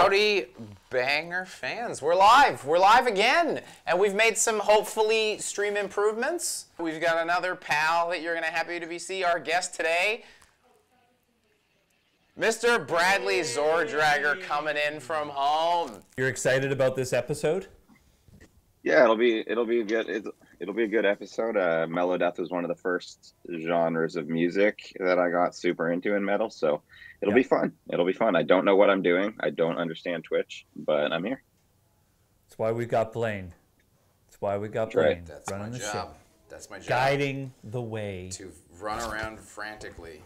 Howdy, Banger fans. We're live. We're live again. And we've made some, hopefully, stream improvements. We've got another pal that you're going to happy to see. Our guest today, Mr. Bradley Zordragger, coming in from home. You're excited about this episode? Yeah, it'll be a good episode. Melodeath was one of the first genres of music that I got super into in metal, so it'll be fun. It'll be fun. I don't know what I'm doing. I don't understand Twitch, but I'm here. That's why we got Blaine. That's why we got Blaine. Right. That's running my the job. show. That's my job. Guiding the way. To run around frantically.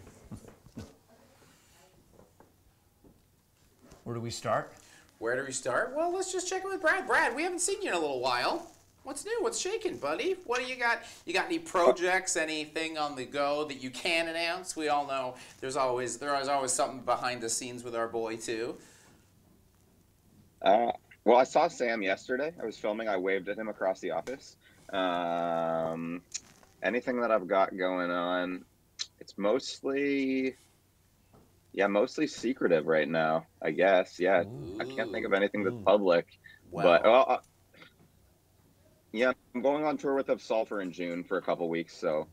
Where do we start? Where do we start? Well, let's just check in with Brad. Brad, we haven't seen you in a little while. What's new? What's shaking, buddy? What do you got? You got any projects, anything on the go that you can announce? We all know there is always something behind the scenes with our boy too. Well, I saw Sam yesterday. I was filming. I waved at him across the office. Anything that I've got going on, it's mostly secretive right now, I guess. Yeah, I can't think of anything that's public. Well. But yeah, I'm going on tour with Sulfur in June for a couple weeks, so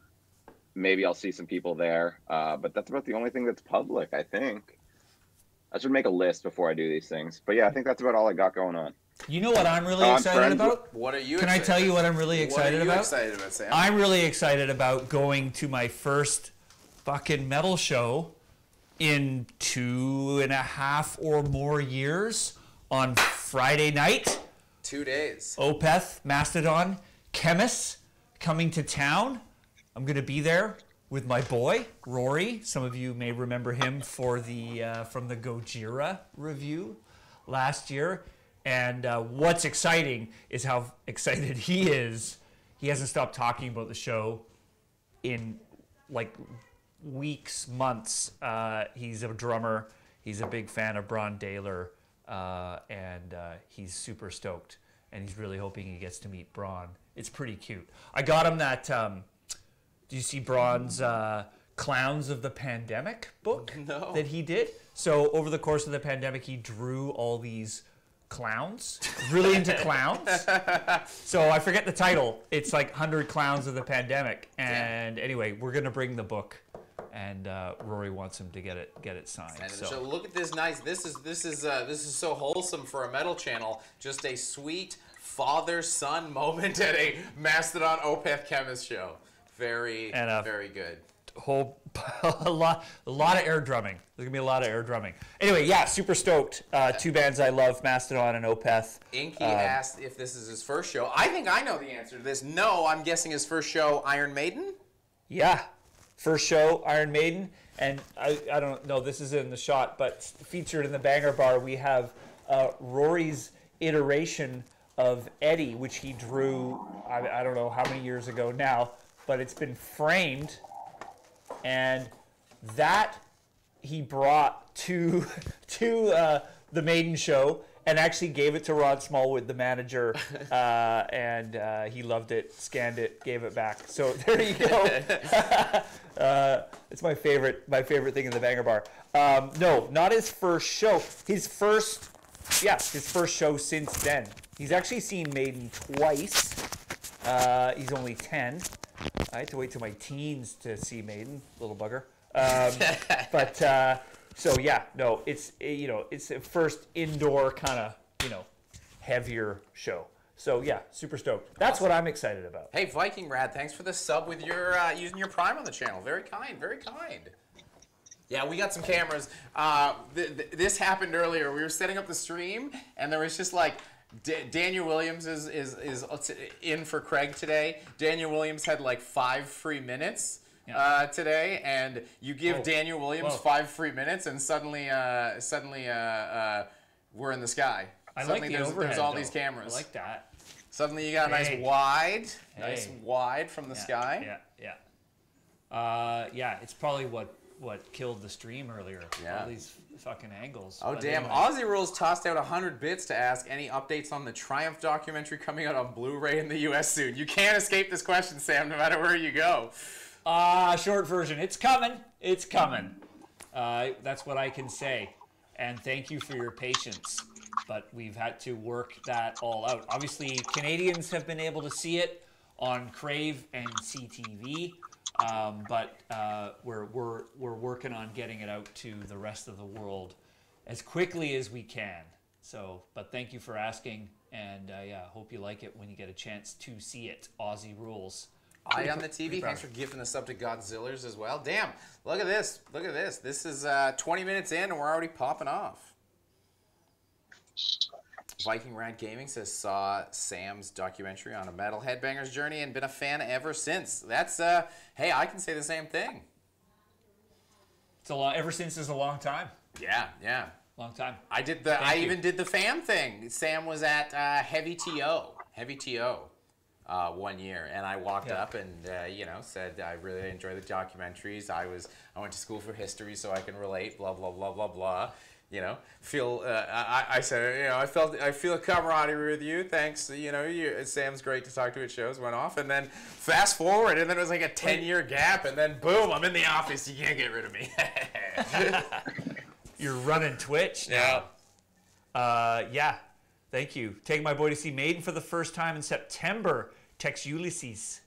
maybe I'll see some people there. But that's about the only thing that's public, I think. I should make a list before I do these things. But yeah, I think that's about all I got going on. You know what I'm really excited about? What are you Can excited I tell you what I'm really excited about? What are you excited about, Sam? I'm really excited about going to my first fucking metal show in 2.5 or more years on Friday night. 2 days. Opeth, Mastodon, Chemist coming to town. I'm going to be there with my boy, Rory. Some of you may remember him for the from the Gojira review last year. And what's exciting is how excited he is. He hasn't stopped talking about the show in like weeks, months. He's a drummer. He's a big fan of Bron Daler, and he's super stoked. And he's really hoping he gets to meet Bron. It's pretty cute. I got him that. Do you see Bron's Clowns of the Pandemic book that he did? So over the course of the pandemic, he drew all these clowns. Really into clowns. So I forget the title. It's like 100 Clowns of the Pandemic. And anyway, we're gonna bring the book, and Rory wants him to get it signed. So look at this nice. This is so wholesome for a metal channel. Just a sweet father-son moment at a Mastodon Opeth Chemist show. Very good. A lot of air drumming. There's gonna be a lot of air drumming. Anyway, yeah, super stoked. Two bands I love, Mastodon and Opeth. Inky asked if this is his first show. I think I know the answer to this. No, I'm guessing his first show, Iron Maiden. Yeah, first show, Iron Maiden. And I don't know, this is in the shot, but featured in the Banger Bar, we have Rory's iteration of Eddie, which he drew, I don't know how many years ago now, but it's been framed. And that he brought to the Maiden show and actually gave it to Rod Smallwood, the manager, and he loved it, scanned it, gave it back. So there you go. It's my favorite thing in the Banger Bar. No, not his first show. His first show since then. He's actually seen Maiden twice. He's only 10. I had to wait till my teens to see Maiden, little bugger. So yeah, no, it's the first indoor kind of heavier show. So yeah, super stoked. That's what I'm excited about. Hey, Viking Rad, thanks for the sub with your using your Prime on the channel. Very kind, very kind. Yeah, we got some cameras. This happened earlier. We were setting up the stream, and there was just like. Daniel Williams is in for Craig today. Daniel Williams had like 5 free minutes today, and you give Daniel Williams 5 free minutes, and suddenly we're in the sky. Suddenly there's all these cameras. I like that. Suddenly you got a nice wide from the sky. Yeah. It's probably what killed the stream earlier. Yeah. All these fucking angles. Oh, but damn. Anyway. Aussie Rules tossed out 100 bits to ask any updates on the Triumph documentary coming out on Blu-ray in the U.S. soon. You can't escape this question, Sam, no matter where you go. Short version. It's coming. It's coming. That's what I can say. And thank you for your patience. but we've had to work that all out. Obviously, Canadians have been able to see it on Crave and CTV, but we're working on getting it out to the rest of the world as quickly as we can. So, but thank you for asking, and yeah, hope you like it when you get a chance to see it. Aussie rules. Eye on the TV. Thanks for gifting us up to Godzillers as well. Damn, look at this. Look at this. This is 20 minutes in, and we're already popping off. Viking Rad Gaming says, saw Sam's documentary on a metal headbanger's journey and been a fan ever since. That's, hey, I can say the same thing. It's a long, ever since is a long time. Yeah, yeah. Long time. I even did the fan thing. Sam was at Heavy TO 1 year, and I walked up and you know, said I really enjoy the documentaries. I went to school for history, so I can relate. Blah blah blah blah blah. You know, I said, you know, I feel a camaraderie with you. Thanks. You know, Sam's great to talk to at shows. Went off, and then fast forward, and then it was like a 10-year gap, and then boom, I'm in the office. You can't get rid of me. You're running Twitch now. Yeah. Thank you. Taking my boy to see Maiden for the first time in September. Text Ulysses.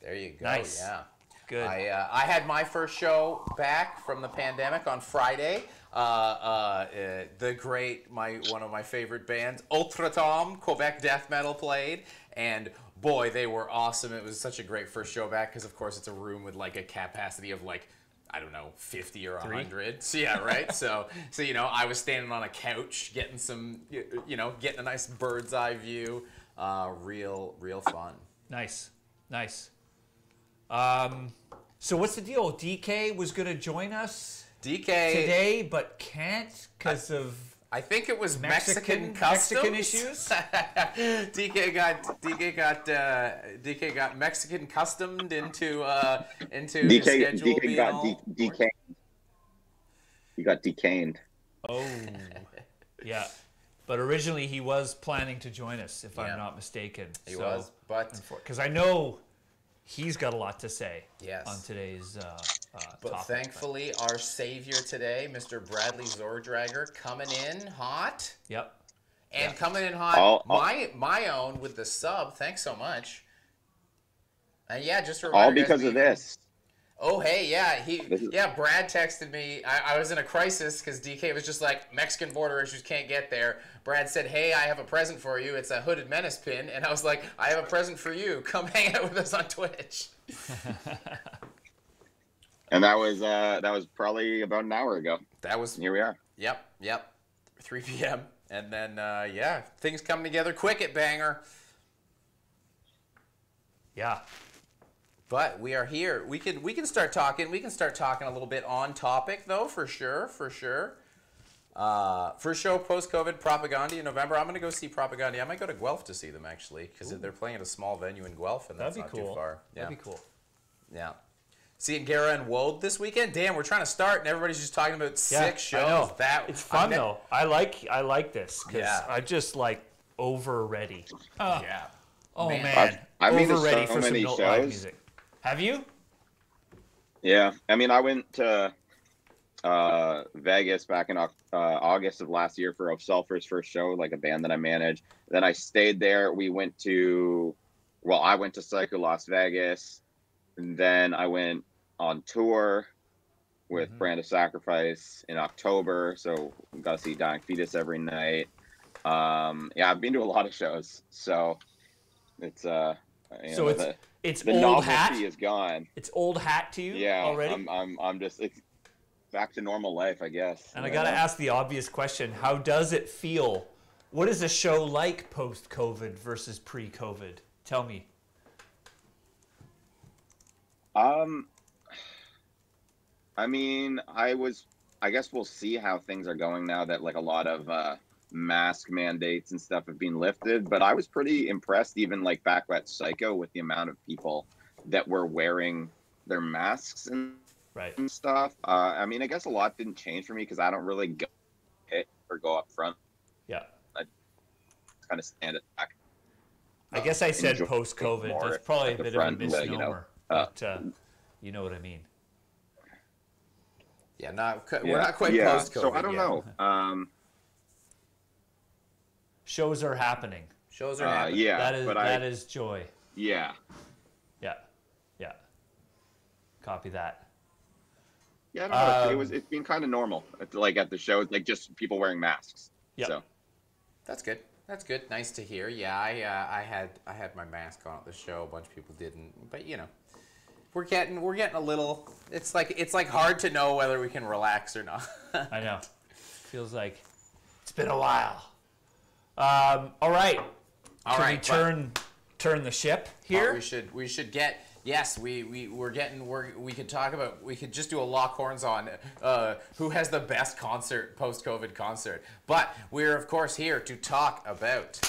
There you go. Nice. Yeah. Good. I had my first show back from the pandemic on Friday. The great, one of my favorite bands, Ultratom, Quebec death metal played, and boy, they were awesome. It was such a great first show back because, of course, it's a room with like a capacity of like, I don't know, 50 or 100. So yeah, right. So you know, I was standing on a couch getting some, you know, getting a nice bird's eye view. Real fun. Nice. So what's the deal? DK was going to join us today, but can't because of I think it was Mexican issues. DK got Mexican customed into his schedule. He got decaned. Oh, yeah. But originally he was planning to join us, if I'm not mistaken. He was, but because I know he's got a lot to say yes. on today's but topic. Thankfully, our savior today, Mr. Bradley Zordragger, coming in hot. Yep. And coming in hot, my own with the sub. Thanks so much. And yeah, just a reminder, all because of this. Oh, hey, yeah, Brad texted me. I was in a crisis because DK was just like, Mexican border issues, can't get there. Brad said, hey, I have a present for you. It's a Hooded Menace pin. And I was like, I have a present for you. Come hang out with us on Twitch. And that was probably about an hour ago. Here we are. Yep. 3 p.m. And then, yeah, things come together quick at Banger. Yeah. But we are here. We can start talking. We can start talking a little bit on topic, though, for sure. First show post-COVID, Propaganda in November. I'm going to go see Propaganda. I might go to Guelph to see them, actually, because they're playing at a small venue in Guelph, and that's not too far. Yeah. That'd be cool. Yeah. Seeing Gara and Wold this weekend. Damn, we're trying to start, and everybody's just talking about 6 shows. It's fun, though. I like this, because I'm just, like, over ready. Yeah. Oh, man. I've been to ready so for many some shows. live music. Have you? Yeah. I mean, I went to Vegas back in August of last year for Sulphur's first show, like a band that I manage. Then I stayed there. I went to Psycho Las Vegas. And then I went on tour with Brand of Sacrifice in October. So we got to see Dying Fetus every night. Yeah, I've been to a lot of shows. So it's it's the old hat. novelty is gone. It's old hat to you already? I'm just it's back to normal life, I guess. And I got to ask the obvious question. How does it feel? What is a show like post-COVID versus pre-COVID? Tell me. I mean, I guess we'll see how things are going now that like a lot of mask mandates and stuff have been lifted, but I was pretty impressed even like back at Psycho with the amount of people that were wearing their masks and stuff. I mean, I guess a lot didn't change for me because I don't really go hit or go up front. Yeah. I kind of stand it back. I guess I said post-COVID. That's probably a bit of a misnomer. You know, but you know what I mean. Yeah, we're not quite post-COVID. So I don't know. Shows are happening. Shows are happening. Yeah, that is joy. Yeah. Yeah. Yeah. Copy that. Yeah, I don't know. It's been kind of normal. Like at the show, like just people wearing masks. Yeah. So That's good. That's good. Nice to hear. Yeah, I had my mask on at the show. A bunch of people didn't, but you know, we're getting a little. It's like hard to know whether we can relax or not. I know. Feels like it's been a while. All right. Can we turn the ship here? We should get. Yes, we could talk about. We could just do a lock horns on who has the best post-COVID concert. But we're of course here to talk about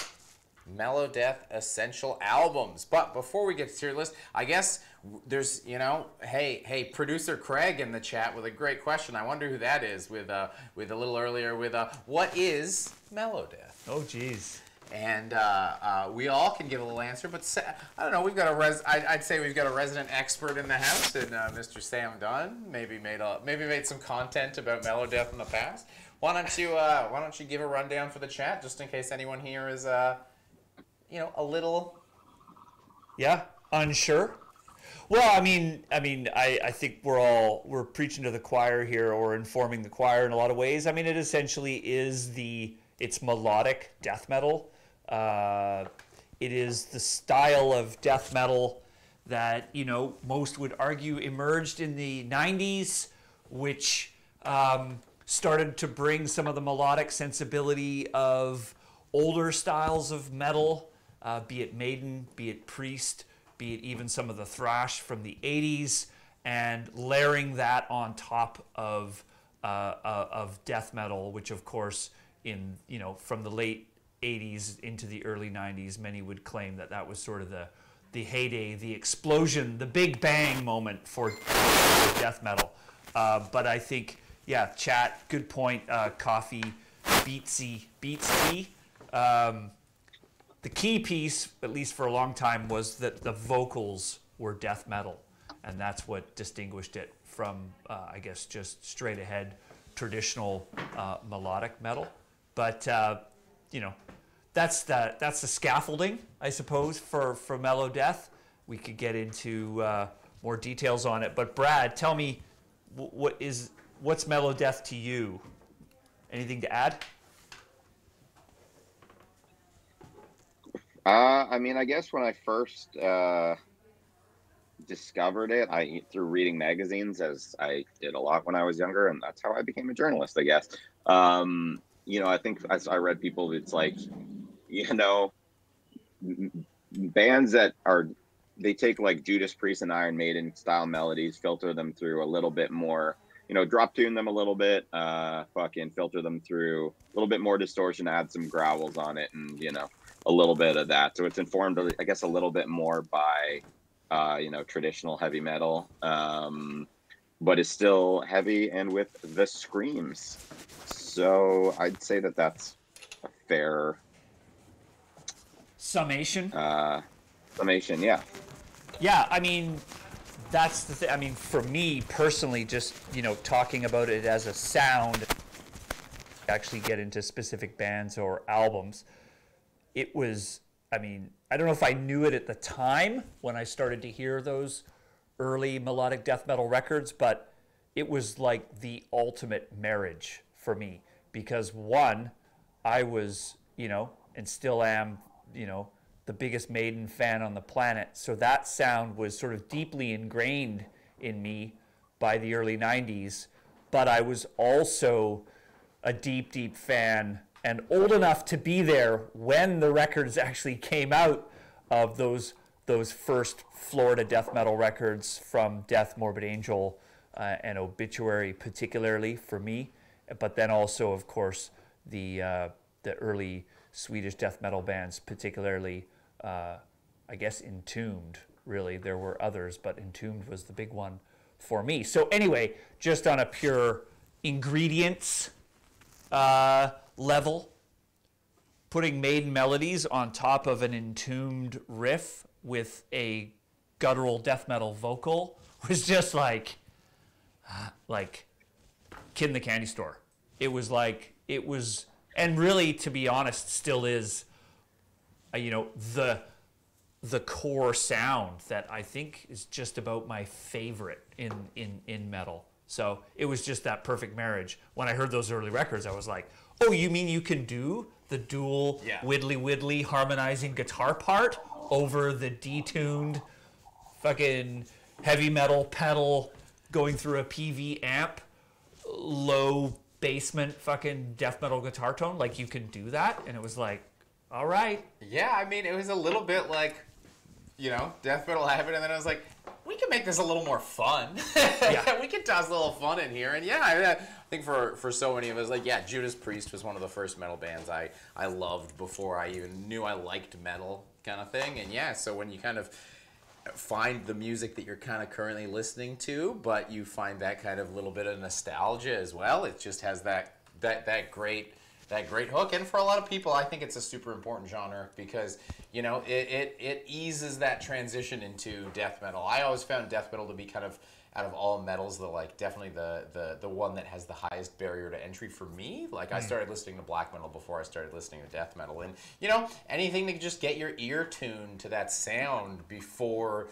Melodeath Essential Albums. But before we get to your list, I guess there's hey producer Craig in the chat with a great question. I wonder who that is. With a little earlier with what is Melodeath? Oh geez. And we all can give a little answer, but I don't know. We've got I'd say we've got a resident expert in the house, and Mr. Sam Dunn. Maybe made some content about Melodeath in the past. Why don't you give a rundown for the chat, just in case anyone here is a little unsure. Well, I mean, I think we're preaching to the choir here, or informing the choir in a lot of ways. I mean, it essentially is it's melodic death metal. It is the style of death metal that, most would argue emerged in the 90s, which started to bring some of the melodic sensibility of older styles of metal, be it Maiden, be it Priest, be it even some of the thrash from the 80s, and layering that on top of death metal, which of course from the late 80s into the early 90s, many would claim that was sort of the heyday, the explosion, the big bang moment for death metal. But I think, chat, good point, coffee, beatsy. The key piece, at least for a long time, was that the vocals were death metal, and that's what distinguished it from, I guess, just straight ahead traditional melodic metal. But that's the scaffolding, I suppose, for Melodeath. We could get into more details on it. But Brad, tell me, what's Melodeath to you? Anything to add? I guess when I first discovered it, through reading magazines, as I did a lot when I was younger, and that's how I became a journalist, I guess. I think as I read people, it's like, bands that they take like Judas Priest and Iron Maiden style melodies, filter them through a little bit more, drop tune them a little bit, filter them through a little bit more distortion, add some growls on it, and, a little bit of that. So it's informed, I guess, a little bit more by, traditional heavy metal, but is still heavy and with the screams. So I'd say that's a fair summation. Summation, yeah. Yeah, I mean, that's the thing. I mean, for me personally, just talking about it as a sound, actually get into specific bands or albums. It was, I don't know if I knew it at the time when I started to hear those early melodic death metal records, but it was like the ultimate marriage for me, because one, I was, and still am, the biggest Maiden fan on the planet. So that sound was sort of deeply ingrained in me by the early 90s. But I was also a deep, deep fan and old enough to be there when the records actually came out of those first Florida death metal records from Death, Morbid Angel, and Obituary, particularly for me. But then also, of course, the early Swedish death metal bands, particularly, I guess, Entombed, really. There were others, but Entombed was the big one for me. So anyway, just on a pure ingredients level, putting Maiden melodies on top of an Entombed riff with a guttural death metal vocal was just like Kid in the Candy Store. It was And really, to be honest, still is, you know, the core sound that I think is just about my favorite in metal. So it was just that perfect marriage. When I heard those early records, I was like, oh, you mean you can do the dual widdly harmonizing guitar part over the detuned fucking heavy metal pedal going through a PV amp, low basement fucking death metal guitar tone? Like, you can do that? And it was like, all right. Yeah, I mean, it was a little bit like, you know, death metal happened, and then I was like, we can make this a little more fun. Yeah. We can toss a little fun in here. And yeah, I think for so many of us, like, yeah, Judas Priest was one of the first metal bands I loved before I even knew I liked metal, kind of thing. And yeah, so when you kind of find the music that you're kind of currently listening to, but you find that kind of little bit of nostalgia as well, it just has that great hook. And for a lot of people, I think it's a super important genre because, you know, it eases that transition into death metal. I always found death metal to be kind of, out of all metals, definitely the one that has the highest barrier to entry for me. Like, I started listening to black metal before I started listening to death metal. And, you know, anything to just get your ear tuned to that sound before,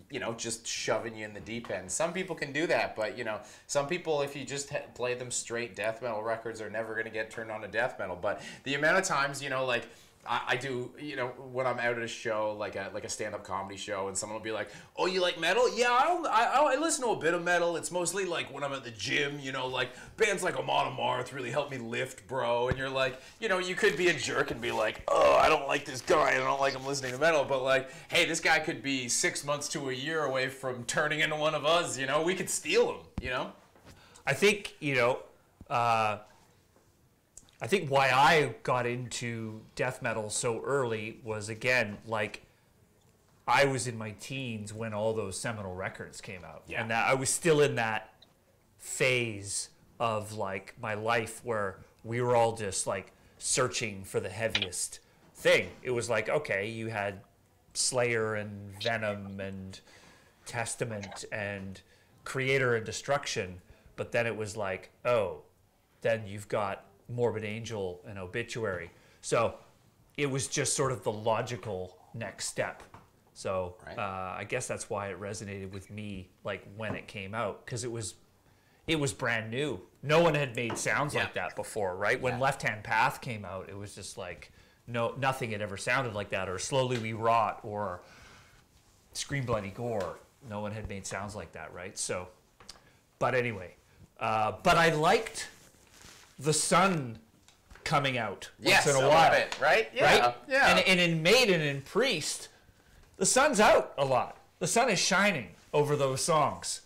you know, just shoving you in the deep end. Some people can do that, but, you know, some people, if you just play them straight death metal records, are never going to get turned on to death metal. But the amount of times, you know, like, I do, you know, when I'm out at a show, like a stand-up comedy show, and someone will be like, oh, you like metal? Yeah, I listen to a bit of metal. It's mostly like when I'm at the gym, you know, like bands like Amon Amarth really help me lift, bro. And you're like, you know, you could be a jerk and be like, oh, I don't like this guy, I don't like him listening to metal. But like, hey, this guy could be 6 months to a year away from turning into one of us, you know? We could steal him, you know? I think, you know, I think why I got into death metal so early was, again, like, I was in my teens when all those seminal records came out. Yeah. And that I was still in that phase of, like, my life where we were all just, like, searching for the heaviest thing. It was like, okay, you had Slayer and Venom and Testament and Creator and Destruction, but then it was like, oh, then you've got Morbid Angel and Obituary. So it was just sort of the logical next step. So I guess that's why it resonated with me, like, when it came out, because it was brand new. No one had made sounds like that before, right? When Left Hand Path came out, it was just like, nothing had ever sounded like that, or Slowly We Rot, or Scream Bloody Gore. No one had made sounds like that, right? So, but anyway, but I liked the sun coming out once in a while, bit, right? Yeah, right? Yeah. And in Maiden and Priest, the sun's out a lot. The sun is shining over those songs.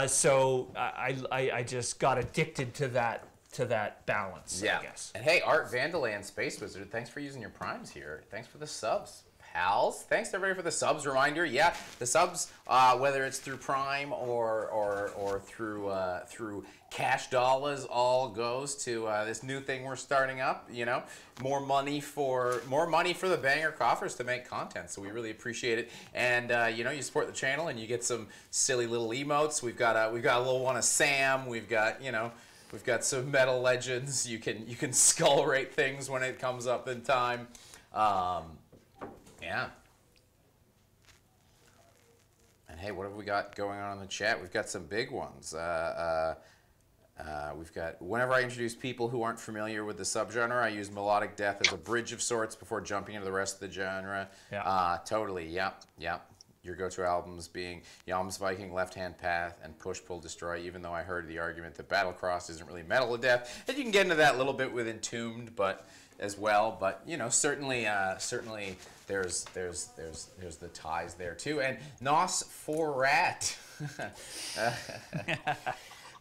So I just got addicted to that balance, I guess. And hey, Art Vandaland Space Wizard, thanks for using your primes here. Thanks for the subs, pals. Thanks to everybody for the subs. Reminder, yeah, the subs, whether it's through Prime or through cash dollars, all goes to this new thing we're starting up. You know, more money for the banger coffers to make content. So we really appreciate it. And you know, you support the channel and you get some silly little emotes. We've got a little one of Sam. We've got some metal legends. You can skull rate things when it comes up in time. Yeah. And hey, what have we got going on in the chat? We've got some big ones. We've got, whenever I introduce people who aren't familiar with the subgenre, I use melodic death as a bridge of sorts before jumping into the rest of the genre. Yeah. Totally, yep. Your go-to albums being Yams Viking, Left Hand Path, and Push Pull Destroy, even though I heard the argument that Battlecross isn't really metal to death. And you can get into that a little bit with Entombed, but as well. But you know, certainly there's the ties there too. And Nos for Rat.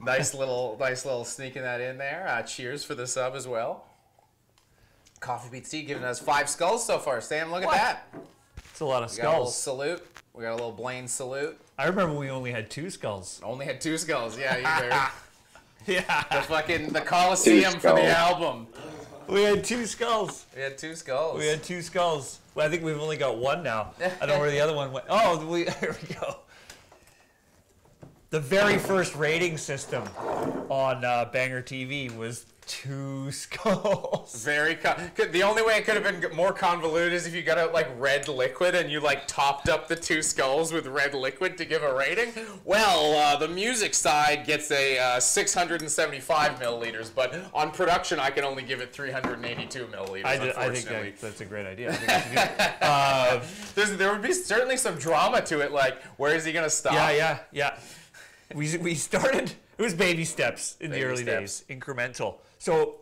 Nice little sneaking that in there. Cheers for the sub as well. Coffee Beats Tea giving us 5 skulls so far. Sam, look at that. It's a lot of We got a little skulls. salute. We got a little Blaine salute. I remember we only had 2 skulls. Only had 2 skulls. Yeah, you there. Yeah. The Coliseum for the album. We had 2 skulls. We had 2 skulls. We had 2 skulls. Well, I think we've only got 1 now. I don't know where the other one went. Oh, here we go. The very first rating system on BangerTV was 2 skulls. The only way it could have been more convoluted is if you got out like red liquid and you like topped up the 2 skulls with red liquid to give a rating. Well, the music side gets a 675 milliliters, but on production I can only give it 382 milliliters. I think that's a great idea. I think we should do that. There would be certainly some drama to it, like where is he gonna stop? Yeah. We started. It was baby steps in the early days, incremental. So,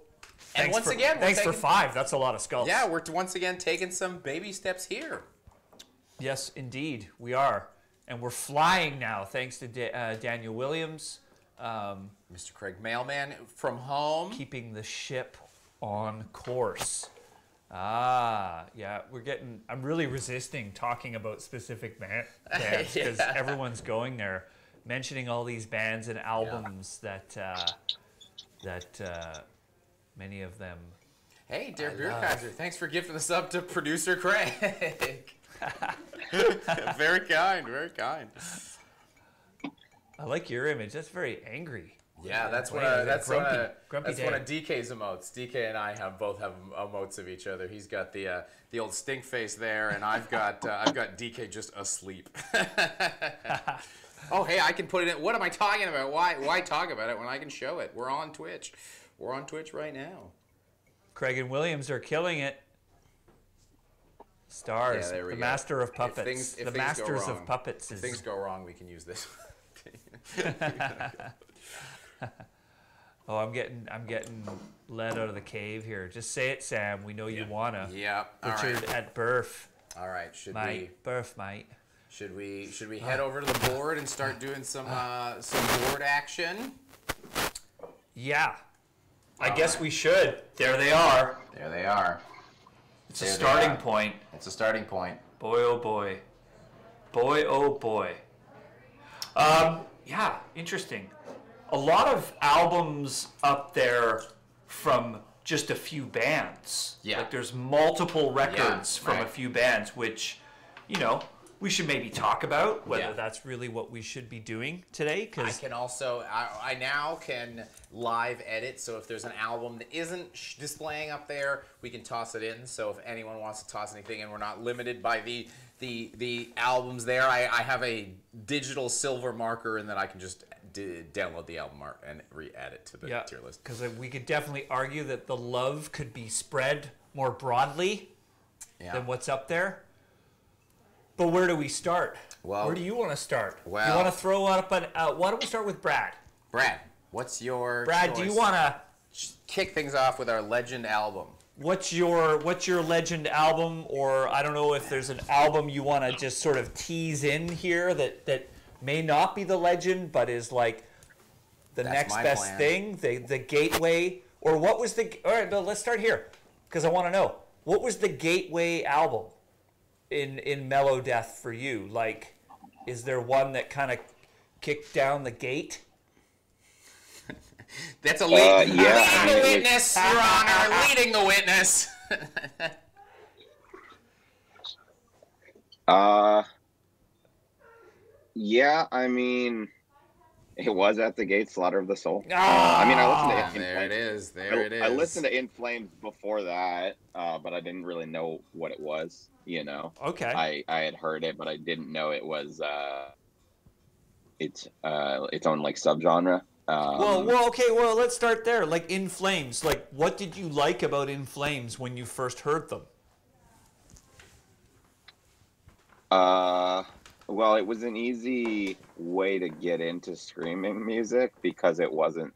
and once again, thanks for 5. That's a lot of skulls. Yeah, we're once again taking some baby steps here. Yes, indeed, we are, and we're flying now, thanks to Daniel Williams, Mr. Craig Mailman from home, keeping the ship on course. Yeah, I'm really resisting talking about specific bands because everyone's going there, mentioning all these bands and albums that many of them. Hey, dear Beer Kaiser, thanks for gifting us up to producer Craig. Very kind, very kind. I like your image. That's very angry. Yeah, that's one of DK's emotes. DK and I both have emotes of each other. He's got the old stink face there, and I've got DK just asleep. Oh, hey, I can put it in. What am I talking about? Why talk about it when I can show it? We're on Twitch. We're on Twitch right now. Craig and Williams are killing it. Stars, the master of puppets. The masters of puppets. If things go wrong, we can use this. Oh, I'm getting led out of the cave here. Just say it, Sam. We know you wanna. Yeah. Richard at Burf. All right. Burf, mate. Should we head over to the board and start doing some board action? Yeah. I guess we should. There they are. There they are. It's a starting point. It's a starting point. Boy, oh boy. Boy, oh boy. Yeah, interesting. A lot of albums up there from just a few bands. Yeah. Like there's multiple records from a few bands, which, we should maybe talk about whether that's really what we should be doing today. Cause I can also, I now can live edit, so if there's an album that isn't displaying up there, we can toss it in. So if anyone wants to toss anything in, we're not limited by the albums there. I have a digital silver marker, and then I can just download the album art and re-add it to the tier list. Because we could definitely argue that the love could be spread more broadly than what's up there. But where do we start? Well, where do you want to start? Well, you want to throw up why don't we start with Brad? Brad, what's your Brad, choice? do you want to kick things off with our legend album? What's your legend album, or I don't know if there's an album you want to just sort of tease in here that may not be the legend, but is like the next best thing, the gateway, or what was the? All right, let's start here because I want to know what was the gateway album in Mellow Death for you. Like, is there one that kind of kicked down the gate? That's a leading the witness, Your Honor. Leading the witness. Yeah, I mean, it was At the Gate, Slaughter of the Soul. I mean, I listened to There it is. There it is. I listened to In Flames before that, but I didn't really know what it was, Okay. I had heard it, but I didn't know it was its own, like, subgenre. Well, let's start there. Like, In Flames, like, what did you like about In Flames when you first heard them? Well, it was an easy way to get into screaming music because it wasn't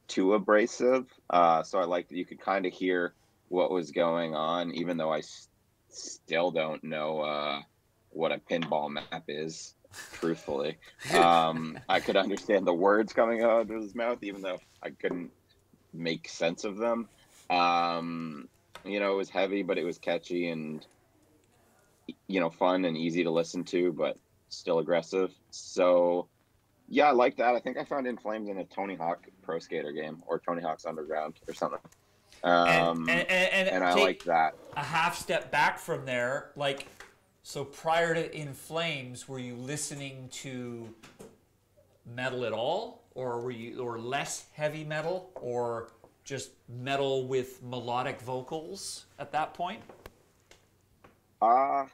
too abrasive. So I liked that you could kind of hear what was going on, even though I still don't know what a pinball map is, truthfully. I could understand the words coming out of his mouth, even though I couldn't make sense of them. It was heavy, but it was catchy and fun and easy to listen to, but still aggressive. So, yeah, I like that. I think I found In Flames in a Tony Hawk Pro Skater game or Tony Hawk's Underground or something. And I like that. A half step back from there, like, so prior to In Flames, were you listening to metal at all, or were you less heavy metal, or just metal with melodic vocals at that point? I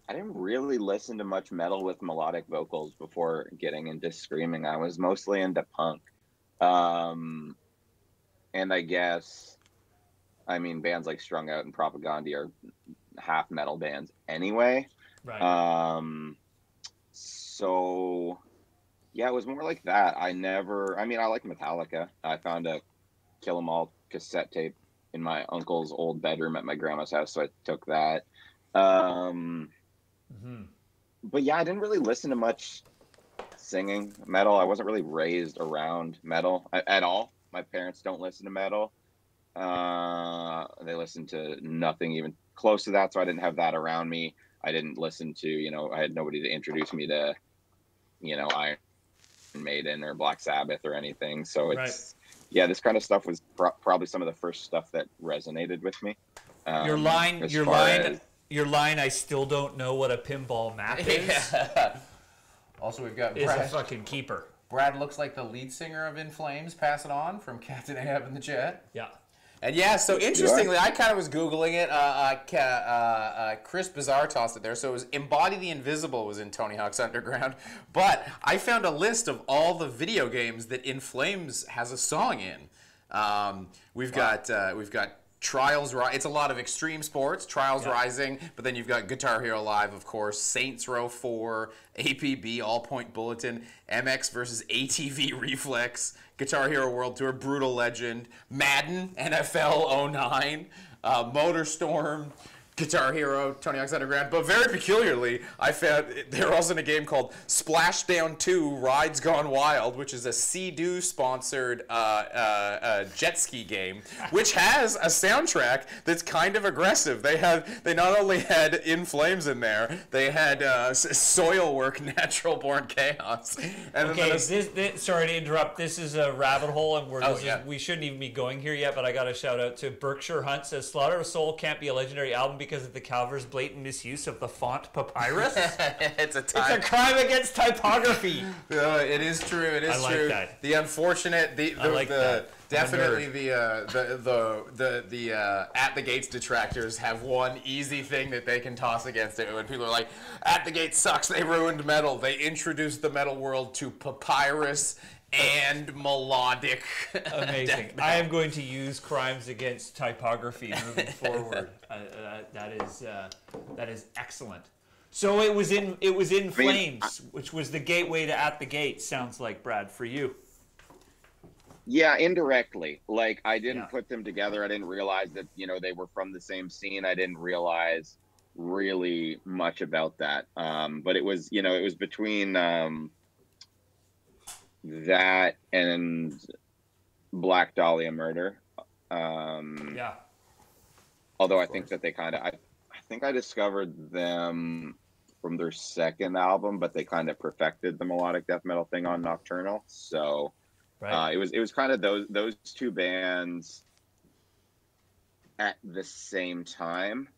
didn't really listen to much metal with melodic vocals before getting into screaming. I was mostly into punk. And I guess, I mean, bands like Strung Out and Propaganda are half metal bands anyway. Right. So yeah, it was more like that. I like Metallica. I found a Kill 'Em All cassette tape in my uncle's old bedroom at my grandma's house, so I took that. But yeah, I didn't really listen to much singing metal. I wasn't really raised around metal at all. My parents don't listen to metal. They listen to nothing even close to that, so I didn't have that around me. I didn't listen to, I had nobody to introduce me to, Iron Maiden or Black Sabbath or anything. So it's, yeah, this kind of stuff was probably some of the first stuff that resonated with me. Your line, I still don't know what a pinball map is. Yeah. Also, we've got Is Brad. a fucking keeper. Brad looks like the lead singer of In Flames. Pass it on from Captain Ahab in the Jet. Yeah. And yeah, so interestingly, I kind of was Googling it. Chris Bizarre tossed it there. So it was Embody the Invisible was in Tony Hawk's Underground. But I found a list of all the video games that In Flames has a song in. We've got Trials. It's a lot of extreme sports. Trials Rising, but then you've got Guitar Hero Live, of course. Saints Row 4, APB, All Point Bulletin, MX versus ATV Reflex, Guitar Hero World Tour, Brutal Legend, Madden, NFL 09, Motorstorm, Guitar Hero, Tony Hawk's Underground. But very peculiarly, I found they were also in a game called Splashdown 2 Rides Gone Wild, which is a Sea-Doo sponsored jet ski game, which has a soundtrack that's kind of aggressive. They not only had In Flames in there, they had Soilwork, Natural Born Chaos. And okay, sorry to interrupt. This is a rabbit hole, and we shouldn't even be going here yet, but I got to shout out to Berkshire Hunt says, Slaughter of Soul can't be a legendary album because of the Calver's blatant misuse of the font papyrus. It's a crime against typography. It is true. It is true. That. The unfortunate, definitely the At the Gates detractors have one easy thing that they can toss against it. When people are like, At the Gates sucks, they ruined metal. They introduced the metal world to papyrus and melodic. Amazing. I am going to use crimes against typography moving forward. That is excellent. So it was in Flames, which was the gateway to At the Gate. Sounds like, Brad, for you. Yeah, indirectly. Like, I didn't put them together. I didn't realize that they were from the same scene. I didn't realize really much about that. But it was it was between that and Black Dahlia Murder. Although I think that they kind of, I think I discovered them from their second album, but they kind of perfected the melodic death metal thing on Nocturnal. So it was kind of those two bands at the same time.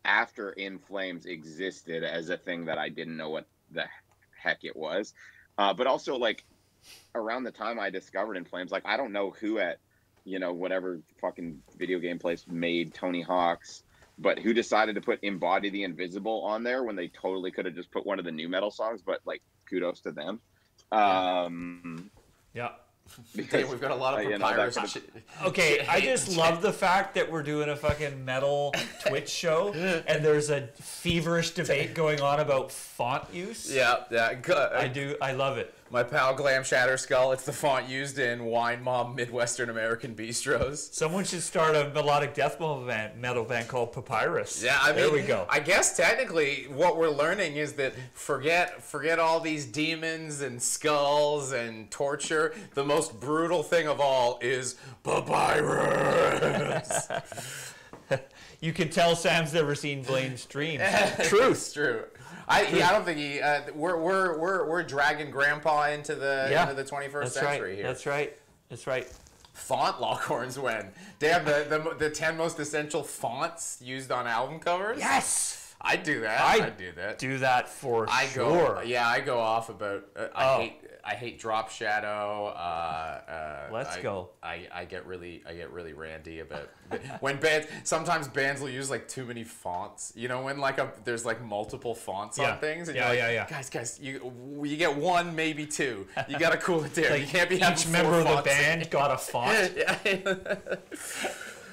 After In Flames existed as a thing that I didn't know what the heck it was, but also like around the time I discovered In Flames, like I don't know who at whatever fucking video game place made Tony Hawk's, but who decided to put Embody the Invisible on there when they totally could have just put one of the new metal songs, but like kudos to them. Because we've got a lot of papyrus. Okay, I just love the fact that we're doing a fucking metal Twitch show and there's a feverish debate going on about font use. I love it. My pal Glam Shatterskull, it's the font used in Wine Mom Midwestern American bistros. Someone should start a melodic death metal band called Papyrus. Yeah, I mean, there we go. I guess technically what we're learning is that forget all these demons and skulls and torture. The most brutal thing of all is papyrus. You can tell Sam's never seen Blaine's stream. Truth. True. I don't think he. We're dragging Grandpa into the 21st century here. That's right. Font Lockhorns when they have the 10 most essential fonts used on album covers. Yes. I'd do that. I'd do that. Do that for sure. I go off about. I hate Drop Shadow. Let's go. I get really randy about when bands. Sometimes bands will use like too many fonts. You know, when like there's like multiple fonts on things. And Yeah. Guys, you get one, maybe two. You gotta cool it down. Like you can't be having each member of the fonts. band got a font.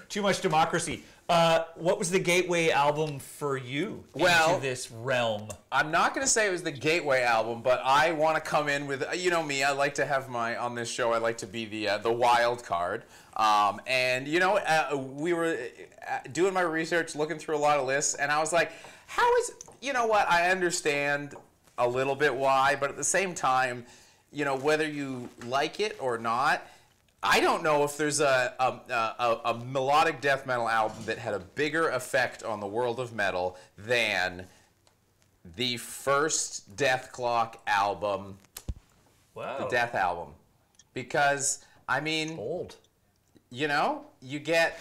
Too much democracy. What was the gateway album for you into this realm? I'm not going to say it was the gateway album, but I want to come in with, you know me, I like to have on this show, I like to be the wild card. And, you know, we were doing my research, looking through a lot of lists, and I was like, you know what, I understand a little bit why, but at the same time, you know, whether you like it or not, I don't know if there's a melodic death metal album that had a bigger effect on the world of metal than the first Death Clock album, the Death album. Because, I mean, bold. You know, you get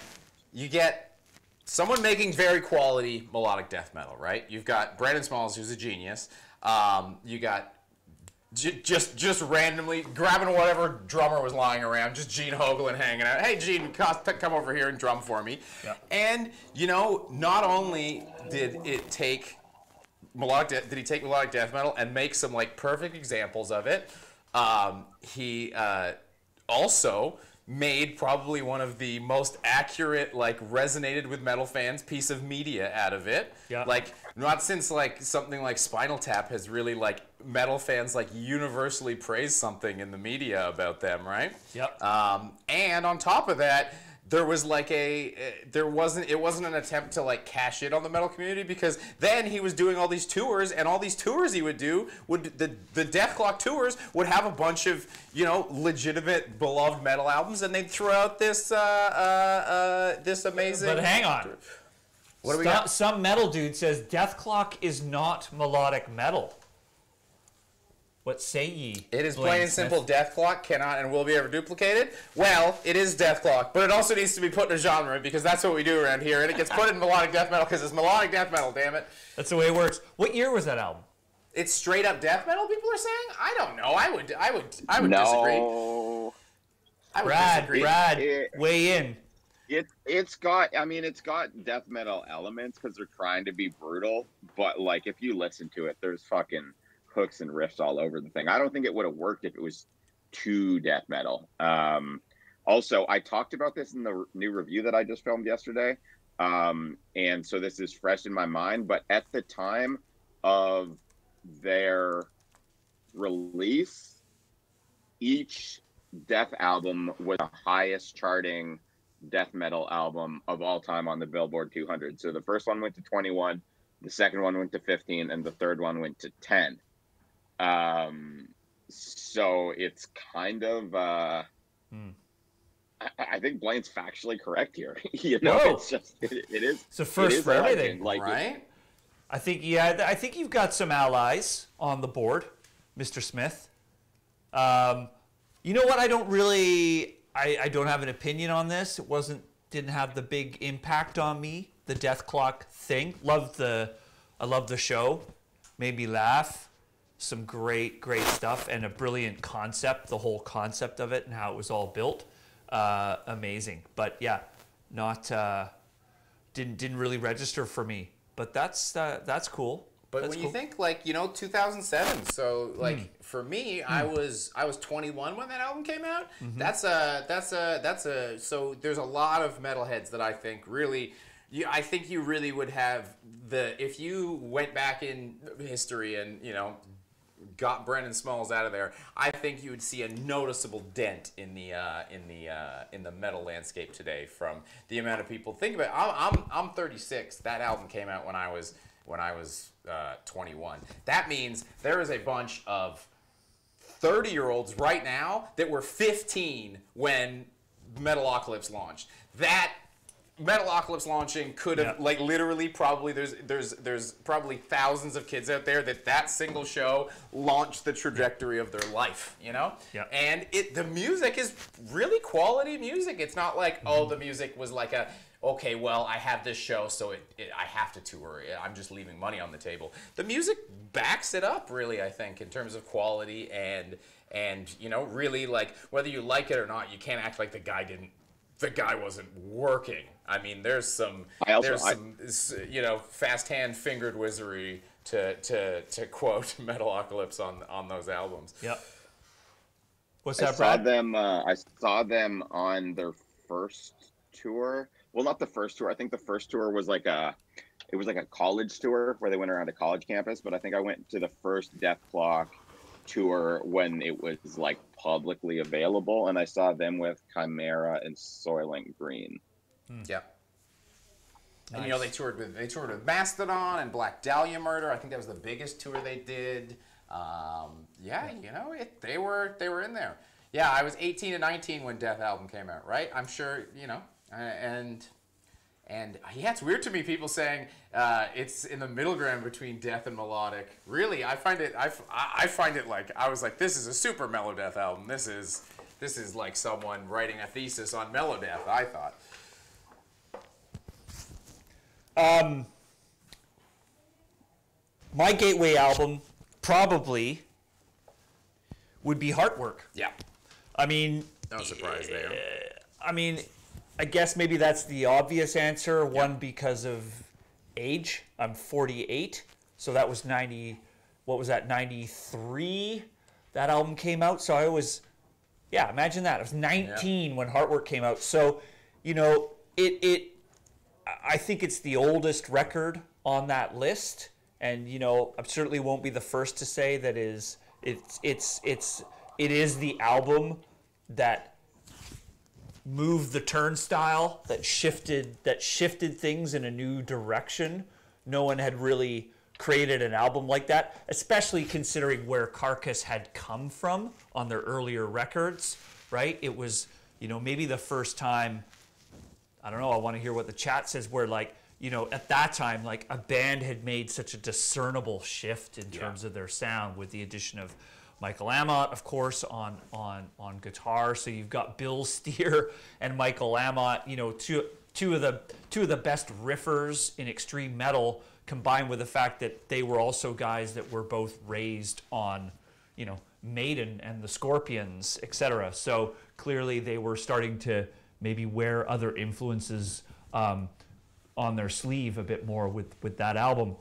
someone making very quality melodic death metal, right? You've got Brandon Smalls, who's a genius. You got just randomly grabbing whatever drummer was lying around, just Gene Hoglan hanging out. Hey, Gene, come over here and drum for me. Yeah. And, you know, not only did he take melodic death metal and make some, like, perfect examples of it, he also made probably one of the most accurate, like, resonated with metal fans piece of media out of it. Yeah. Like, not since, like, something like Spinal Tap has really, like, metal fans, like, universally praised something in the media about them, right? Yep. And on top of that, there was like it wasn't an attempt to like cash in on the metal community, because then he was doing all these tours, and all these tours he would do the Death Clock tours would have a bunch of, you know, legitimate beloved metal albums, and they'd throw out this this amazing. But hang on. What do we got? Some metal dude says Death Clock is not melodic metal. What say ye? It is plain and simple. Death Clock cannot and will be ever duplicated. Well, it is Death Clock, but it also needs to be put in a genre, because that's what we do around here, and it gets put in melodic death metal because it's melodic death metal. Damn it! That's the way it works. What year was that album? It's straight up death metal. People are saying. I don't know. I would disagree. I would disagree. Brad, weigh in. It's got death metal elements because they're trying to be brutal, but like if you listen to it, there's fucking hooks and riffs all over the thing. I don't think it would have worked if it was too death metal. Also, I talked about this in the new review that I just filmed yesterday, and so this is fresh in my mind, but at the time of their release, each death album was the highest charting death metal album of all time on the Billboard 200. So the first one went to 21, the second one went to 15, and the third one went to 10. So it's kind of, I think Blaine's factually correct here. You know, it's just, it is. It's a first for everything, like, right? I think you've got some allies on the board, Mr. Smith. You know what? I don't have an opinion on this. It didn't have the big impact on me. The Death Clock thing. I love the show. Made me laugh. Some great stuff, and a brilliant concept, the whole concept of it and how it was all built. Amazing. But yeah, didn't really register for me. But that's cool. But that's when cool. you think, like, you know, 2007, so like for me, I was 21 when that album came out. So there's a lot of metalheads that I think really, I think you really would have if you went back in history and, you know, got Brandon Smalls out of there, I think you would see a noticeable dent in the metal landscape today from the amount of people. Think about it. I'm 36. That album came out when I was 21. That means there is a bunch of 30-year-olds right now that were 15 when Metalocalypse launched. That Metalocalypse launching could have, like, literally probably there's probably thousands of kids out there that single show launched the trajectory of their life, you know? Yeah. And the music is really quality music. It's not like, the music was like okay, well, I have this show, so I have to tour. I'm just leaving money on the table. The music backs it up, really, I think, in terms of quality and you know, really, like, whether you like it or not, you can't act like the guy wasn't working. I mean, there's some you know, fast hand fingered wizardry to quote Metalocalypse on those albums. Yep. What's that, Brad? I saw them on their first tour. Well, not the first tour. I think the first tour was like a college tour where they went around a college campus. But I think I went to the first Death Clock tour when it was like publicly available, and I saw them with Chimera and Soylent Green. Yeah. Nice. And you know, they toured with Mastodon and Black Dahlia Murder. I think that was the biggest tour they did. Yeah, you know, they were in there. Yeah, I was 18 and 19 when Death album came out, right? I'm sure, you know, and yeah, it's weird to me, people saying it's in the middle ground between Death and Melodic. Really, I find it like, I was like, this is a super mellow Death album. This is like someone writing a thesis on Melodeath, I thought. My gateway album probably would be Heartwork. Yeah. I mean, No surprise there. I mean, I guess maybe that's the obvious answer. One, because of age. I'm 48, so that was 90. What was that? 93. That album came out. So I was, yeah. Imagine that. I was 19 when Heartwork came out. So, you know, I think it's the oldest record on that list, and you know, I certainly won't be the first to say that it is the album that moved the turnstile, that shifted things in a new direction. No one had really created an album like that, especially considering where Carcass had come from on their earlier records, right? It was, you know, maybe the first time, I don't know, I want to hear what the chat says, where, like, you know, at that time, like, a band had made such a discernible shift in terms of their sound with the addition of Michael Amott, of course, on guitar. So you've got Bill Steer and Michael Amott, you know, two of the best riffers in extreme metal, combined with the fact that they were also guys that were both raised on, you know, Maiden and the Scorpions, etc. So clearly they were starting to maybe wear other influences on their sleeve a bit more with that album.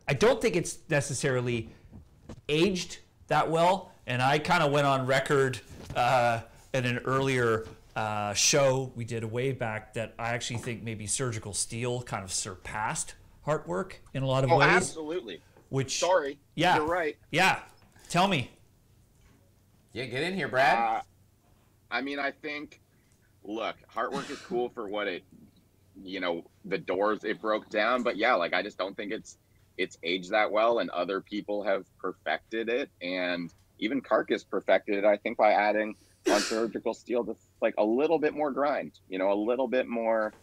I don't think it's necessarily aged that well, and I kind of went on record in an earlier show we did a way back that I actually think maybe Surgical Steel kind of surpassed Heartwork in a lot of ways. Oh, absolutely. Sorry. Yeah. You're right. Yeah. Tell me. Yeah, get in here, Brad. I mean, I think, look, Heartwork is cool for what it, you know, the doors it broke down, but yeah, like, I just don't think it's aged that well, and other people have perfected it, and even Carcass perfected it, I think, by adding on Surgical Steel just like a little bit more grind, you know, a little bit more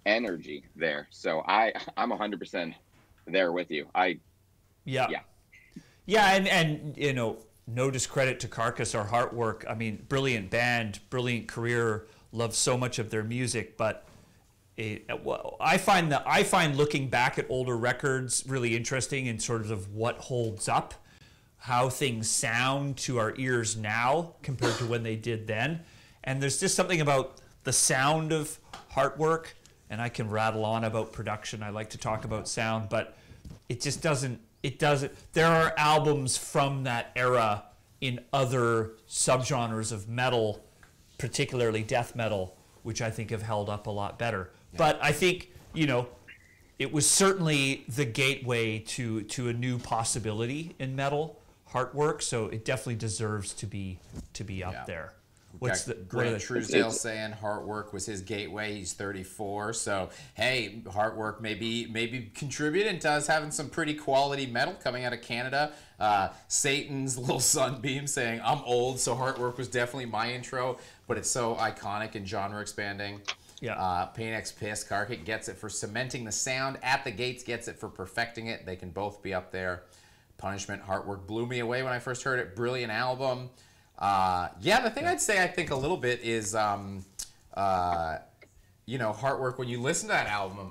energy there. So I'm 100% there with you. Yeah, and you know, no discredit to Carcass or Heartwork. I mean, brilliant band, brilliant career, love so much of their music, but I find looking back at older records really interesting in sort of what holds up, how things sound to our ears now compared to when they did then. And there's just something about the sound of Heartwork, and I can rattle on about production. I like to talk about sound, but it just doesn't. There are albums from that era in other subgenres of metal, particularly death metal, which I think have held up a lot better. Yeah. But I think, you know, it was certainly the gateway to a new possibility in metal, Heartwork, so it definitely deserves to be up there. What's Grant Truesdale saying Heartwork was his gateway. He's 34, so hey, Heartwork maybe contributed and does having some pretty quality metal coming out of Canada. Satan's little sunbeam saying I'm old, so Heartwork was definitely my intro, but it's so iconic and genre expanding. Yeah. Pain X Piss, Carcass gets it for cementing the sound. At the Gates gets it for perfecting it. They can both be up there. Punishment, Heartwork blew me away when I first heard it. Brilliant album. Yeah, the thing I'd say I think a little bit is you know, Heartwork, when you listen to that album,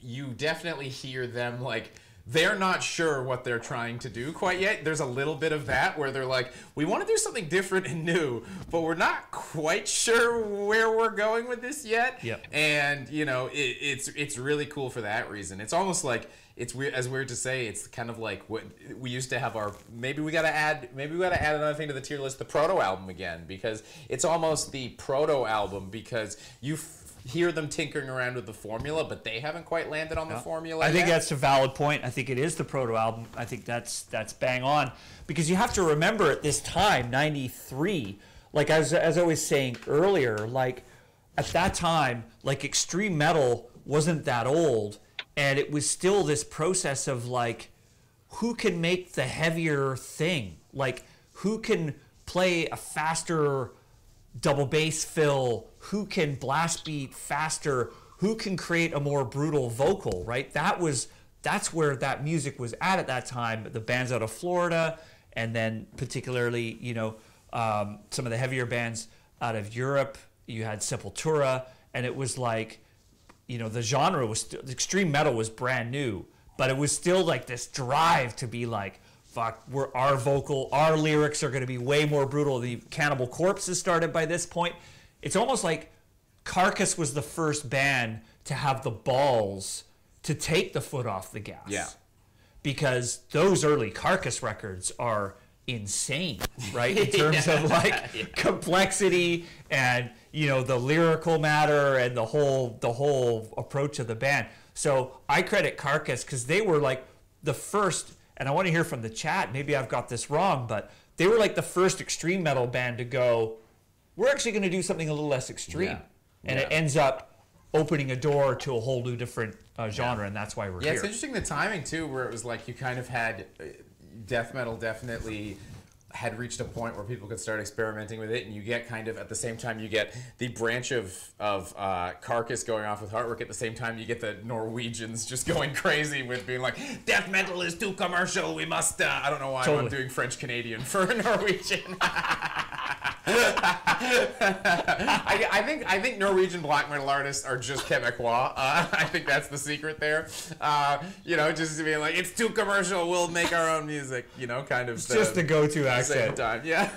you definitely hear them like, they're not sure what they're trying to do quite yet. There's a little bit of that where they're like, we want to do something different and new, but we're not quite sure where we're going with this yet. Yep. And, you know, it's really cool for that reason. It's almost like, it's weird, as weird to say, it's kind of like what we used to have our, maybe we gotta add another thing to the tier list, the proto album again, because it's almost the proto album because you hear them tinkering around with the formula, but they haven't quite landed on the formula I think yet. that's a valid point. I think it is the proto album. I think that's bang on, because you have to remember at this time, 93, like as I was saying earlier, like at that time, like extreme metal wasn't that old, and it was still this process of like, who can make the heavier thing? Like, who can play a faster double bass fill? Who can blast beat faster? Who can create a more brutal vocal, right? That's where that music was at that time. The bands out of Florida, and then particularly, you know, some of the heavier bands out of Europe. You had Sepultura, and it was like, you know, the genre was still, extreme metal was brand new, but it was still like this drive to be like, fuck, our lyrics are going to be way more brutal. The Cannibal Corpses started by this point. It's almost like Carcass was the first band to have the balls to take the foot off the gas. Yeah. Because those early Carcass records are insane, right? In terms of like complexity and, you know, the lyrical matter and the whole approach of the band. So I credit Carcass because they were like the first, and I want to hear from the chat, maybe I've got this wrong, but they were like the first extreme metal band to go, we're actually going to do something a little less extreme. Yeah. And it ends up opening a door to a whole new different genre, and that's why we're here. Yeah, it's interesting the timing, too, where it was like you kind of had death metal definitely had reached a point where people could start experimenting with it, and you get kind of, at the same time, you get the branch of Carcass going off with Heartwork. At the same time, you get the Norwegians just going crazy with being like, death metal is too commercial, we must, I don't know why I'm doing French-Canadian for Norwegian. I think Norwegian black metal artists are just Quebecois. I think that's the secret there. You know, just to be like, it's too commercial, we'll make our own music. You know, kind of. It's just the go-to accent. Same time, yeah.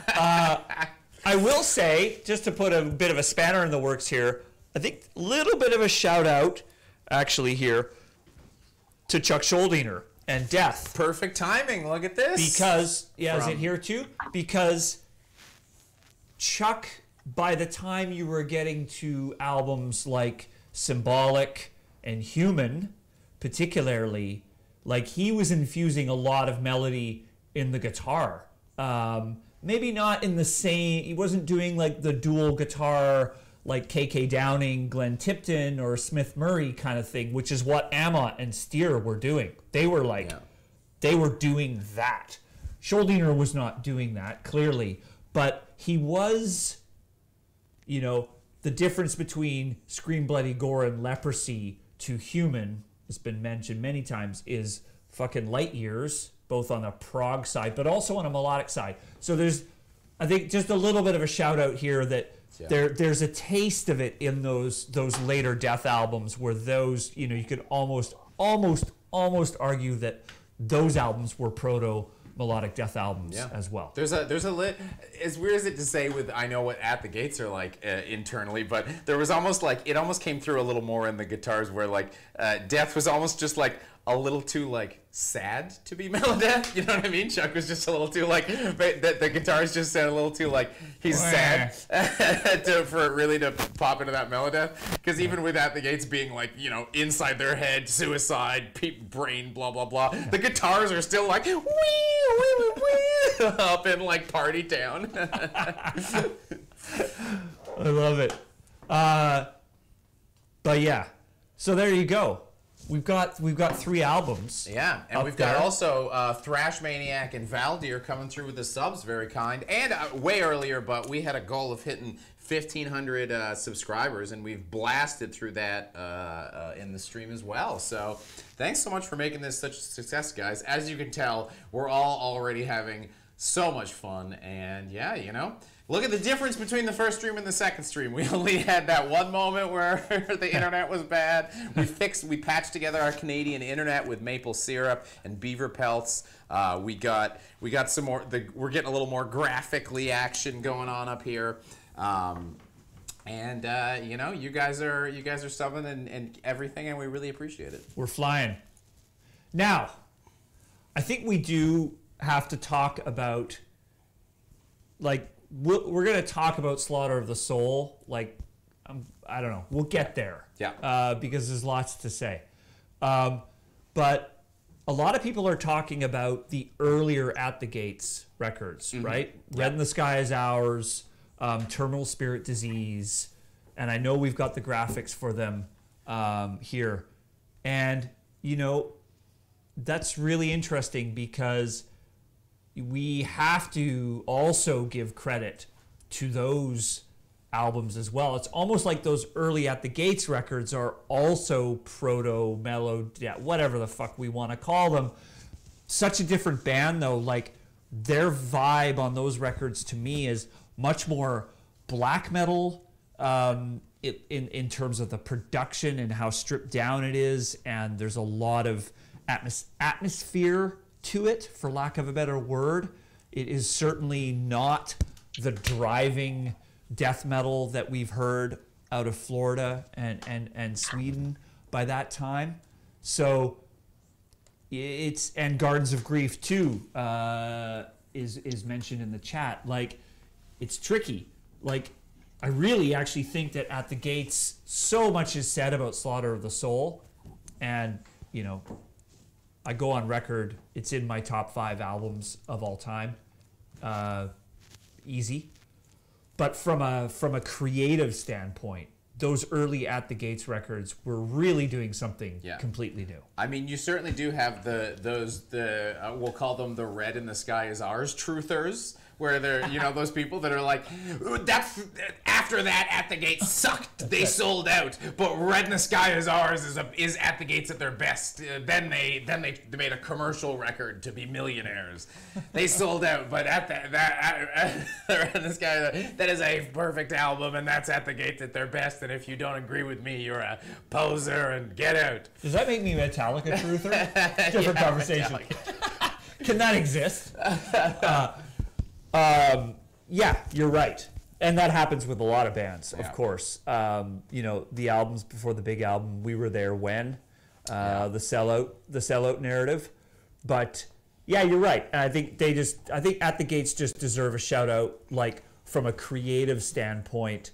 I will say, just to put a bit of a spanner in the works here, I think a little bit of a shout out, actually here, to Chuck Schuldiner and Death. Perfect timing. Look at this. Because is it here too? Because Chuck, by the time you were getting to albums like Symbolic and Human, particularly, like he was infusing a lot of melody in the guitar. Maybe not in the same, he wasn't doing like the dual guitar like KK Downing, Glenn Tipton, or Smith Murray kind of thing, which is what Amott and Steer were doing. They were like, they were doing that. Schuldiner was not doing that, clearly. But he was, you know, the difference between Scream Bloody Gore and Leprosy to Human, has been mentioned many times, is fucking light years, both on a prog side, but also on a melodic side. So there's, I think, just a little bit of a shout out here that there's a taste of it in those later Death albums where those, you know, you could almost argue that those albums were proto melodic death albums as well. There's a lit, as weird as it to say with, I know what At the Gates are like internally, but there was almost like, it almost came through a little more in the guitars where like Death was almost just like a little too like sad to be Melodeath, you know what I mean? Chuck was just a little too like, the guitars just sound a little too like, he's sad for it really to pop into that Melodeath. Because even with At the Gates being like, you know, inside their head, suicide, brain, blah, blah, blah, the guitars are still like, wee, wee, wee, wee, up in like Party Town. I love it. But yeah, so there you go. We've got 3 albums. Yeah, and we've got also Thrash Maniac and Valdir coming through with the subs, very kind. And way earlier, but we had a goal of hitting 1,500 subscribers, and we've blasted through that in the stream as well. So thanks so much for making this such a success, guys. As you can tell, we're all already having So much fun. And yeah, you know, look at the difference between the first stream and the second stream. We only had that one moment where the internet was bad. We patched together our Canadian internet with maple syrup and beaver pelts. We got some more. We're getting a little more graphically action going on up here. You know, you guys are subbing and everything, and we really appreciate it. We're flying. Now, I think we do have to talk about, like, we're going to talk about Slaughter of the Soul. Like, I don't know. We'll get there. Yeah. Because there's lots to say. But a lot of people are talking about the earlier At the Gates records, right? Red in the Sky is Ours, Terminal Spirit Disease, and I know we've got the graphics for them here. And, you know, that's really interesting because we have to also give credit to those albums as well. It's almost like those early At the Gates records are also proto-mellow, whatever the fuck we want to call them. Such a different band, though. Like, their vibe on those records to me is much more black metal in terms of the production and how stripped down it is, and there's a lot of atmosphere to it, for lack of a better word. It is certainly not the driving death metal that we've heard out of Florida and Sweden by that time. So it's, and Gardens of Grief too is mentioned in the chat. Like, it's tricky. Like, I really actually think that At the Gates, so much is said about Slaughter of the Soul, and, you know, I go on record, it's in my top 5 albums of all time. Easy. But from a creative standpoint, those early At the Gates records were really doing something completely new. I mean, you certainly do have we'll call them the Red in the Sky is Ours truthers, where they're, you know, those people that are like, after that At the Gates sucked, they sold out, but Red in the Sky is Ours is At the Gates at their best. Then they made a commercial record to be millionaires. They sold out, but Red in the Sky, that is a perfect album, and that's At the Gates at their best. And if you don't agree with me, you're a poser and get out. Does that make me Metallica truther? Different conversation. Can that exist? Yeah, you're right. And that happens with a lot of bands, of course. You know, the albums before the big album, we were there when, the sellout narrative. But yeah, you're right. And I think At the Gates just deserve a shout out, like, from a creative standpoint.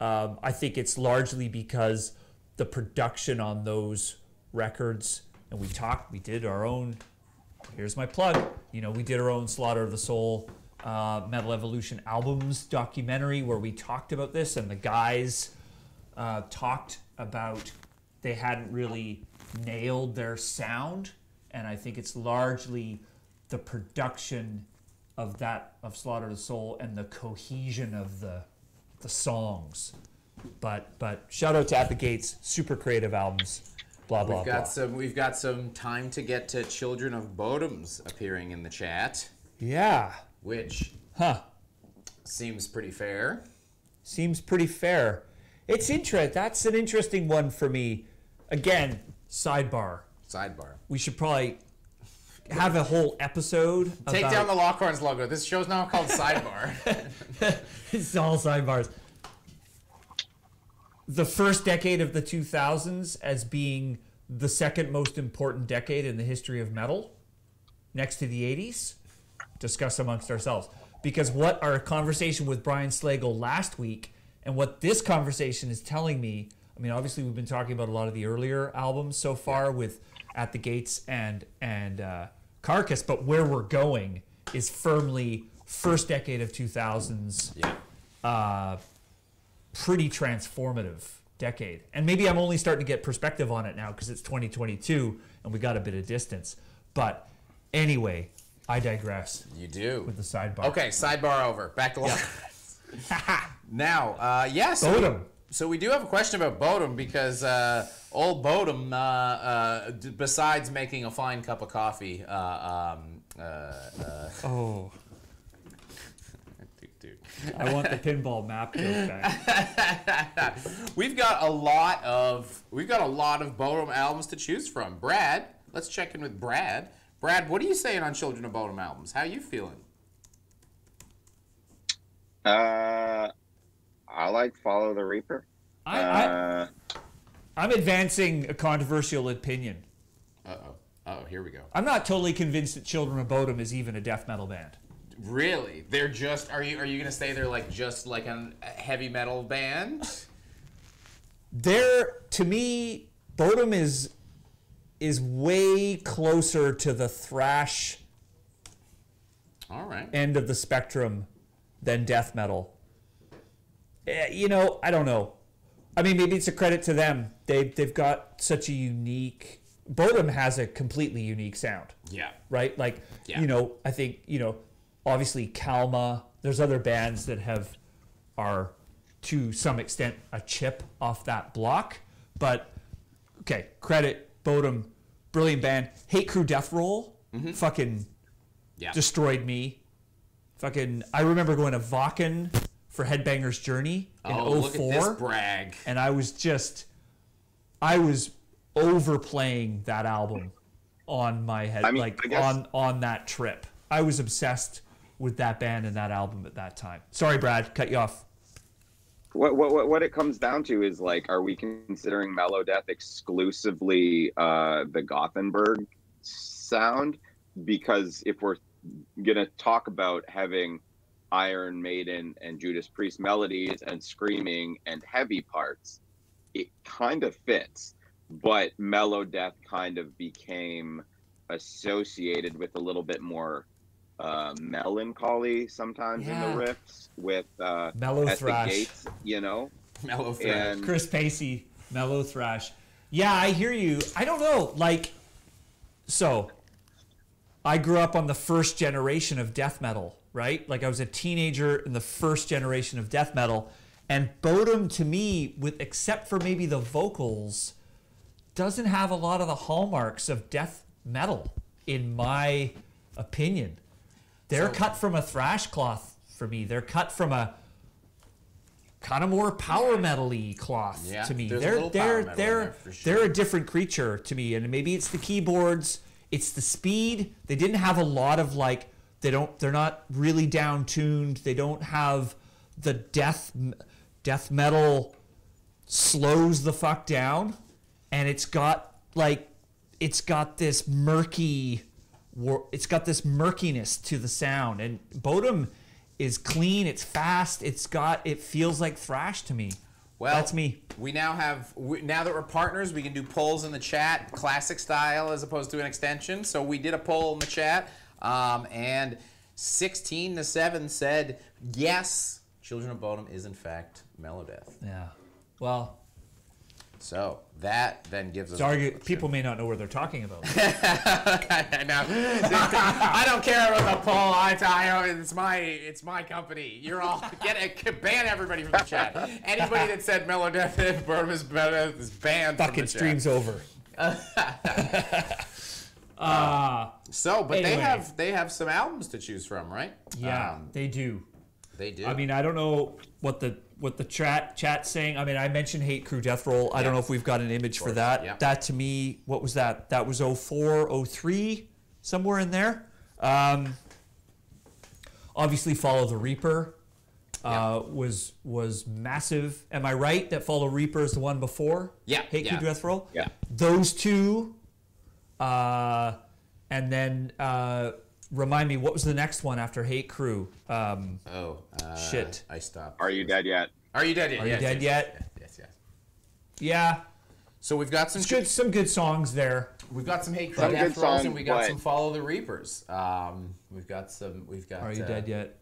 I think it's largely because the production on those records, and we did our own, here's my plug, you know, we did our own Slaughter of the Soul Metal Evolution albums documentary where we talked about this, and the guys talked about they hadn't really nailed their sound, and I think it's largely the production of Slaughter of the Soul and the cohesion of the songs. But shout out to At the Gates, super creative albums. Blah blah blah. We've got some Time to Get to Children of Bodoms appearing in the chat. Yeah. Which seems pretty fair. Seems pretty fair. It's that's an interesting one for me. Again, sidebar. We should probably have a whole episode. Take down the Lockhorns logo. This show's now called Sidebar. It's all sidebars. The first decade of the 2000s as being the second most important decade in the history of metal, next to the 80s. Discuss amongst ourselves. Because what our conversation with Brian Slagle last week and what this conversation is telling me, I mean, obviously we've been talking about a lot of the earlier albums so far with At the Gates and Carcass, but where we're going is firmly first decade of 2000s. Yeah. Pretty transformative decade. And maybe I'm only starting to get perspective on it now because it's 2022 and we got a bit of distance. But anyway, I digress. You do. With the sidebar. Okay, sidebar over. Back to Now, yes. Bowdoin. So we do have a question about Bowdoin because old Bowdoin, besides making a fine cup of coffee, I want the pinball map joke back. We've got a lot of Bowdoin albums to choose from. Brad, let's check in with Brad. Brad, what are you saying on Children of Bowdoin albums? How are you feeling? I like Follow the Reaper. I'm advancing a controversial opinion. Uh-oh, here we go. I'm not totally convinced that Children of Bowdoin is even a death metal band. Really? They're just, are you going to say they're like just like a heavy metal band? To me, Bowdoin is way closer to the thrash end of the spectrum than death metal. You know, I don't know. I mean, maybe it's a credit to them. They've got such a unique... Bowdoin has a completely unique sound. Yeah. Right? Like, you know, I think, you know, obviously Kalma, there's other bands that are to some extent a chip off that block. But, okay, credit, Bowdoin, brilliant band. Hate Crew Death Roll, fucking destroyed me. Fucking, I remember going to Vakken for Headbanger's Journey in 04. Look at this brag. And I was overplaying that album on my head, on that trip. I was obsessed with that band and that album at that time. Sorry, Brad, cut you off. What it comes down to is, like, are we considering Melodeath exclusively the Gothenburg sound? Because if we're gonna talk about having Iron Maiden and Judas Priest melodies and screaming and heavy parts, it kind of fits. But Melodeath kind of became associated with a little bit more melancholy sometimes in the riffs with mellow at thrash, the gates, you know, mellow thrash. And Chris Pacey, mellow thrash. Yeah, I hear you. I don't know, like, so I grew up on the first generation of death metal, right? Like, I was a teenager in the first generation of death metal, and Bowdoin, to me, with except for maybe the vocals, doesn't have a lot of the hallmarks of death metal, in my opinion. They're cut from a thrash cloth for me. They're cut from a kind of more power metal-y cloth to me. They're a different creature to me, and maybe it's the keyboards, it's the speed. They didn't have a lot of, like, they're not really down-tuned. They don't have the death metal slows the fuck down, and it's got this murkiness to the sound. And Bowdoin is clean, it's fast, it feels like thrash to me. Well, that's me. We now now that we're partners, we can do polls in the chat, classic style as opposed to an extension. So we did a poll in the chat, and 16-7 said yes, Children of Bowdoin is in fact Melodeath. Yeah. Well, so that then gives us... People may not know what they're talking about. I know. I don't care about the poll. It's my company. You're all ban everybody from the chat. Anybody that said Melodeath Bowdoin is better is banned. Fucking stream's over. Anyway. They have some albums to choose from, right? Yeah, they do. They do. I mean, I don't know what the chat's saying. I mean, I mentioned Hate Crew Death Roll. I don't know if we've got an image for that. Yeah. That, to me, what was that? That was 04, 03, somewhere in there. Obviously, Follow the Reaper was massive. Am I right that Follow Reaper is the one before? Yeah. Hate Crew Death Roll? Yeah. Those two. And then... remind me, what was the next one after Hate Crew? Shit. I stopped. Are You Dead Yet? Are You Dead Yet? Are You Dead Yet? Yes. Yeah. So we've got some good songs there. We've got some Hate Crew Death Rolls, and we got some Follow the Reapers. We've got. Are You Dead Yet?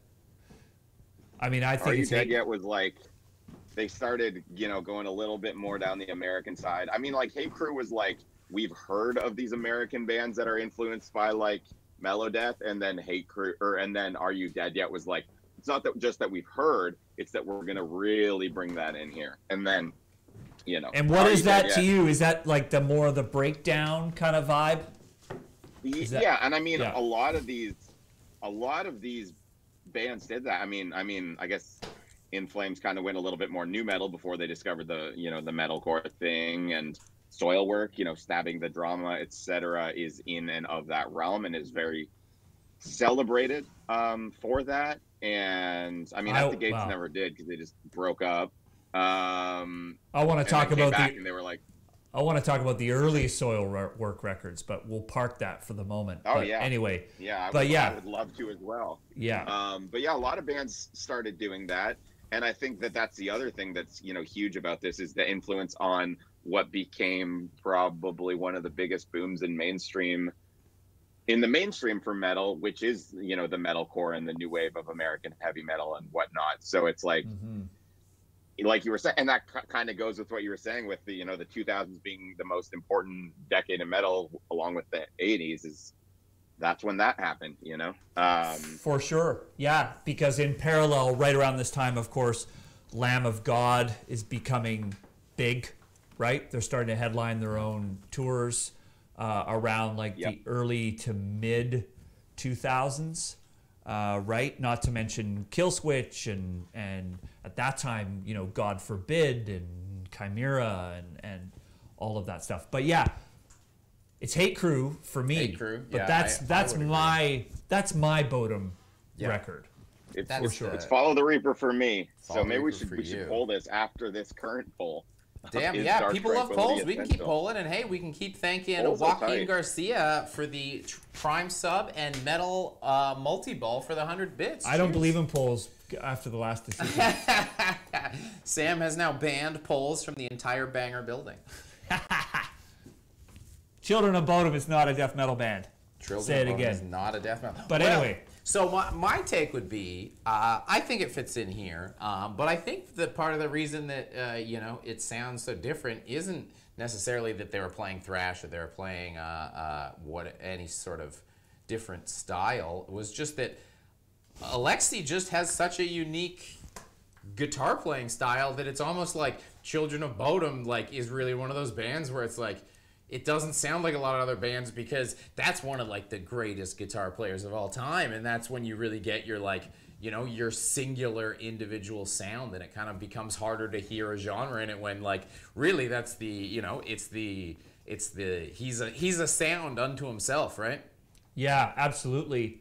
I mean, I think Are You Dead Yet was like, they started, going a little bit more down the American side. I mean, like, Hate Crew was like, we've heard of these American bands that are influenced by, like, Melodeath, and then Hate Crew, and then Are You Dead Yet was like, it's not that just that we've heard, it's that we're gonna really bring that in here. And then, And what is that to you? Is that like the more of the breakdown kind of vibe? Yeah, and I mean, a lot of these bands did that. I guess In Flames kind of went a little bit more new metal before they discovered the, the metalcore thing, and Soilwork, Stabbing the Drama, etc., is in and of that realm and is very celebrated for that. And At the Gates never did, because they just broke up. I want to talk about and they were like, I want to talk about the early Soilwork records, but we'll park that for the moment. Oh, but yeah. Anyway. Yeah, I would love to as well. Yeah. But yeah, a lot of bands started doing that. And I think that that's the other thing that's, huge about this, is the influence on what became probably one of the biggest booms in the mainstream for metal, which is, the metalcore and the new wave of American heavy metal and whatnot. So it's like, like you were saying, and that kind of goes with what you were saying with the, the 2000s being the most important decade of metal, along with the 80s, that's when that happened, For sure. Yeah, because in parallel, right around this time, of course, Lamb of God is becoming big, right? They're starting to headline their own tours around the early to mid 2000s. Right, not to mention Killswitch and at that time, God Forbid and Chimera and all of that stuff. But yeah, it's Hate Crew for me. Hate Crew, but yeah, that's my Bowdoin record. For sure. It's Follow the Reaper for me. Follow so maybe we Reaper should pull this after this current poll. Damn, yeah, people love polls. We can keep polling, and hey, we can keep thanking Joaquin Garcia for the Prime sub and Metal multi-ball for the 100 bits. I don't believe in polls after the last decision. Sam has now banned polls from the entire Banger building. Children of Bodom is not a death metal band. Say it again. Is not a death metal. But anyway. So my take would be, I think it fits in here, but I think that part of the reason that it sounds so different isn't necessarily that they were playing thrash or they were playing any sort of different style. It was just that Alexi just has such a unique guitar playing style that it's almost like Children of Bodom is really one of those bands where it's like, it doesn't sound like a lot of other bands, because that's one of the greatest guitar players of all time, and that's when you really get your your singular individual sound, and it kind of becomes harder to hear a genre in it when really that's the he's a sound unto himself, right? Yeah, absolutely.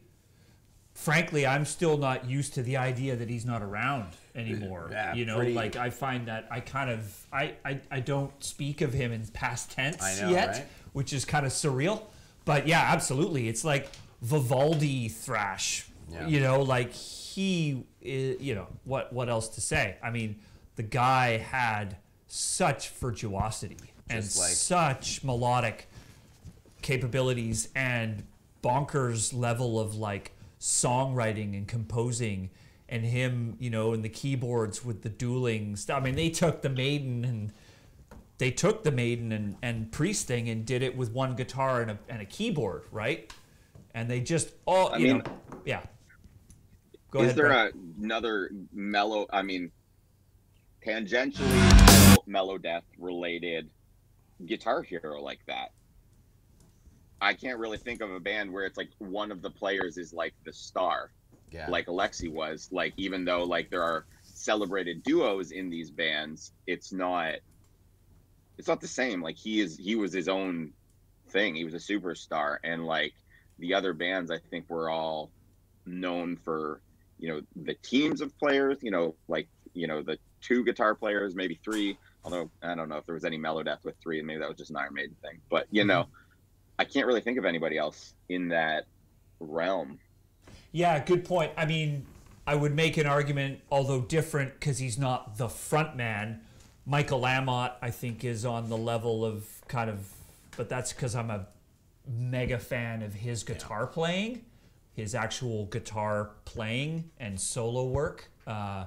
Frankly, I'm still not used to the idea that he's not around anymore. Yeah, I find that I don't speak of him in past tense yet, right? Which is kind of surreal. But yeah, absolutely. It's like Vivaldi thrash. Yeah. He is, what else to say? I mean, the guy had such virtuosity and such melodic capabilities and bonkers level of songwriting and composing, and him, in the keyboards with the dueling stuff. I mean, they took the Maiden and Priest thing and did it with one guitar and a keyboard, right? And they just yeah. Go ahead. Is there another tangentially Melodeath related guitar hero like that? I can't really think of a band where it's one of the players is the star, like Alexi was. Even though there are celebrated duos in these bands, it's not the same. He was his own thing. He was a superstar, and the other bands, I think, were all known for the teams of players. The two guitar players, maybe three. Although I don't know if there was any Melodeath with three, and maybe that was just an Iron Maiden thing. But I can't really think of anybody else in that realm. Yeah, good point. I mean, I would make an argument, although different, because he's not the front man. Michael Lamotte, I think, is on the level of but that's because I'm a mega fan of his guitar playing, his actual guitar playing and solo work. I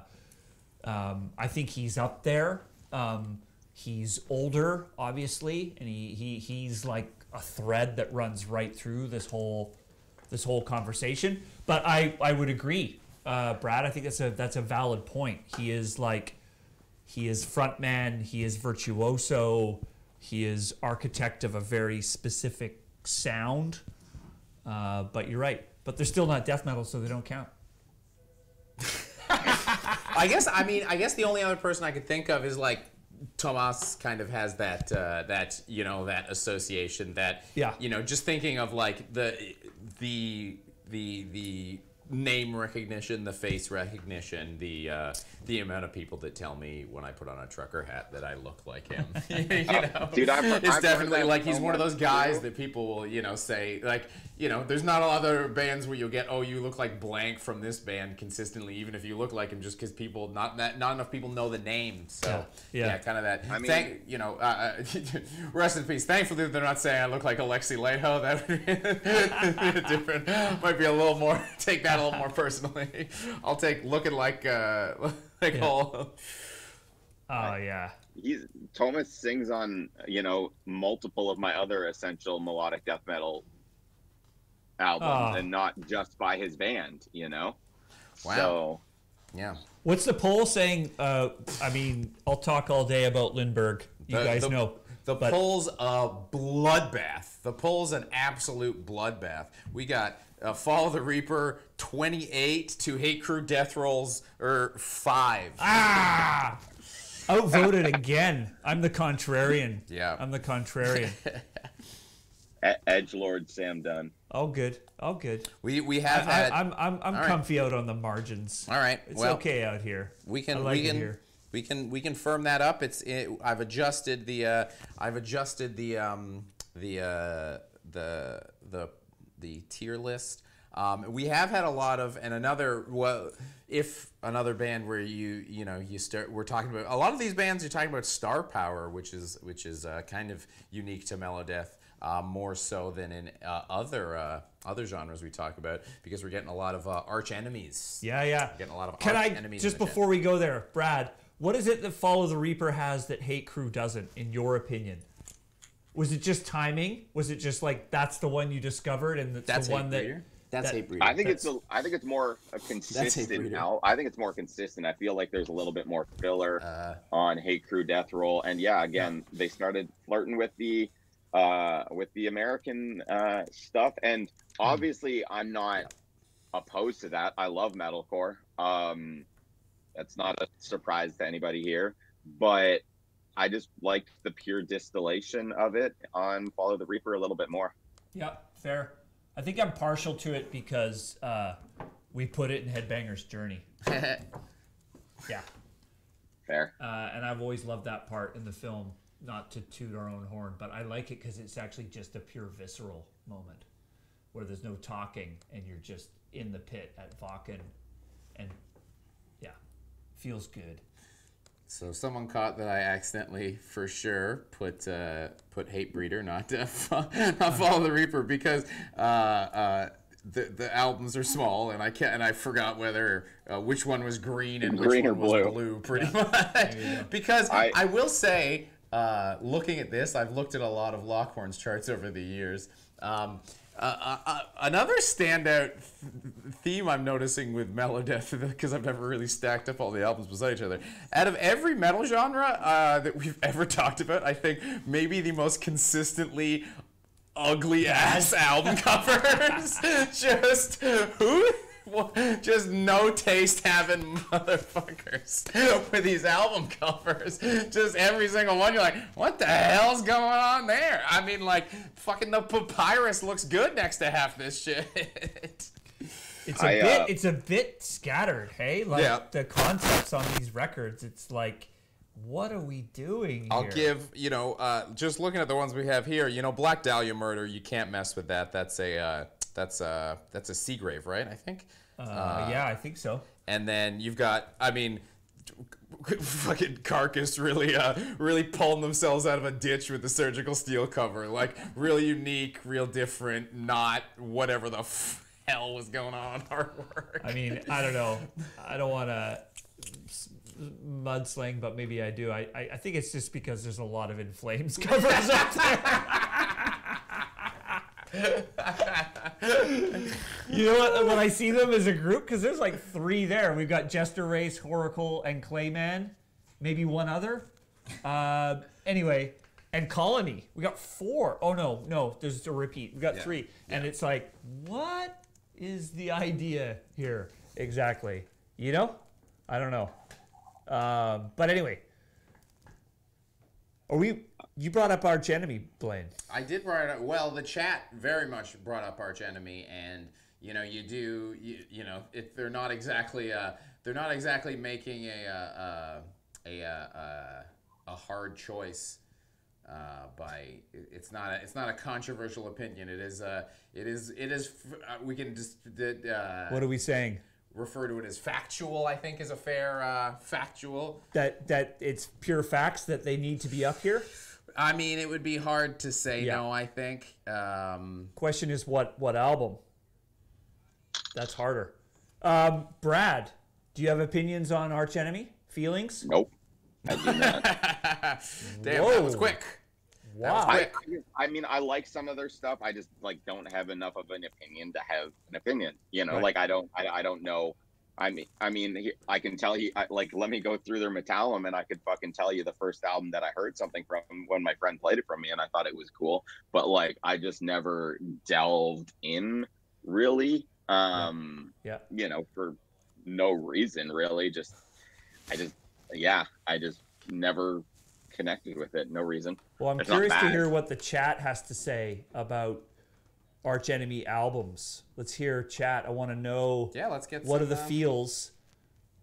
think he's up there. He's older, obviously, and he's a thread that runs right through this whole conversation. But I would agree, Brad. I think that's a valid point. He is frontman. He is virtuoso. He is architect of a very specific sound. But you're right. But they're still not death metal, so they don't count. I guess the only other person I could think of is like Tomas kind of has that that association that just thinking of like the name recognition, the face recognition, the amount of people that tell me when I put on a trucker hat that I look like him. Dude, it's definitely like he's one of those guys that people will say like there's not a lot of other bands where you'll get you look like blank from this band consistently, even if you look like him, just because people not enough people know the name. So kind of that. I mean, rest in peace. Thankfully, they're not saying I look like Alexi Leto. That would be different. Might be a little more. Take that a little more personally. I'll take looking like all. Thomas sings on multiple of my other essential melodic death metal albums, and not just by his band. Wow. So, yeah. What's the poll saying? I mean, I'll talk all day about Lindbergh. You guys know. The poll's a bloodbath. The poll's an absolute bloodbath. We got Follow the Reaper 28 to Hate Crew Death Rolls 5. Outvoted again. I'm the contrarian. Yeah. I'm the contrarian. Edgelord Sam Dunn. All good. All good. We have had. I'm comfy out on the margins. All right. It's okay out here. We can firm that up. I've adjusted the tier list. We have had a lot of, and if another band where we're talking about a lot of these bands. You're talking about star power, which is kind of unique to Melodeath, more so than in other genres we talk about, because we're getting a lot of arch enemies. Yeah. Getting a lot of arch enemies. Just before we go there, Brad, what is it that Follow the Reaper has that Hate Crew doesn't, in your opinion? Was it just timing? Was it just like that's the one you discovered and that's the one that? That's Hate Breeder. I think it's more consistent now. I think it's more consistent. I feel like there's a little bit more filler on Hate Crew Death Roll, and they started flirting with the American stuff, and obviously I'm not opposed to that. I love metalcore. That's not a surprise to anybody here, but I just liked the pure distillation of it on Follow the Reaper a little bit more. Yeah, fair. I think I'm partial to it because we put it in Headbanger's Journey. Yeah. Fair. And I've always loved that part in the film, not to toot our own horn, but I like it because it's actually just a pure visceral moment where there's no talking and you're just in the pit at Vakken, and feels good. So someone caught that I accidentally, for sure, put Hate Breeder, not Follow the Reaper, because the albums are small, and I forgot whether which one was green and which one was blue, pretty much. Because I will say, looking at this, I've looked at a lot of Lockhorn's charts over the years. Another standout theme I'm noticing with Melodeath, because I've never really stacked up all the albums beside each other. Out of every metal genre that we've ever talked about, I think maybe the most consistently ugly ass album covers. Just no taste having motherfuckers with these album covers. Just every single one, you're like, what the hell's going on there? I mean, like, fucking the papyrus looks good next to half this shit. It's a bit scattered, hey? Like, the concepts on these records, it's like, what are we doing here? I'll give, just looking at the ones we have here, Black Dahlia Murder, you can't mess with that. That's a Seagrave, right? I think. Yeah, I think so. And then you've got, fucking Carcass really pulling themselves out of a ditch with the surgical steel cover. Like, really unique, real different, not whatever the hell was going on artwork. I mean, I don't know. I don't want to mudsling, but maybe I do. I think it's just because there's a lot of In Flames covers out there. You know what? When I see them as a group, because there's like 3 there. We've got Jester Race, Horacle, and Clayman. Maybe one other. Anyway, and Colony. We got 4. Oh, no. There's a repeat. We got 3. And it's like, what is the idea here exactly? I don't know. But anyway, you brought up Arch Enemy, Blaine. I did bring it up. Well, the chat very much brought up Arch Enemy, and you know, they're not exactly making a hard choice. It's not a controversial opinion. It is. We can just. What are we saying? Refer to it as factual. I think is a fair factual. That it's pure facts that they need to be up here. I mean, it would be hard to say no. I think. Question is what album? That's harder. Brad, do you have opinions on Arch Enemy? Feelings? Nope. I do not. Damn, that was quick. Wow. I mean, I like some of their stuff. I just like don't have enough of an opinion to have an opinion. You know, Right. like I don't know. I mean, I can tell you, like, let me go through their Metallum, and I could fucking tell you the first album that I heard something from when my friend played it from me, and I thought it was cool. But like, I just never delved in really. Yeah. You know, for no reason really. I just never connected with it. No reason. Well, I'm It's not curious to bad. hear what the chat has to say about Arch Enemy albums. Let's hear chat. I want to know. Yeah, let's get. What some, are the feels?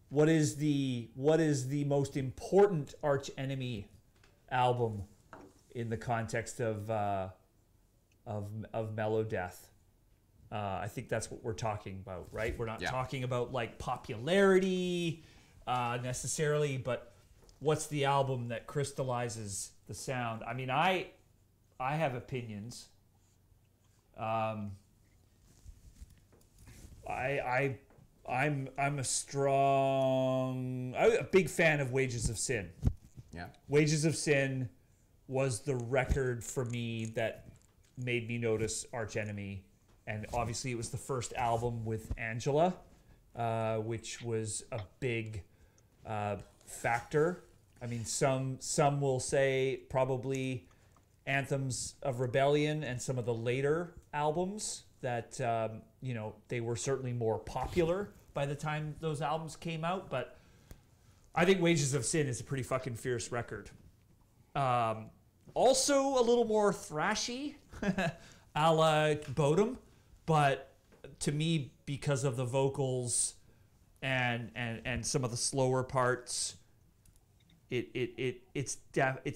What is the most important Arch Enemy album in the context of Melodeath? I think that's what we're talking about, right? We're not talking about like popularity necessarily, but what's the album that crystallizes the sound? I mean, I have opinions. I'm a big fan of Wages of Sin. Yeah. Wages of Sin was the record for me that made me notice Arch Enemy, and obviously it was the first album with Angela, which was a big factor. I mean, some will say probably Anthems of Rebellion and some of the later albums that they were certainly more popular by the time those albums came out. But I think Wages of Sin is a pretty fucking fierce record. Also a little more thrashy, a la Bowdoin, but to me, because of the vocals and some of the slower parts, it's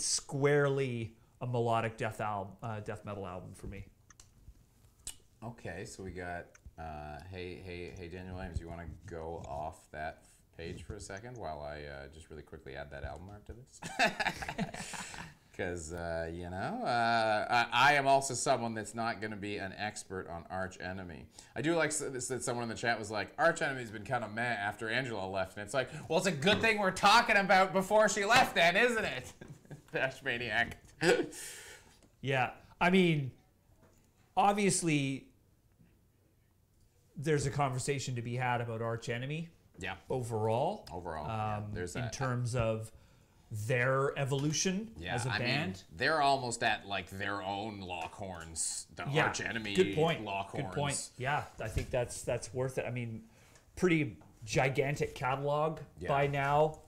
squarely a melodic death metal album for me. Okay, so we got hey Daniel Williams, you want to go off that page for a second while I just really quickly add that album art to this? Because I am also someone that's not going to be an expert on Arch Enemy. I do like that someone in the chat was like, Arch Enemy's been kind of meh after Angela left, and it's like, well, it's a good thing we're talking about before she left then, isn't it? Bash Maniac. Yeah, I mean, obviously there's a conversation to be had about Arch Enemy. Yeah. Overall, there's in terms of their evolution as a band. Mean, they're almost at like their own Lockhorns, the Arch Enemy good point. Lockhorns. Good point. Yeah, I think that's worth it. I mean, pretty gigantic catalog by now.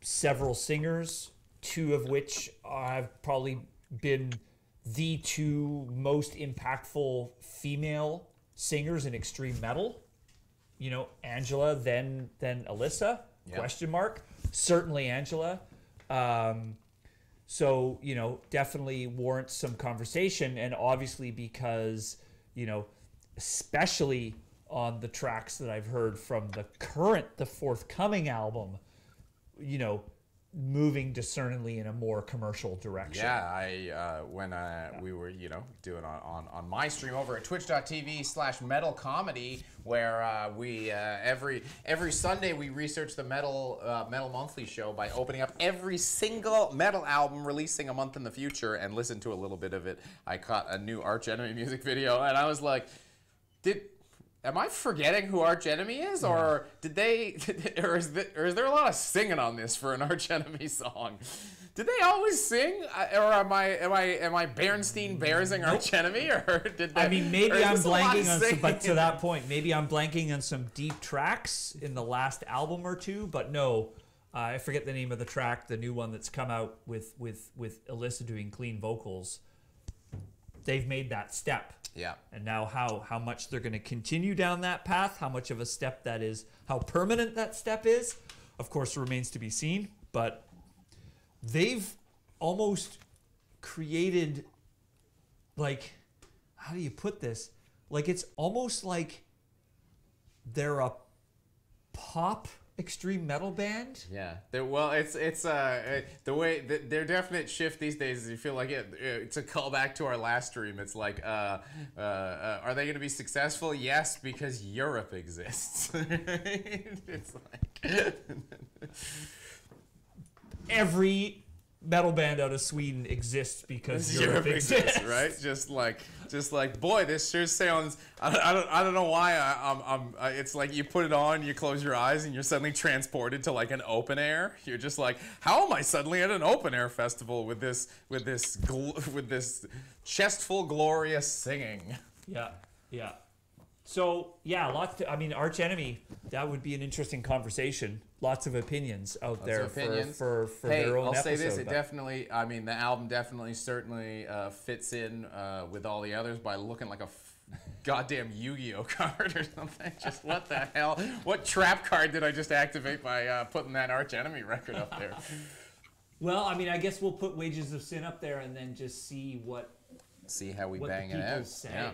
Several singers, two of which have probably been the two most impactful female singers in extreme metal. Angela, then Alyssa, question mark. Certainly Angela. So, definitely warrants some conversation. And obviously because, especially on the tracks that I've heard from the forthcoming album, moving discerningly in a more commercial direction. Yeah, when we were, doing on my stream over at twitch.tv/metal comedy, where we every Sunday we research the Metal Monthly show by opening up every single metal album releasing a month in the future and listen to a little bit of it. I caught a new Arch Enemy music video and I was like, am I forgetting who Arch Enemy is, or is there a lot of singing on this for an Arch Enemy song? Did they always sing, or am I Bernstein Bearsing Arch Enemy, or did they? I mean, maybe I'm blanking on some, but to that point. point, maybe I'm blanking on some deep tracks in the last album or two. But no, I forget the name of the track, the new one that's come out with Alyssa doing clean vocals. They've made that step. Yeah. And now how much they're going to continue down that path, how much of a step that is, how permanent that step is, of course, remains to be seen. But they've almost created, like, how do you put this? Like, it's almost like they're a pop extreme metal band. Yeah. Well, it's the way their definite shift these days is you feel like it's a callback to our last stream. It's like, are they going to be successful? Yes, because Europe exists. It's like every metal band out of Sweden exists because Europe exists, right? Just like, boy, this sure sounds. I don't know why. It's like you put it on, you close your eyes, and you're suddenly transported to like an open air. You're just like, how am I suddenly at an open air festival with this chestful glorious singing? Yeah, yeah. So yeah, I mean, Arch Enemy. That would be an interesting conversation. Lots of opinions out there for hey, their own I'll episode. say this, it definitely, I mean, the album definitely certainly fits in with all the others by looking like a goddamn Yu-Gi-Oh card or something. Just what the hell? What trap card did I just activate by putting that Arch Enemy record up there? Well, I mean, I guess we'll put Wages of Sin up there and then just see how we what bang the it people out. say. Yeah.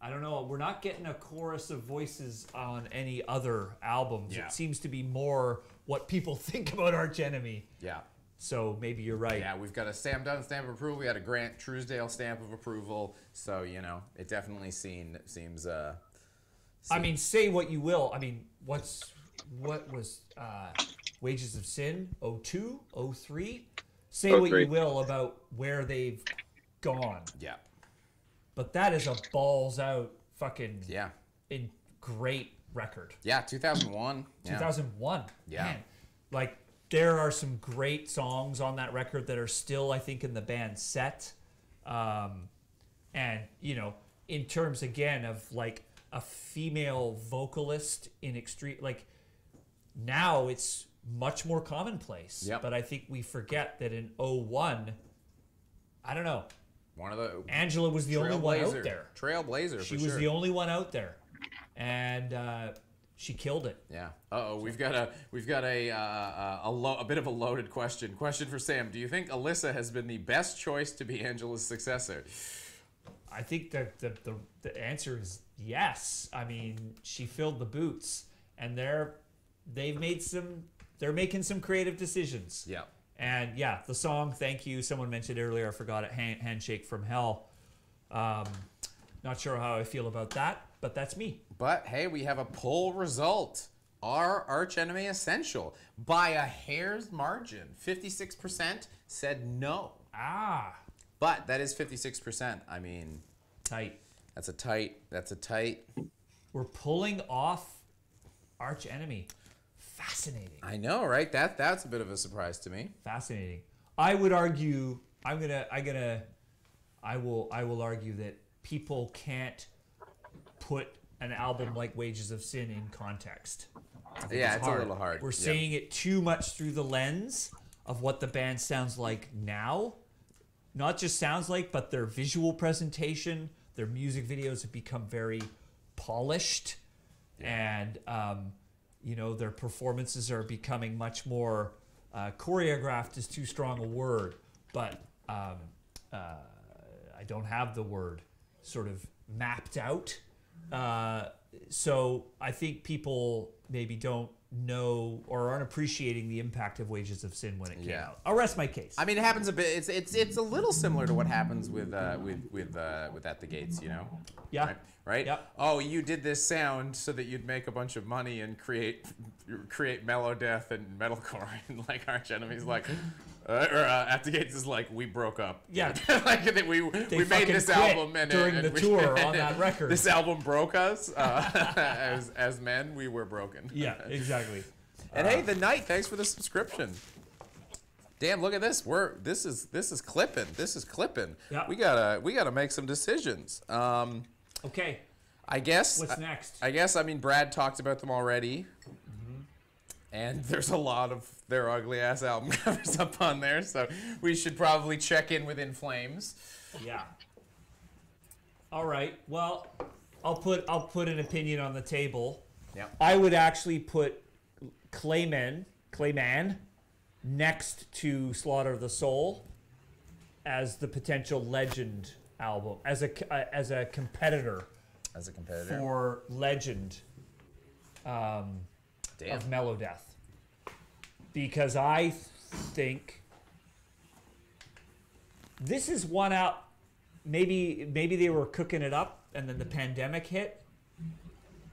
I don't know. We're not getting a chorus of voices on any other albums. Yeah. It seems to be more what people think about Arch Enemy. Yeah. So maybe you're right. Yeah, we've got a Sam Dunn stamp of approval. We got a Grant Truesdale stamp of approval. So, you know, it definitely seems. I mean, say what you will. I mean, what was Wages of Sin? 02? 03? Say what you will about where they've gone. Yeah. But that is a balls out fucking Yeah. great record. Yeah, 2001. 2001. Yeah. Man. Like, there are some great songs on that record that are still, I think, in the band set. And, you know, in terms, again, of, like, a female vocalist in extreme... Like, now it's much more commonplace. Yep. But I think we forget that in 01, I don't know. One of the Angela was the only one out there. Trailblazer. She was the only one out there, and she killed it. Yeah. We've got a bit of a loaded question. Question for Sam: do you think Alyssa has been the best choice to be Angela's successor? I think that the answer is yes. I mean, she filled the boots, and they're making some creative decisions. Yeah. And yeah, the song, thank you. Someone mentioned earlier, I forgot it, Handshake from Hell. Not sure how I feel about that, but that's me. But hey, we have a poll result. Are Arch Enemy essential? By a hair's margin. 56% said no. Ah. But that is 56%. I mean, Tight. That's a tight. We're pulling off Arch Enemy. Fascinating. I know, right? That's a bit of a surprise to me. Fascinating. I would argue. I will argue that people can't put an album like Wages of Sin in context. Yeah, it's a little hard. We're seeing it too much through the lens of what the band sounds like now. Not just sounds like, but their visual presentation, their music videos have become very polished, and you know, their performances are becoming much more choreographed is too strong a word, but I don't have the word sort of mapped out. So I think people maybe don't know or aren't appreciating the impact of Wages of Sin when it came out. I'll rest my case. I mean, it happens a bit. It's a little similar to what happens with At the Gates, you know. Yeah. Right. Yep. Oh, you did this sound so that you'd make a bunch of money and create mellow death and metalcore, and like Arch Enemy's like. At the Gates is like, we broke up. Yeah. Like we made this album and during the tour on that record. This album broke us as men. We were broken. Yeah, exactly. And hey, The Night, thanks for the subscription. Damn, look at this. This is clipping. This is clipping. Yeah. We gotta make some decisions. Okay. I guess. What's next? I mean, Brad talked about them already. And there's a lot of their ugly ass album covers up on there, so we should probably check in with In Flames. Yeah. All right. Well, I'll put an opinion on the table. Yeah. I would actually put Clayman next to Slaughter of the Soul as the potential legend album, as a competitor. As a competitor. For legend. Of Melodeath, because I think this is one out. Maybe they were cooking it up, and then the pandemic hit.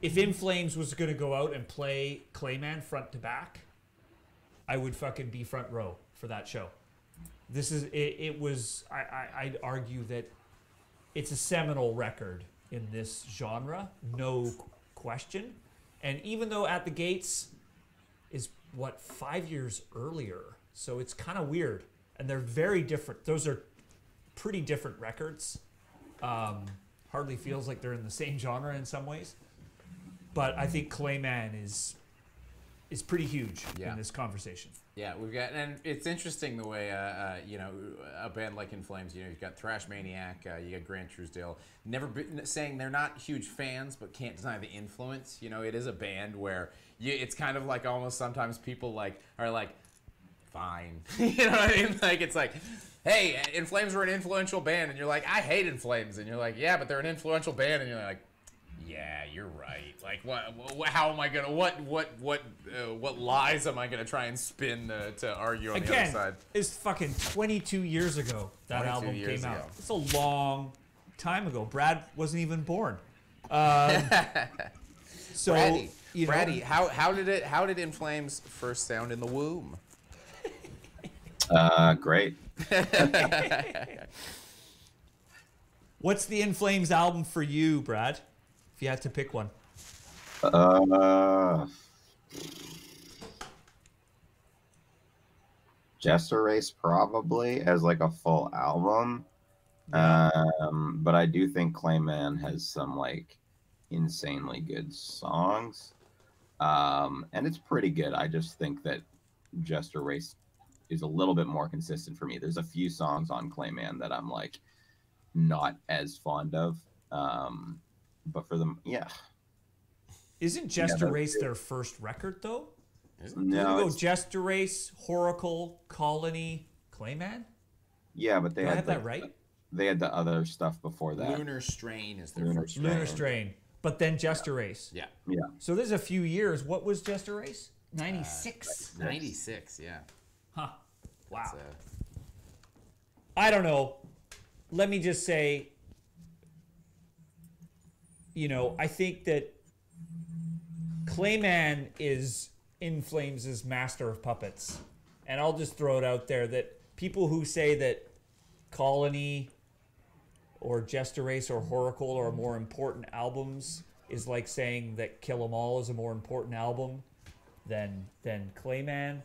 If In Flames was going to go out and play Clayman front to back, I would fucking be front row for that show. This is it was. I'd argue that it's a seminal record in this genre, no question. And even though At the Gates is, 5 years earlier, so it's kind of weird. And they're very different. Those are pretty different records. Hardly feels like they're in the same genre in some ways. But I think Clayman is pretty huge in this conversation. Yeah, we've got, and it's interesting the way, a band like In Flames, you've got Thrash Maniac, you got Grant Truesdale, saying they're not huge fans, but can't deny the influence. It is a band where it's kind of like almost sometimes people are like, fine. You know what I mean? Like, it's like, hey, In Flames were an influential band, and you're like, I hate In Flames, and you're like, yeah, but they're an influential band, and you're like, yeah, you're right. Like, what? How am I gonna? What lies am I gonna try and spin to argue on the other side? It's fucking 22 years ago that album came out. It's a long time ago. Brad wasn't even born. So, Brady, how did In Flames first sound in the womb? Great. What's the In Flames album for you, Brad? If you had to pick one. Jester Race probably as like a full album. But I do think Clayman has some like insanely good songs. And it's pretty good. I just think that Jester Race is a little bit more consistent for me. There's a few songs on Clayman that I'm like not as fond of. But for them, yeah. Isn't Jester Race their first record, though? No. Go Jester Race, Horacle, Colony, Clayman? Yeah, but they Do I had have that right? They had the other stuff before that. Lunar Strain is their first Lunar Strain. But then Jester Race. Yeah. Yeah. So there's a few years. What was Jester Race? 96. 96, yeah. Huh. Wow. I don't know. Let me just say, I think that Clayman is In Flames' master of puppets. And I'll just throw it out there that people who say that Colony or Jester Race or Horacle are more important albums is like saying that Kill 'Em All is a more important album than Clayman.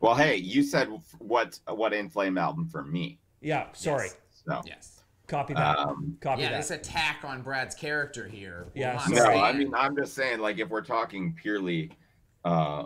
Well, hey, you said what In Flame album for me. Yeah, sorry. Yes. So. Yes. Copy that. Copy that. This attack on Brad's character here. Yeah, No, I mean, I'm just saying, like, if we're talking purely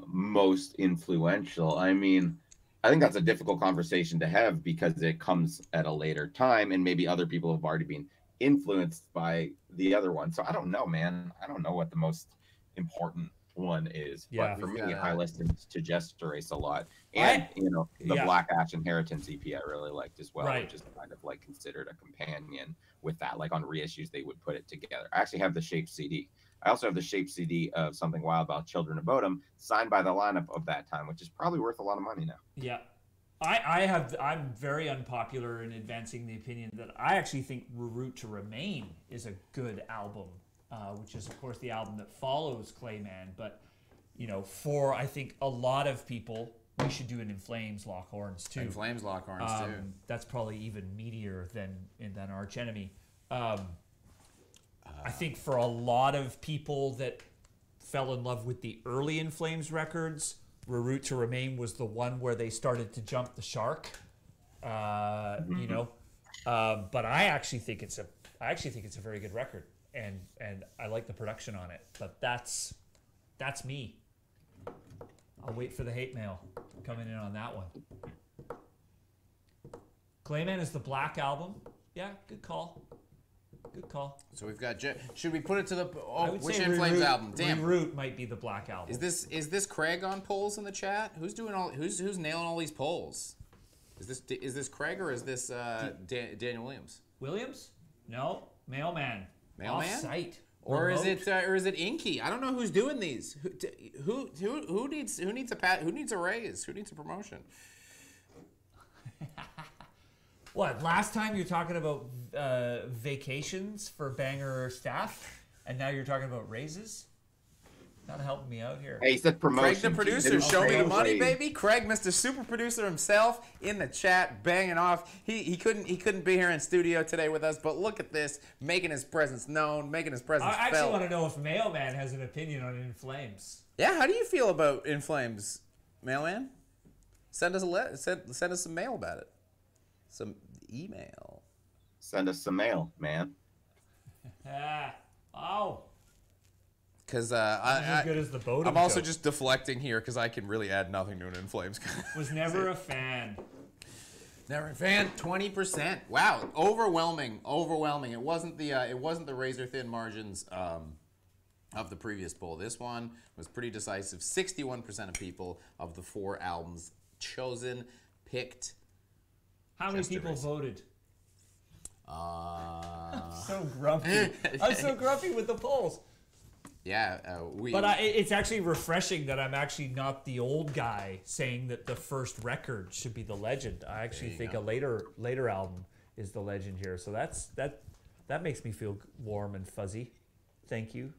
most influential, I mean, I think that's a difficult conversation to have because it comes at a later time and maybe other people have already been influenced by the other one. So I don't know, man. I don't know what the most important one is. Yeah, but for me, I listened to Jester Race a lot. And, the Black Ash Inheritance EP I really liked as well, which is kind of like considered a companion with that. Like on reissues, they would put it together. I actually have the Shape CD. I also have the Shape CD of Something Wild About Children of Bodom, signed by the lineup of that time, which is probably worth a lot of money now. Yeah. I'm very unpopular in advancing the opinion that I actually think Route to Remain is a good album, which is, of course, the album that follows Clayman. But, for, I think, a lot of people, we should do an In Flames Lock Horns, too. In Flames Lock Horns, too. That's probably even meatier than Arch Enemy. I think for a lot of people that fell in love with the early In Flames records, Route to Remain was the one where they started to jump the shark. You know, but I actually think it's a very good record, and I like the production on it. But that's me. I'll wait for the hate mail coming in on that one. Clayman is the Black Album. Yeah, good call. Good call. So we've got. Should we put it to the? I would which say In Flames Reroute- album? Damn. Reroute might be the Black Album. Is this Craig on polls in the chat? Who's doing all? Who's nailing all these polls? Is this Craig or is this Daniel Williams? Williams? No, Mailman. Mailman? Off-site. Or is Remote. it Inky? I don't know who's doing these. Who needs a raise? Who needs a promotion? What, last time you were talking about vacations for Banger staff, and now you're talking about raises? Not helping me out here. Hey, he said promotion. Craig the producer, show me the money, baby. Craig, Mr. Super Producer himself, in the chat, banging off. He couldn't be here in studio today with us, but look at this, making his presence known, making his presence I felt. actually want to know if Mailman has an opinion on In Flames. Yeah, how do you feel about In Flames, Mailman? Send us some mail about it. Some email. Send us some mail, man. Oh. Because As good as the Bowdoin I'm also joke. just deflecting here because I can really add nothing to an In Flames. Was never a fan. Never a fan. 20%. Wow, overwhelming. It wasn't the razor thin margins of the previous poll. This one was pretty decisive. 61% of people of the 4 albums chosen picked. How many Jester people Race. voted? I'm so grumpy. I'm so grumpy with the polls. Yeah, But it's actually refreshing that I'm actually not the old guy saying that the first record should be the legend. I actually think a later album is the legend here. So that makes me feel warm and fuzzy. Thank you,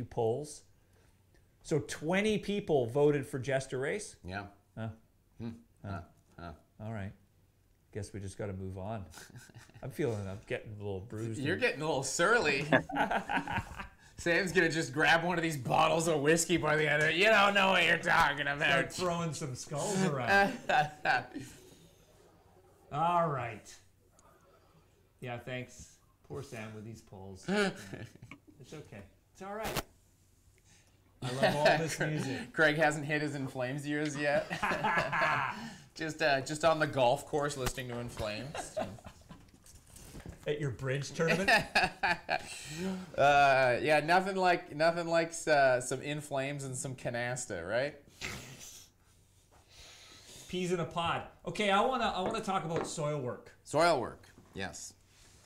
polls. So 20 people voted for Jester Race. Yeah. All right. Guess we just got to move on. I'm getting a little bruised. You're getting a little surly. Sam's gonna just grab one of these bottles of whiskey by the end of it. You don't know what you're talking Start about. throwing some skulls around. All right. Yeah, thanks. Poor Sam with these polls. It's okay. It's all right. I love all this music. Craig hasn't hit his In Flames years yet. just on the golf course listening to In Flames. At your bridge tournament? Yeah, nothing like some In Flames and some canasta, right? Peas in a pod. Okay, I wanna talk about soil work Soil work, yes.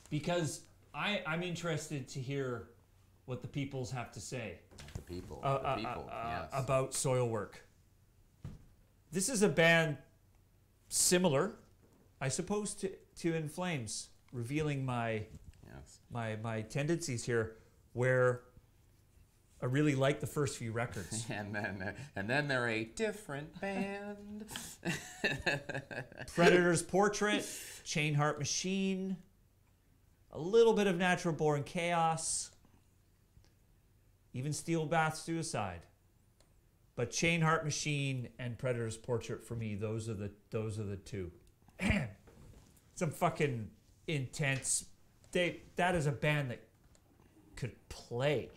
because I'm interested to hear what the peoples have to say The people, yes. about soil work. This is a band similar, I suppose, to In Flames, revealing my tendencies here, where I really like the first few records. And then they're a different band. Predator's Portrait, Chain Heart Machine, a little bit of Natural Born Chaos, even Steel Bath Suicide. But Chain Heart Machine and Predator's Portrait, for me, those are the two. Man, some fucking intense. That is a band that could play.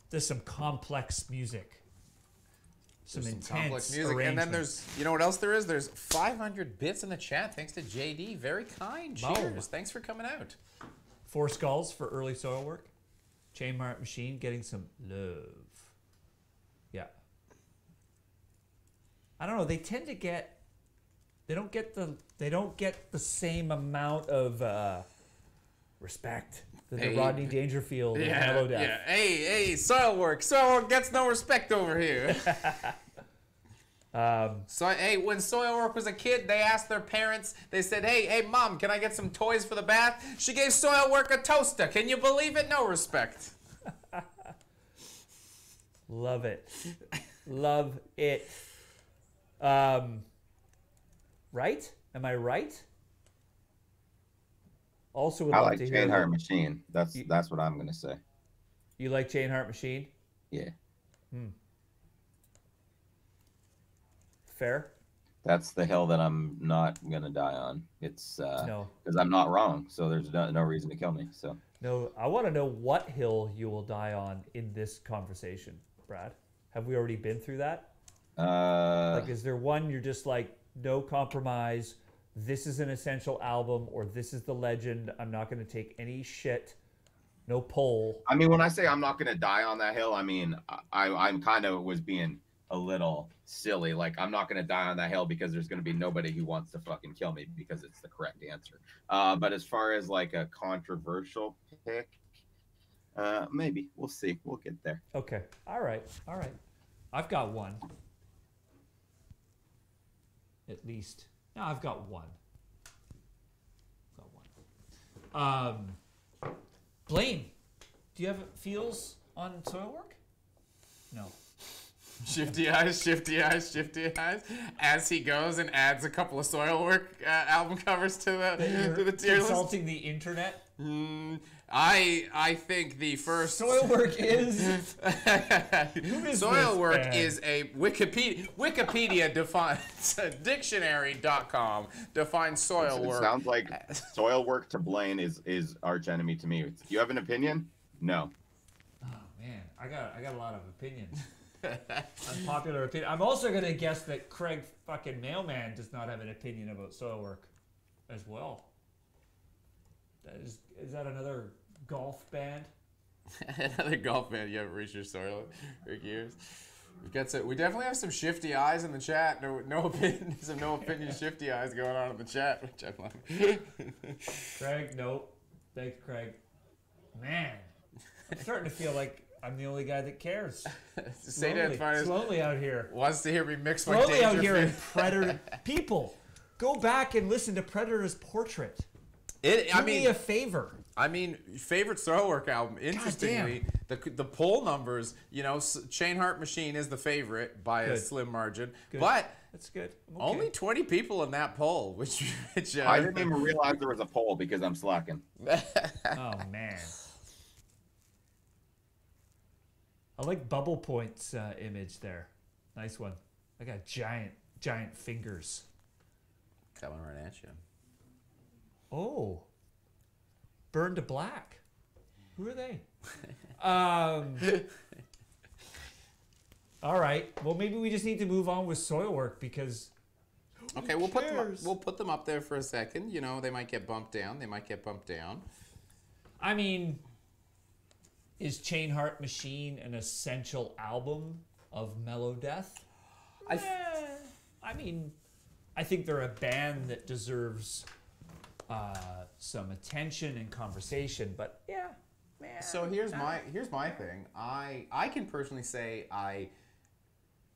There's some complex music. Some intense complex music. And then there's, you know what else there is? There's 500 bits in the chat. Thanks to JD. Very kind. Cheers. Wow. Thanks for coming out. 4 Skulls for early soil work. Chain Heart Machine getting some love. Yeah. I don't know. They tend to get. They don't get the same amount of respect that the Rodney Dangerfield and Melodeath. Yeah. Hey, soil work. Soil work gets no respect over here. So, hey, when Soil Work was a kid, they asked their parents, they said, hey, Mom, can I get some toys for the bath? She gave Soil Work a toaster. Can you believe it? No respect. Love it. Love it. Right? Am I right? Also would I love like to Chain hear. Heart Machine. That's what I'm gonna say. You like Chain Heart Machine? Yeah. Fair? That's the hill that I'm not gonna die on. It's No. because I'm not wrong, so there's no reason to kill me. So No, I want to know what hill you will die on in this conversation, Brad. Have we already been through that? Like, is there one you're just like, no compromise, this is an essential album, or this is the legend, I'm not going to take any shit, no poll? I mean, when I say I'm not gonna die on that hill, I mean I'm kind of was being a little silly. Like, I'm not gonna die on that hill because there's gonna be nobody who wants to fucking kill me because it's the correct answer. But as far as like a controversial pick, maybe we'll see. We'll get there. Okay, all right. I've got one. At least. No, I've got one. Blaine, do you have feels on Soilwork? No. Shifty eyes, as he goes and adds a couple of Soilwork album covers to the tier list. Consulting the internet. I think the first Soilwork is Soilwork is a Wikipedia defines dictionary.com defines Soilwork. It sounds like Soilwork to Blaine is arch enemy to me. Do you have an opinion? No. Oh man, I got a lot of opinions. Unpopular opinion. I'm also gonna guess that Craig fucking Mailman does not have an opinion about Soilwork as well. Is that another golf band? Another golf band you haven't reached your Soilwork years. We definitely have some shifty eyes in the chat. No opinion, some no opinion shifty eyes going on in the chat, which I love. Craig, nope. Thanks, Craig. Man, I'm starting to feel like I'm the only guy that cares. It's lonely out here. Wants to hear me mix my lonely out here in Predator. People, go back and listen to Predator's Portrait. Do me a favor. I mean, favorite Soilwork album. Interestingly, the poll numbers, Chain Heart Machine is the favorite by a slim margin. Good. But that's good. Okay. Only 20 people in that poll, which I didn't even realize there was a poll because I'm slacking. Oh man. I like Bubble Point's image there. Nice one. I got giant fingers. Coming right at you. Oh. Burn to Black. Who are they? All right. Well, maybe we just need to move on with Soilwork because. Okay, we'll put them up there for a second. They might get bumped down. I mean, is Chain Heart Machine an essential album of mellow death? I mean, I think they're a band that deserves some attention and conversation, but yeah, man. So here's my thing. I can personally say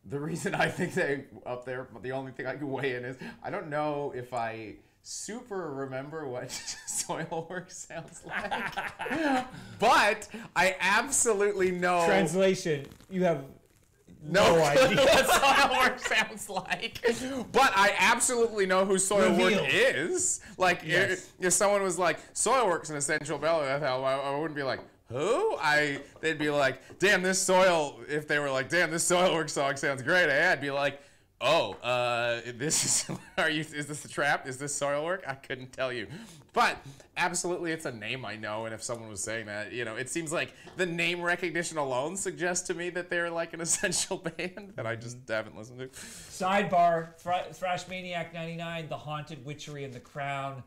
the reason I think they up there, the only thing I can weigh in is I don't know if I super remember what Soilwork sounds like, but I absolutely know. Translation: you have no idea what Soilwork sounds like, but I absolutely know who Soilwork is. Like, yes. if someone was like, Soilwork's an essential mellow death album, I wouldn't be like, who? They'd be like, damn, if they were like, damn, this Soilwork song sounds great, I'd be like, oh, is this a trap? Is this Soilwork? I couldn't tell you. But absolutely, it's a name I know, and if someone was saying that, it seems like the name recognition alone suggests to me that they're like an essential band that I just haven't listened to. Sidebar, Thrash Maniac 99, The Haunted Witchery and the Crown.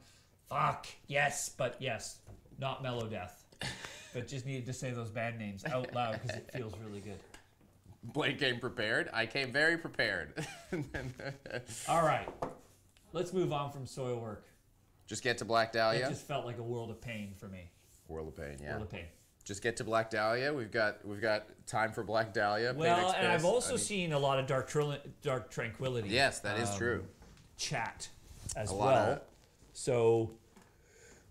Fuck, yes, but yes, not Mellow Death. But just needed to say those band names out loud because it feels really good. Blake came prepared. I came very prepared. All right. Let's move on from Soilwork. Just get to Black Dahlia. It just felt like a world of pain for me. World of pain, yeah. World of pain. Just get to Black Dahlia. We've got time for Black Dahlia. Well, and I've also seen a lot of Dark Tranquility. Yes, that is true. Chat as well. So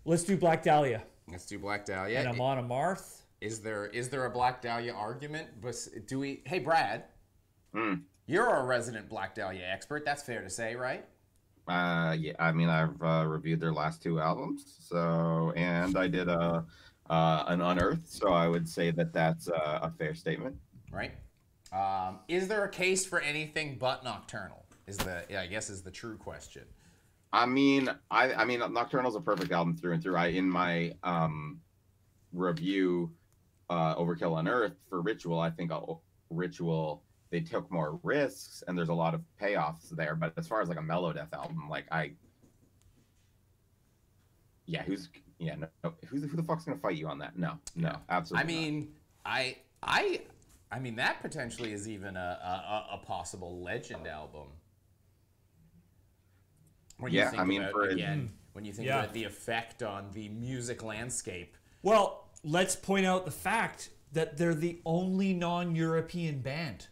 let's do Black Dahlia. Let's do Black Dahlia. And I'm on a Marth. Is there a Black Dahlia argument? But hey, Brad, you're a resident Black Dahlia expert. That's fair to say, right? Yeah. I mean, I've reviewed their last two albums, and I did an Unearthed, so I would say that that's a fair statement. Right. Is there a case for anything but Nocturnal? I guess is the true question. I mean, Nocturnal's a perfect album through and through. In my review, Overkill on Earth for Ritual, I think Ritual, they took more risks and there's a lot of payoffs there. But as far as like a Melodeath album, like who the fuck's gonna fight you on that? No, absolutely. I mean that potentially is even a possible legend album. When you think about the effect on the music landscape. Well, let's point out the fact that they're the only non-European band.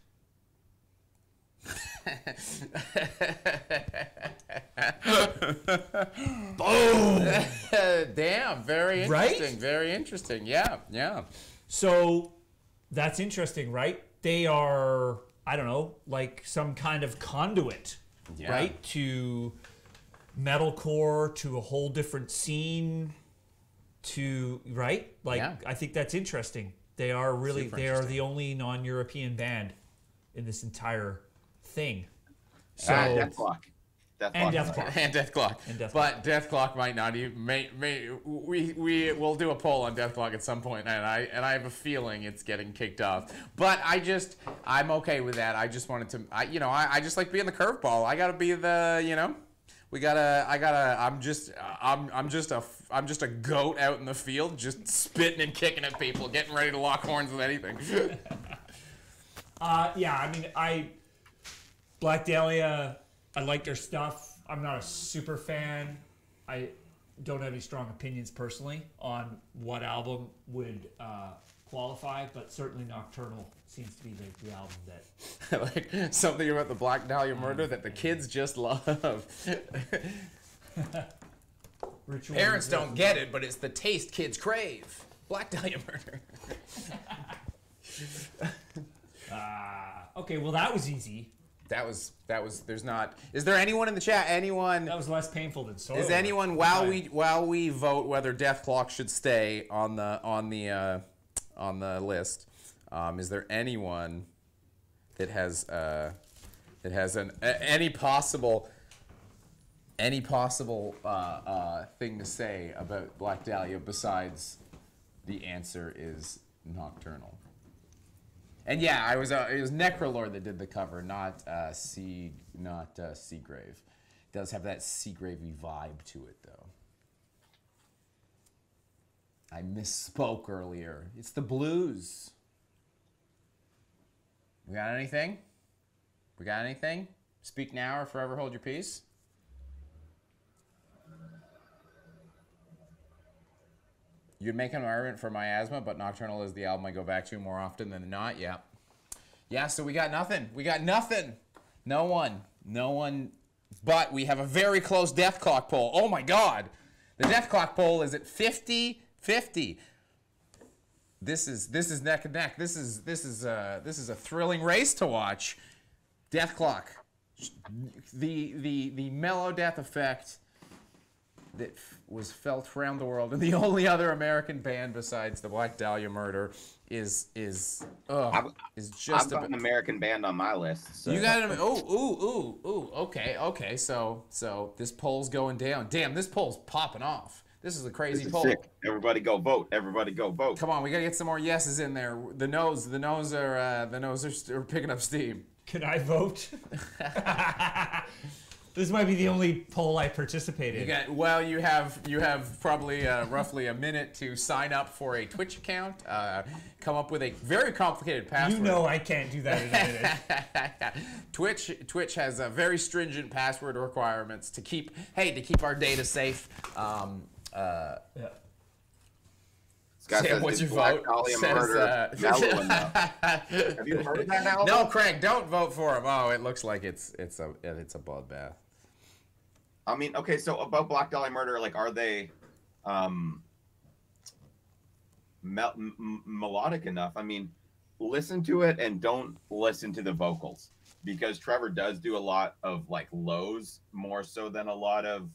Boom! Damn, very interesting. Right? Very interesting. Yeah. So that's interesting, right? They are, I don't know, like some kind of conduit, right? To metalcore, to a whole different scene, right? Like, I think that's interesting. They are the only non-European band in this entire thing. So Deathclock. And Deathclock. But Deathclock might not even. We will do a poll on Deathclock at some point, and I have a feeling it's getting kicked off. But I'm okay with that. I just wanted to. I just like being the curveball. I gotta be the. I'm just a goat out in the field, just spitting and kicking at people, getting ready to lock horns with anything. Black Dahlia, I like their stuff. I'm not a super fan. I don't have any strong opinions personally on what album would qualify, but certainly Nocturnal seems to be the album that... like something about the Black Dahlia murder that the kids just love. Parents don't get it, but it's the taste kids crave. Black Dahlia murder. Okay, well that was easy. That was. There's not. Is there anyone in the chat? Anyone? That was less painful than Sorrow. Is anyone while we vote whether Deathclock should stay on the list? Is there anyone that has any possible thing to say about Black Dahlia besides the answer is Nocturnal? And yeah, it was Necrolord that did the cover, not Seagrave. It does have that Seagravey vibe to it, though. I misspoke earlier. It's the blues. We got anything? Speak now or forever hold your peace. You'd make an argument for Miasma, but Nocturnal is the album I go back to more often than not. Yeah, so we got nothing. No one. But we have a very close Deathclock poll. Oh my God. The Deathclock poll is at 50-50. This is neck and neck. This is a thrilling race to watch. Deathclock. The Melodeath effect that was felt around the world, and the only other American band besides the Black Dahlia murder is just I've got an American band on my list. So. You got an okay. So this poll's going down. Damn, this poll's popping off. This is a crazy poll. Sick. Everybody go vote. Come on, we gotta get some more yeses in there. The no's are picking up steam. Can I vote? This might be the only poll I participate in. You have probably roughly a minute to sign up for a Twitch account. Come up with a very complicated password. You know I can't do that in a minute. Twitch has very stringent password requirements to keep our data safe. Sam, what's your vote? Have you heard of that album? No, Craig, don't vote for him. Oh, it looks like it's a bloodbath. I mean, okay, so about Black Dahlia Murder, like, are they melodic enough? I mean, listen to it and don't listen to the vocals, because Trevor does do a lot of like lows more so than a lot of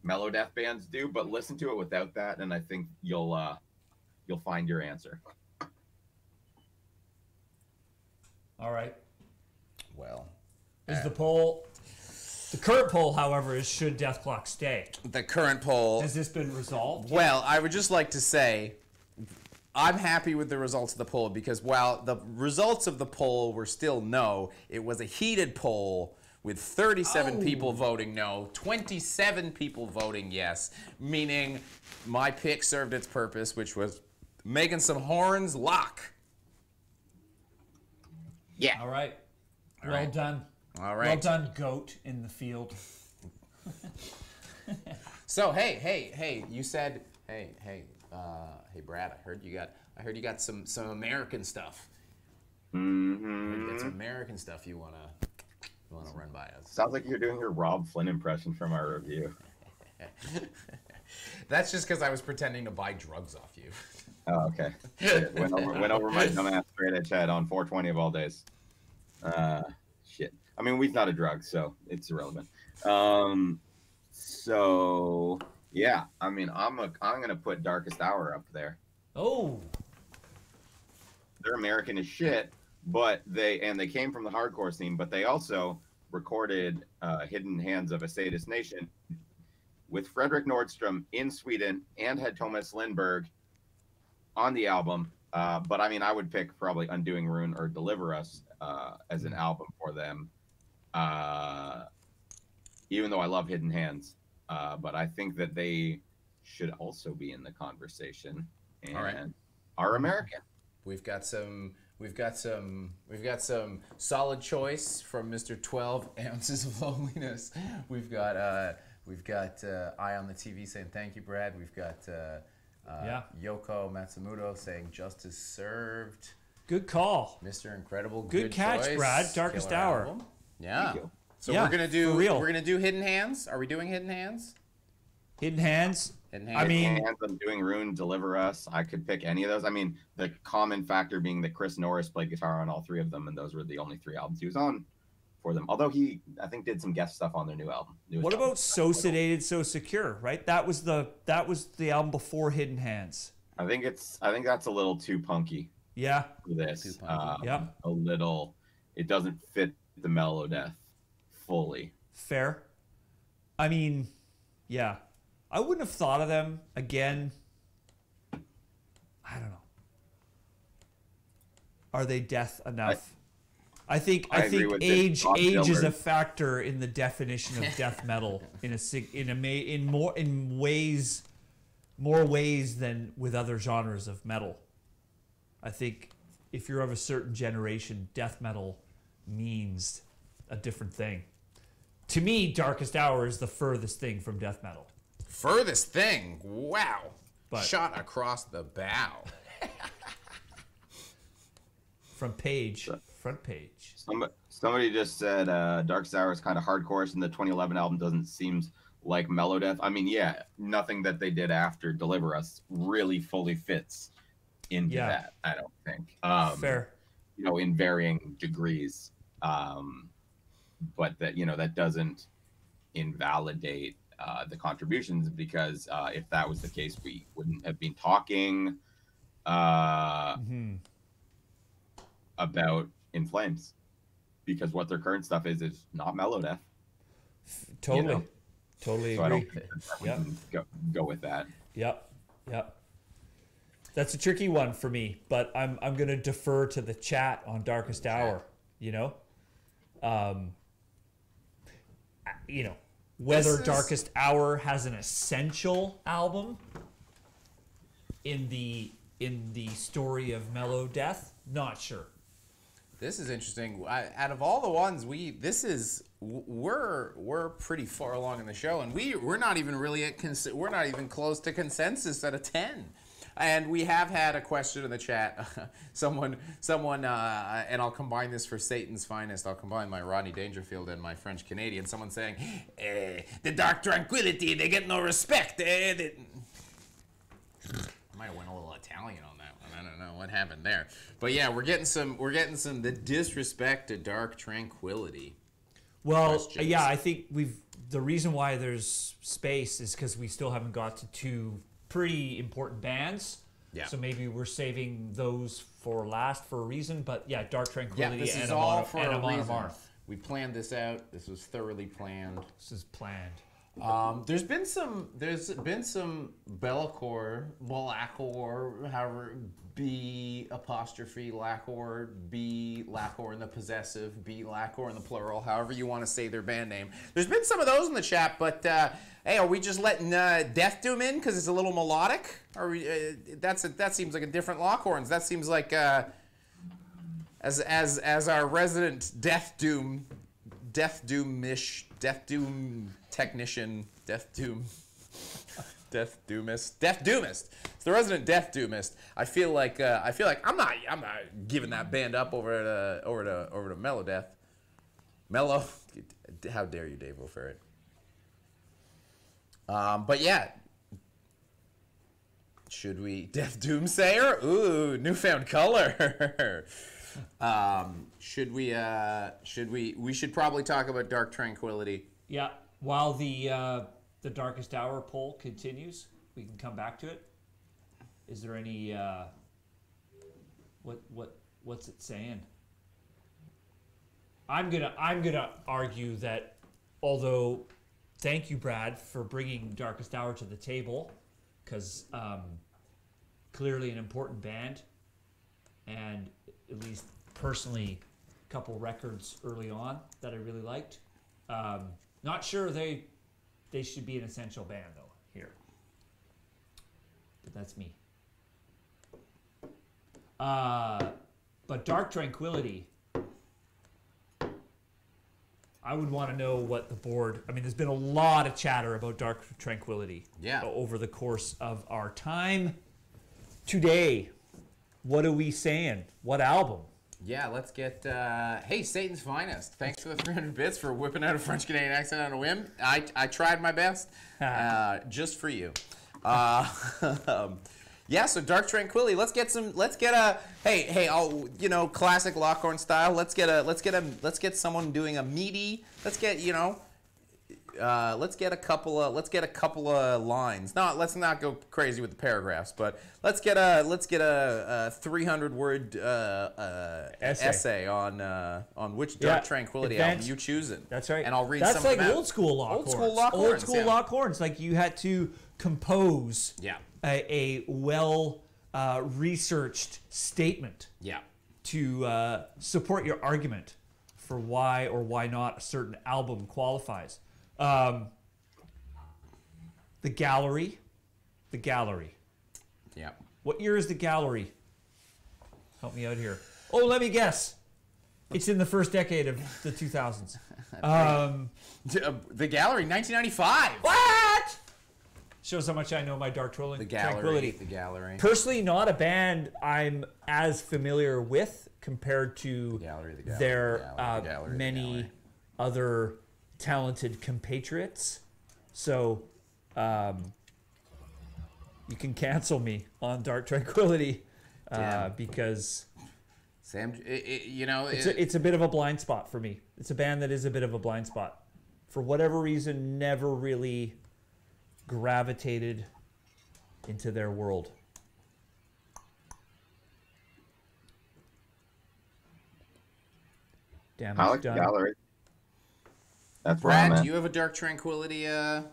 Melodeath bands do, but listen to it without that, and I think you'll find your answer. All right. Well, Is the poll... The current poll, however, is should Death Clock stay? the current poll. Has this been resolved? Well, I would just like to say I'm happy with the results of the poll because while the results of the poll were still no, it was a heated poll with 37 people voting no, 27 people voting yes, meaning my pick served its purpose, which was making some horns lock. Yeah. All right. All Well right. done. All right. Well done, goat in the field. So hey, you said hey Brad, I heard you got some American stuff. Mm-hmm. You got some American stuff you wanna run by us. Sounds like you're doing your Rob Flynn impression from our review. That's just because I was pretending to buy drugs off you. Oh, okay. Shit. Went over my dumbass straight edge head on 420 of all days. Shit. I mean, weed's not a drug, so it's irrelevant. So yeah, I mean, I'm gonna put Darkest Hour up there. Oh. They're American as shit, but they came from the hardcore scene, but they also recorded Hidden Hands of a Sadist Nation with Fredrik Nordstrom in Sweden and had Thomas Lindberg on the album. But I mean, I would pick probably Undoing Ruin or Deliver Us as an album for them. Even though I love Hidden Hands, but I think that they should also be in the conversation and All right. are American. We've got some solid choice from Mr. 12 Ounces of Loneliness. We've got Eye on the TV saying thank you, Brad. We've got Yoko Matsumoto saying justice served. Good call. Mr. Incredible, Good catch, choice. Brad. Darkest Killer Hour. album. Yeah. Thank you. So Yeah, we're for gonna do Hidden Hands. Are we doing Hidden Hands? Hidden Hands. Hidden I Hands. mean- Hands, Undoing Ruin, Deliver Us. I could pick any of those. I mean, the common factor being that Chris Norris played guitar on all three of them, and those were the only three albums he was on for them. Although he, I think, did some guest stuff on their new album. What about So Sedated, So Secure? Right, that was the album before Hidden Hands. I think that's a little too punky Yeah. for this. Too punky. Yeah. A little. It doesn't fit the Melodeath fully. Fair. I mean, yeah. I wouldn't have thought of them again. I don't know. Are they death enough? I think agree with age Bob is Dylan. a factor in the definition of death metal more ways than with other genres of metal. I think if you're of a certain generation, death metal means a different thing. To me, Darkest Hour is the furthest thing from death metal. Furthest thing. Wow. But- Shot across the bow. Front page. Somebody just said Darkest Hour is kind of hardcore, and the 2011 album doesn't seem like Melodeath. I mean, yeah, nothing that they did after Deliver Us really fully fits into that, I don't think. Fair. You know, in varying degrees. But that doesn't invalidate the contributions, because if that was the case, we wouldn't have been talking about In Flames, because what their current stuff is not Melodeath. Totally. You know? Totally So I agree. don't think that we can go with that. Yep. That's a tricky one for me, but I'm going to defer to the chat on Darkest Hour, you know? Whether Darkest Hour has an essential album in the story of Melodeath, not sure. This is interesting. Out of all the ones we're pretty far along in the show, and we're not even really we're not even close to consensus at a 10. And we have had a question in the chat. Someone, and I'll combine this for Satan's finest. I'll combine my Rodney Dangerfield and my French Canadian. Someone saying, "The Dark Tranquility, they get no respect." I might have went a little Italian on that one. I don't know what happened there, but yeah, we're getting some the disrespect to Dark Tranquility. Well, questions. yeah, I think the reason why there's space is because we still haven't got to two pretty important bands Yeah. So maybe we're saving those for last for a reason. But yeah, Dark Yeah, Tranquility this and is all for and a Amon reason. Amarth. We planned this out. This was thoroughly planned. This is planned. There's been some Bellacore, Blacor, however, B apostrophe Lacor, B Lacor in the possessive, B Lacor in the plural, however you want to say their band name. There's been some of those in the chat, but hey, are we just letting Death Doom in because it's a little melodic? Are we? That seems like a different Lockhorns. That seems like as our resident Death Doom technician, Death Doomist. It's the resident Death Doomist. I feel like I'm not giving that band up over to Melodeath. Mellow, how dare you, Dave O'Ferret? But yeah, should we Death Doomsayer? Ooh, newfound color. We should probably talk about Dark Tranquility. Yeah, while the Darkest Hour poll continues, we can come back to it. Is there any what's it saying? I'm gonna argue that although thank you, Brad, for bringing Darkest Hour to the table, because clearly an important band, and at least personally, a couple records early on that I really liked. Not sure they should be an essential band though here, but that's me. But Dark Tranquility, I would want to know what the board. I mean, there's been a lot of chatter about Dark Tranquility over the course of our time. Today, what are we saying? What album? Yeah, let's get, hey, Satan's Finest. Thanks for the 300 bits for whipping out a French-Canadian accent on a whim. I tried my best, just for you. Yeah, so Dark Tranquility. Let's get a, hey, classic Lockhorn style. Let's get someone doing a meaty, let's get a couple of lines. Let's not go crazy with the paragraphs, but let's get a 300-word essay on which Dark Tranquility album you choosing. That's right. And I'll read some of them. them That's like old school Lockhorns. Old school Lockhorns. Like you had to compose a well researched statement to support your argument for why or why not a certain album qualifies. The Gallery. Yeah. What year is the Gallery? Help me out here. Oh, let me guess. It's in the first decade of the 2000s. The Gallery, 1995. What? Shows how much I know my Dark Tranquility. The Gallery. Personally, not a band I'm as familiar with compared to their many other talented compatriots. So you can cancel me on Dark Tranquility because Sam, it's a bit of a blind spot for me. It's a band that is a bit of a blind spot. For whatever reason, never really gravitated into their world. Damn, I like done. the Gallery. That's Brad, do you have a Dark Tranquility? I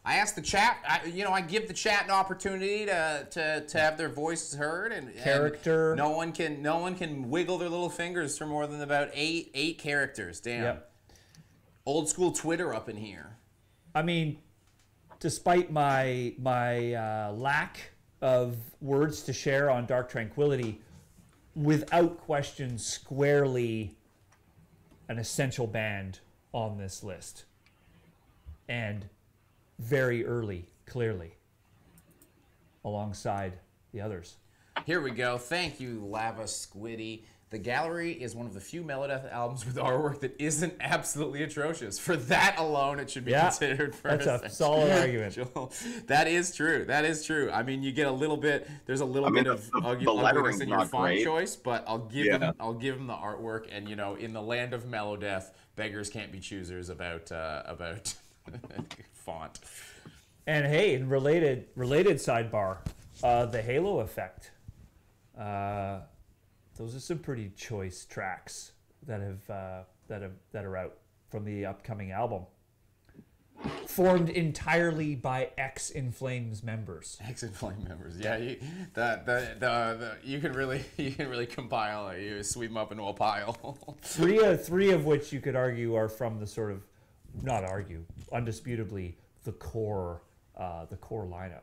asked the chat. I give the chat an opportunity to have their voices heard and character. And no one can wiggle their little fingers for more than about eight characters. Damn. Yep. Old school Twitter up in here. I mean, despite my lack of words to share on Dark Tranquility, without question, squarely an essential band on this list, and very early, clearly, alongside the others. Here we go. Thank you, Lava Squiddy. The Gallery is one of the few Melodeath albums with artwork that isn't absolutely atrocious. For that alone, it should be considered for that's a solid argument. That is true. That is true. I mean, you get a little bit. There's a little bit of ugliness in your font choice, but I'll give them the artwork. And in the land of Melodeath, beggars can't be choosers about font. And hey, in related sidebar, The Halo Effect. Those are some pretty choice tracks that are out from the upcoming album. Formed entirely by X in Flames members. X in Flame members, yeah. You can really compile it. You sweep them up into a pile. Three of which you could argue are from the sort of, not argue, undisputably the core lineup.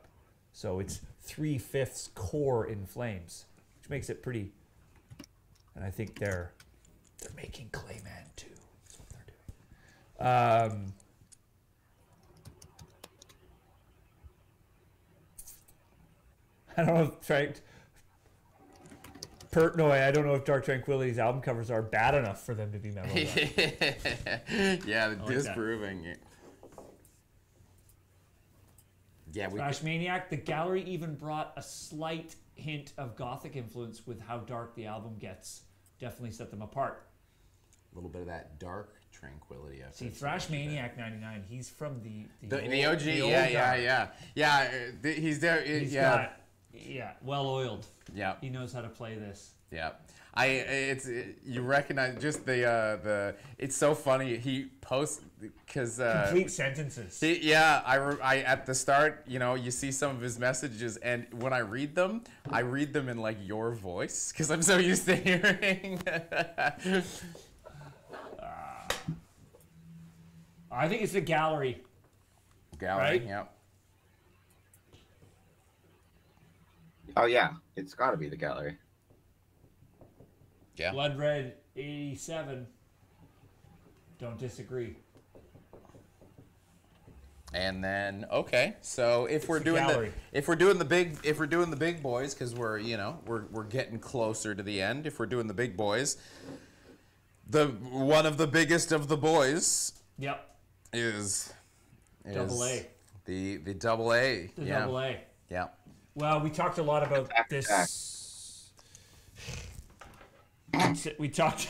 So it's 3/5 core in Flames, which makes it pretty. And I think they're making Clayman too. That's what they're doing. I don't know if I don't know if Dark Tranquility's album covers are bad enough for them to be metal. Yeah, disproving it. Yeah, Thrash Maniac. The gallery even brought a slight hint of gothic influence with how dark the album gets. Definitely set them apart. A little bit of that Dark Tranquility. See, Thrash Maniac 99. He's from the OG. Yeah. He's there. Well oiled. Yeah. He knows how to play this. Yeah. You recognize just the it's so funny he posts because complete sentences. I at the start, you see some of his messages, and when I read them in like your voice because I'm so used to hearing. I think it's the gallery. Gallery, right? Yeah. Oh yeah, it's got to be the gallery. Yeah. Blood Red 87. Don't disagree. And then so if we're doing the big boys, because we're getting closer to the end. If we're doing the big boys, one of the biggest of the boys. Yep. Is double A. The double A. The double A. Yeah. Well, we talked a lot about this. We talked.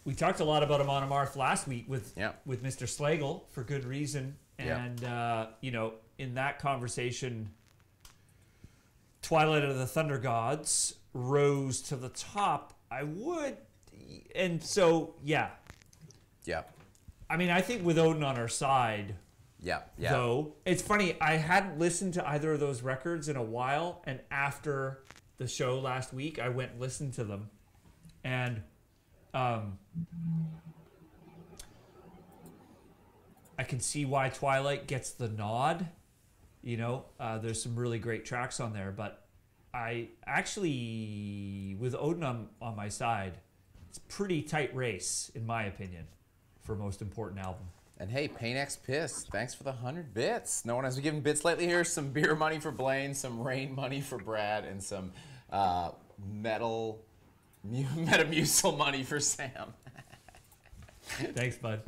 We talked a lot about Amon Amarth last week with Mr. Slagle for good reason, and in that conversation, Twilight of the Thunder Gods rose to the top. I mean, I think with Odin on our side. Yeah. Though it's funny, I hadn't listened to either of those records in a while, and after the show last week, I went and listened to them, and I can see why Twilight gets the nod. There's some really great tracks on there, but I actually, with Odin on my side, it's a pretty tight race, in my opinion, for most important album. And hey, Paynex Piss, thanks for the 100 bits. No one has been giving bits lately here. Some beer money for Blaine, some rain money for Brad, and some Metamucil money for Sam. Thanks, bud.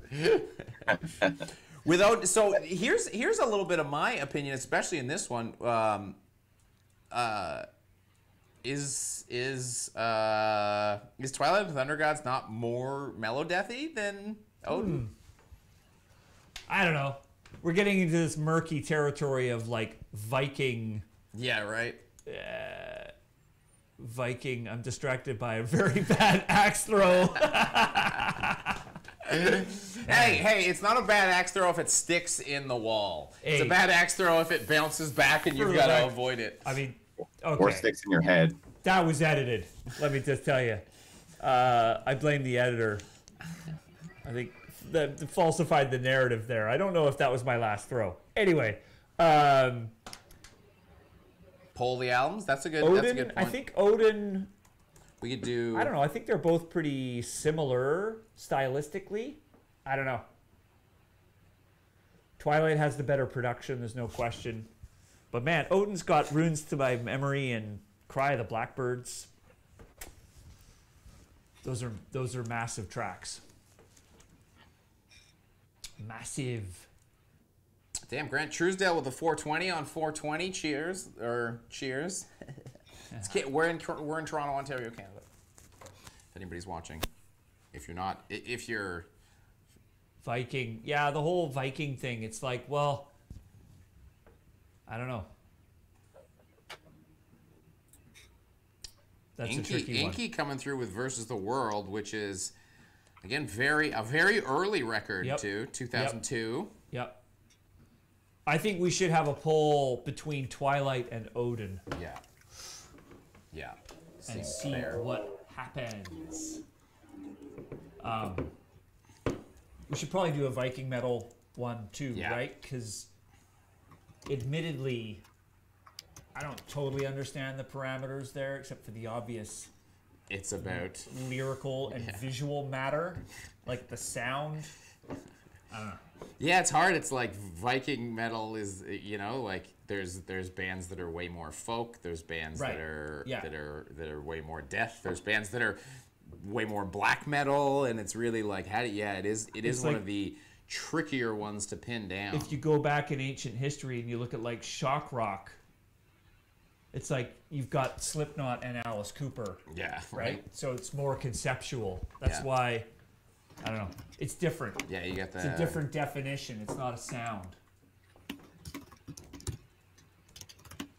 So here's a little bit of my opinion, especially in this one. Is Twilight of the Thunder Gods not more melodethy than Odin? I don't know. We're getting into this murky territory of like Viking. Yeah, right. Viking. I'm distracted by a very bad axe throw. Hey, it's not a bad axe throw if it sticks in the wall. Hey. It's a bad axe throw if it bounces back and you've got to avoid it. I mean, okay. Or sticks in your head. That was edited. Let me just tell you. I blame the editor. I think that falsified the narrative there. I don't know if that was my last throw. Anyway, poll the albums. That's a good. Odin, that's a good point. I think Odin. We could do. I don't know. I think they're both pretty similar stylistically. I don't know. Twilight has the better production. There's no question. But man, Odin's got Runes to My Memory and Cry of the Blackbirds. Those are massive tracks. Massive. Damn, Grant Truesdale with a 420 on 420. Cheers. We're in Toronto, Ontario, Canada. If anybody's watching. If you're not, if you're Viking. Yeah, the whole Viking thing. It's like, well, I don't know. That's a tricky one. Inky coming through with Versus the World, which is, again, a very early record, too, 2002. Yep. I think we should have a poll between Twilight and Odin. Yeah. Yeah. And see what happens. We should probably do a Viking metal one too, right? Because admittedly, I don't totally understand the parameters there, except for the obvious. It's about lyrical and visual matter, like the sound. I don't know. Yeah, it's hard. It's like Viking metal is, you know, like there's bands that are way more folk. There's bands that are way more death. There's bands that are way more black metal, and it's really like it is one of the trickier ones to pin down. If you go back in ancient history and you look at like shock rock, it's like you've got Slipknot and Alice Cooper. Yeah, right. So it's more conceptual. That's why. I don't know. It's different. Yeah, you got that. It's a different definition. It's not a sound.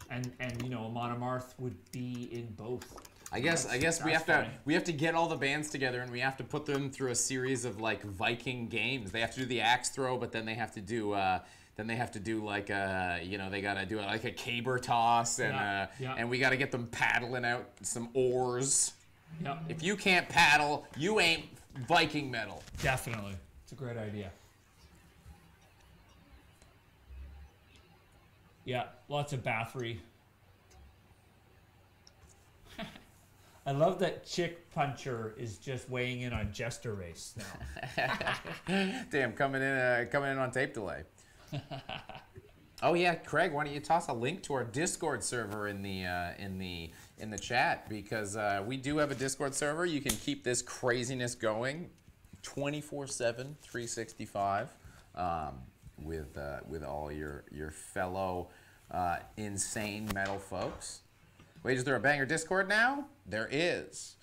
And you know, Amon Amarth would be in both. I guess we have to get all the bands together and we have to put them through a series of like Viking games. They have to do the axe throw, but then they have to do like you know, they gotta do like a caber toss and we gotta get them paddling out some oars. Yeah. If you can't paddle, you ain't Viking metal. Definitely. It's a great idea. Yeah, lots of Bathory. I love that Chick Puncher is just weighing in on Jester Race now. Damn, coming in on tape delay. Oh yeah, Craig, why don't you toss a link to our Discord server in the chat, because we do have a Discord server. You can keep this craziness going 24/7, 365 with all your fellow insane metal folks. Wait, is there a Banger Discord now? There is.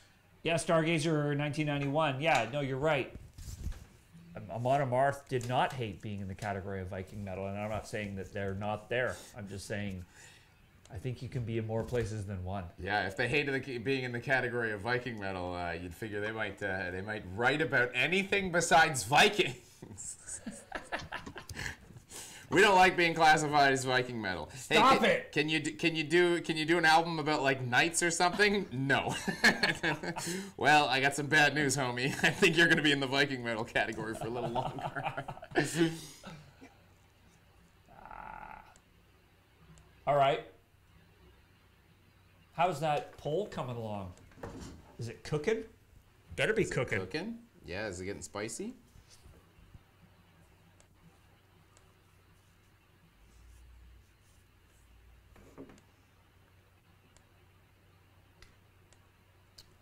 Yeah, Stargazer 1991. Yeah, no, you're right. Amon Amarth did not hate being in the category of Viking metal, and I'm not saying that they're not there. I'm just saying I think you can be in more places than one. Yeah, if they hated being in the category of Viking metal, you'd figure they might write about anything besides Vikings. We don't like being classified as Viking metal. Stop it! Can you do an album about like knights or something? No. Well, I got some bad news, homie. I think you're gonna be in the Viking metal category for a little longer. All right. How's that poll coming along? Is it cooking? Better be cooking. Cooking? Yeah. Is it getting spicy?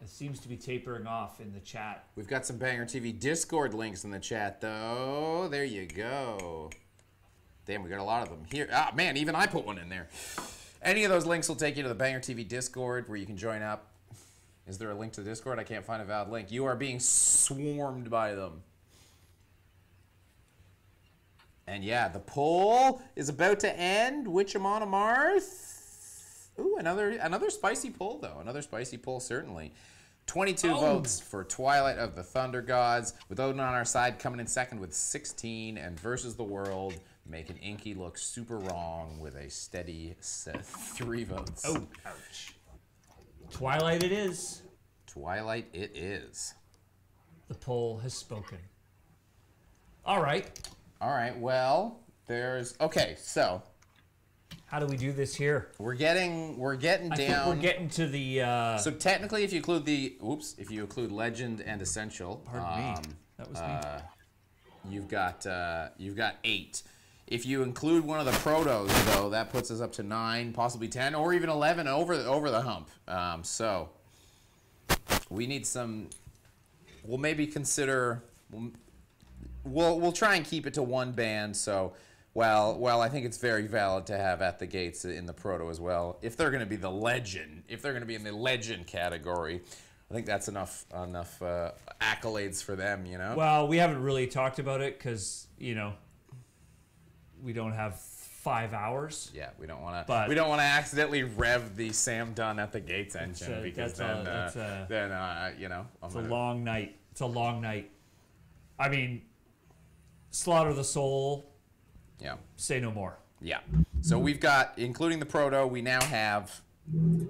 It seems to be tapering off in the chat. We've got some Banger TV Discord links in the chat, though. There you go. Damn, we got a lot of them here. Ah, man, even I put one in there. Any of those links will take you to the Banger TV Discord where you can join up. Is there a link to the Discord? I can't find a valid link. You are being swarmed by them. And yeah, the poll is about to end. Which Amon Amarth? Ooh, another spicy poll, though. Another spicy poll, certainly. 22 votes for Twilight of the Thunder Gods, with Odin on our side coming in second with 16, and Versus the World making Inky look super wrong with a steady 3 votes. Oh, ouch. Twilight it is. Twilight it is. The poll has spoken. All right. All right, well, okay, so how do we do this here? We're getting down. I think we're getting to the. So technically, if you include Legend and Essential, pardon me, that was me. You've got 8. If you include one of the protos, though, that puts us up to 9, possibly 10, or even 11 over the hump. So we need some. We'll maybe consider. We'll try and keep it to one band. So. Well, I think it's very valid to have At the Gates in the proto as well. If they're going to be the legend, if they're going to be in the legend category, I think that's enough accolades for them, you know. Well, we haven't really talked about it because we don't have 5 hours. Yeah, we don't want to accidentally rev the Sam Dunn at the Gates engine because it's a long night. It's a long night. I mean, Slaughter the Soul. Yeah. Say no more. Yeah. So we've got, including the proto, we now have 9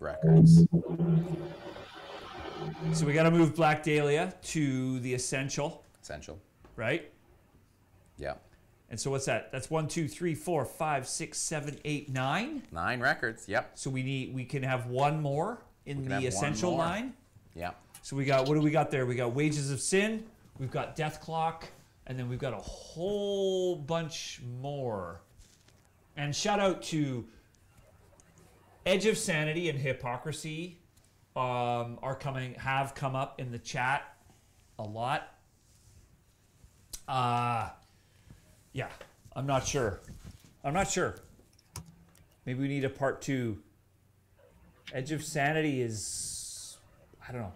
records. So we got to move Black Dahlia to the Essential. Essential. Right? Yeah. And so what's that? That's 1, 2, 3, 4, 5, 6, 7, 8, 9. 9 records. Yep. So we can have one more in the Essential line. Yeah. So we got, what do we got there? We got Wages of Sin. We've got Death Clock. And then we've got a whole bunch more. And shout out to Edge of Sanity and Hypocrisy have come up in the chat a lot. Yeah, I'm not sure. Maybe we need a part 2. Edge of Sanity is, I don't know.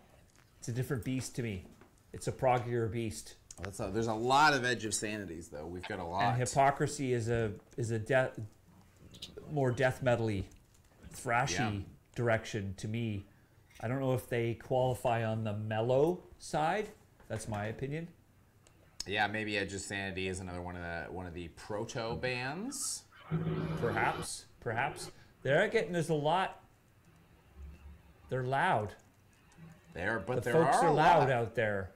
It's a different beast to me. It's a proggier beast. There's a lot of Edge of Sanities, though. We've got a lot. And Hypocrisy is a more death metal-y, thrashy direction to me. I don't know if they qualify on the mellow side. That's my opinion. Yeah, maybe Edge of Sanity is another one of the proto bands. Perhaps. There's a lot. They're loud. There folks are are a loud lot out there.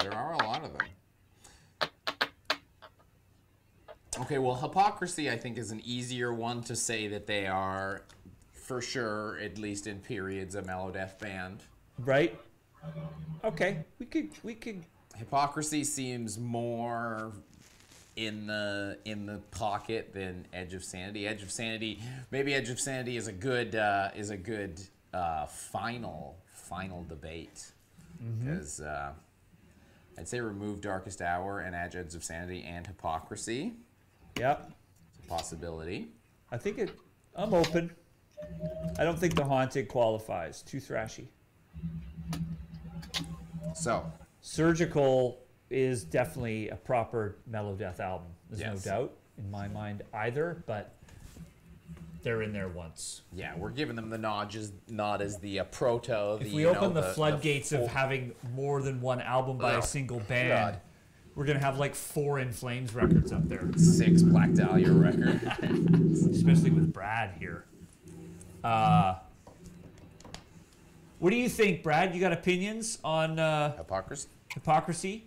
There are a lot of them. Okay, well, Hypocrisy, I think, is an easier one to say that they are, for sure, at least in periods, a melodeath band. Right? Okay, we could. Hypocrisy seems more in the pocket than Edge of Sanity. Maybe Edge of Sanity is a good final debate, because I'd say remove Darkest Hour and add Edge of Sanity and Hypocrisy. Yep. It's a possibility. I'm open. I don't think the Haunted qualifies. Too thrashy. So, Surgical is definitely a proper melodeath album. There's Yes. no doubt in my mind either, but they're in there once. yeah, we're giving them the nod as the proto. If we open the floodgates of having more than one album by a single band, God. we're going to have like 4 In Flames records up there. 6 Black Dahlia record. Especially with Brad here. What do you think, Brad? You got opinions on Hypocrisy?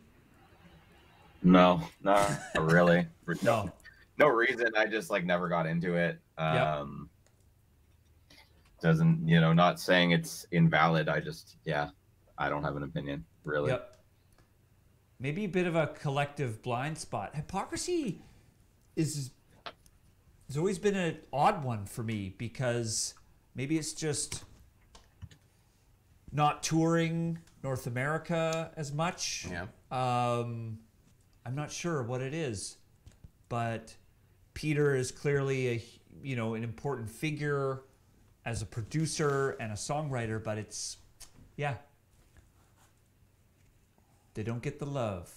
No, not really. No. No reason. I just never got into it. Yep. Doesn't, not saying it's invalid. I don't have an opinion, really. Yep. Maybe a bit of a collective blind spot. Hypocrisy has always been an odd one for me because maybe it's just not touring North America as much. Yeah. I'm not sure what it is, but Peter is clearly an important figure as a producer and a songwriter, but they don't get the love.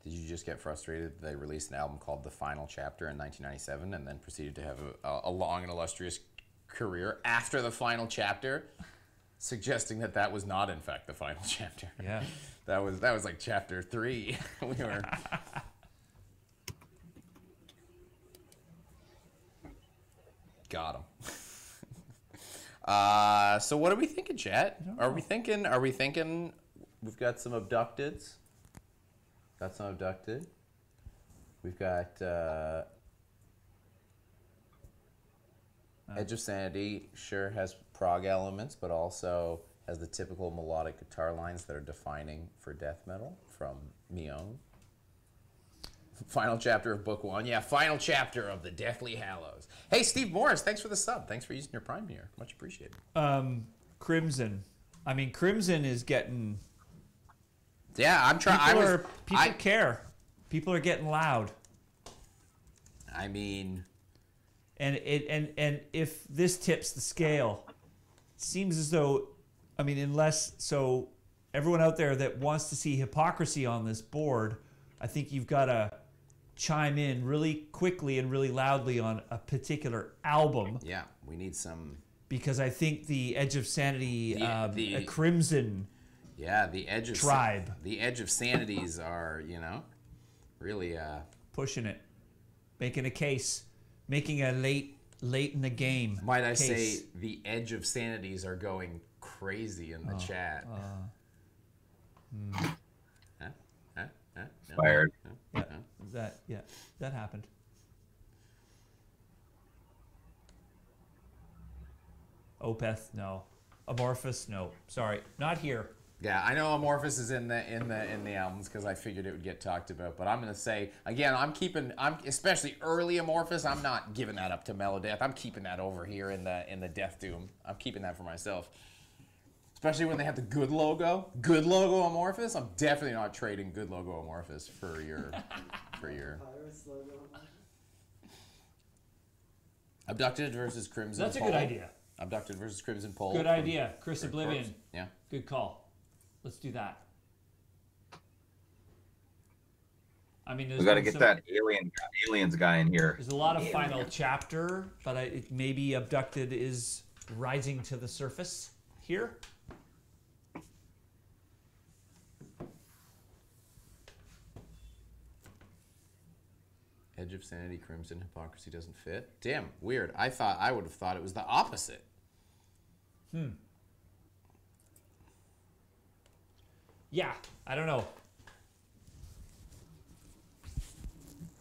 Did you just get frustrated that they released an album called The Final Chapter in 1997 and then proceeded to have a long and illustrious career after The Final Chapter, suggesting that was not, in fact, The Final Chapter? Yeah. That was like chapter 3. We were... Got him. So what are we thinking, chat? Are we thinking we've got some abducteds? Got some abducted. We've got Edge of Sanity, sure, has prog elements, but also has the typical melodic guitar lines that are defining for death metal from Mion. Final chapter of book 1. Yeah, final chapter of the Deathly Hallows. Hey, Steve Morris, thanks for the sub. Thanks for using your Prime here. Much appreciated. Crimson. I mean, Crimson is getting... Yeah, I'm trying. People care. People are getting loud. I mean... And if this tips the scale, seems as though, I mean, everyone out there that wants to see Hypocrisy on this board, I think you've got to chime in really quickly and really loudly on a particular album. Yeah, we need some. Because I think the Edge of Sanity, Crimson. Yeah, the Edge of Tribe. The Edge of Sanities are, really pushing it, making a case, making a late in the game. Might I say the Edge of Sanities are going crazy in the chat. Fired. That happened. Opeth, no. Amorphous, no. Sorry, not here. Yeah, I know Amorphous is in the albums because I figured it would get talked about. But I'm gonna say again, I'm especially early Amorphous. I'm not giving that up to Melodeath. I'm keeping that over here in the Death Doom. I'm keeping that for myself. Especially when they have the good logo Amorphous. I'm definitely not trading good logo Amorphous for your Abducted versus Crimson. That's a good idea. Abducted versus Crimson Pole. Good idea, Chris Oblivion. Yeah. Good call. Let's do that. I mean, We got to get that aliens guy in here. There's a lot of final chapter, but maybe Abducted is rising to the surface here. Edge of Sanity, Crimson, Hypocrisy doesn't fit. Damn, weird. I would have thought it was the opposite. Yeah, I don't know.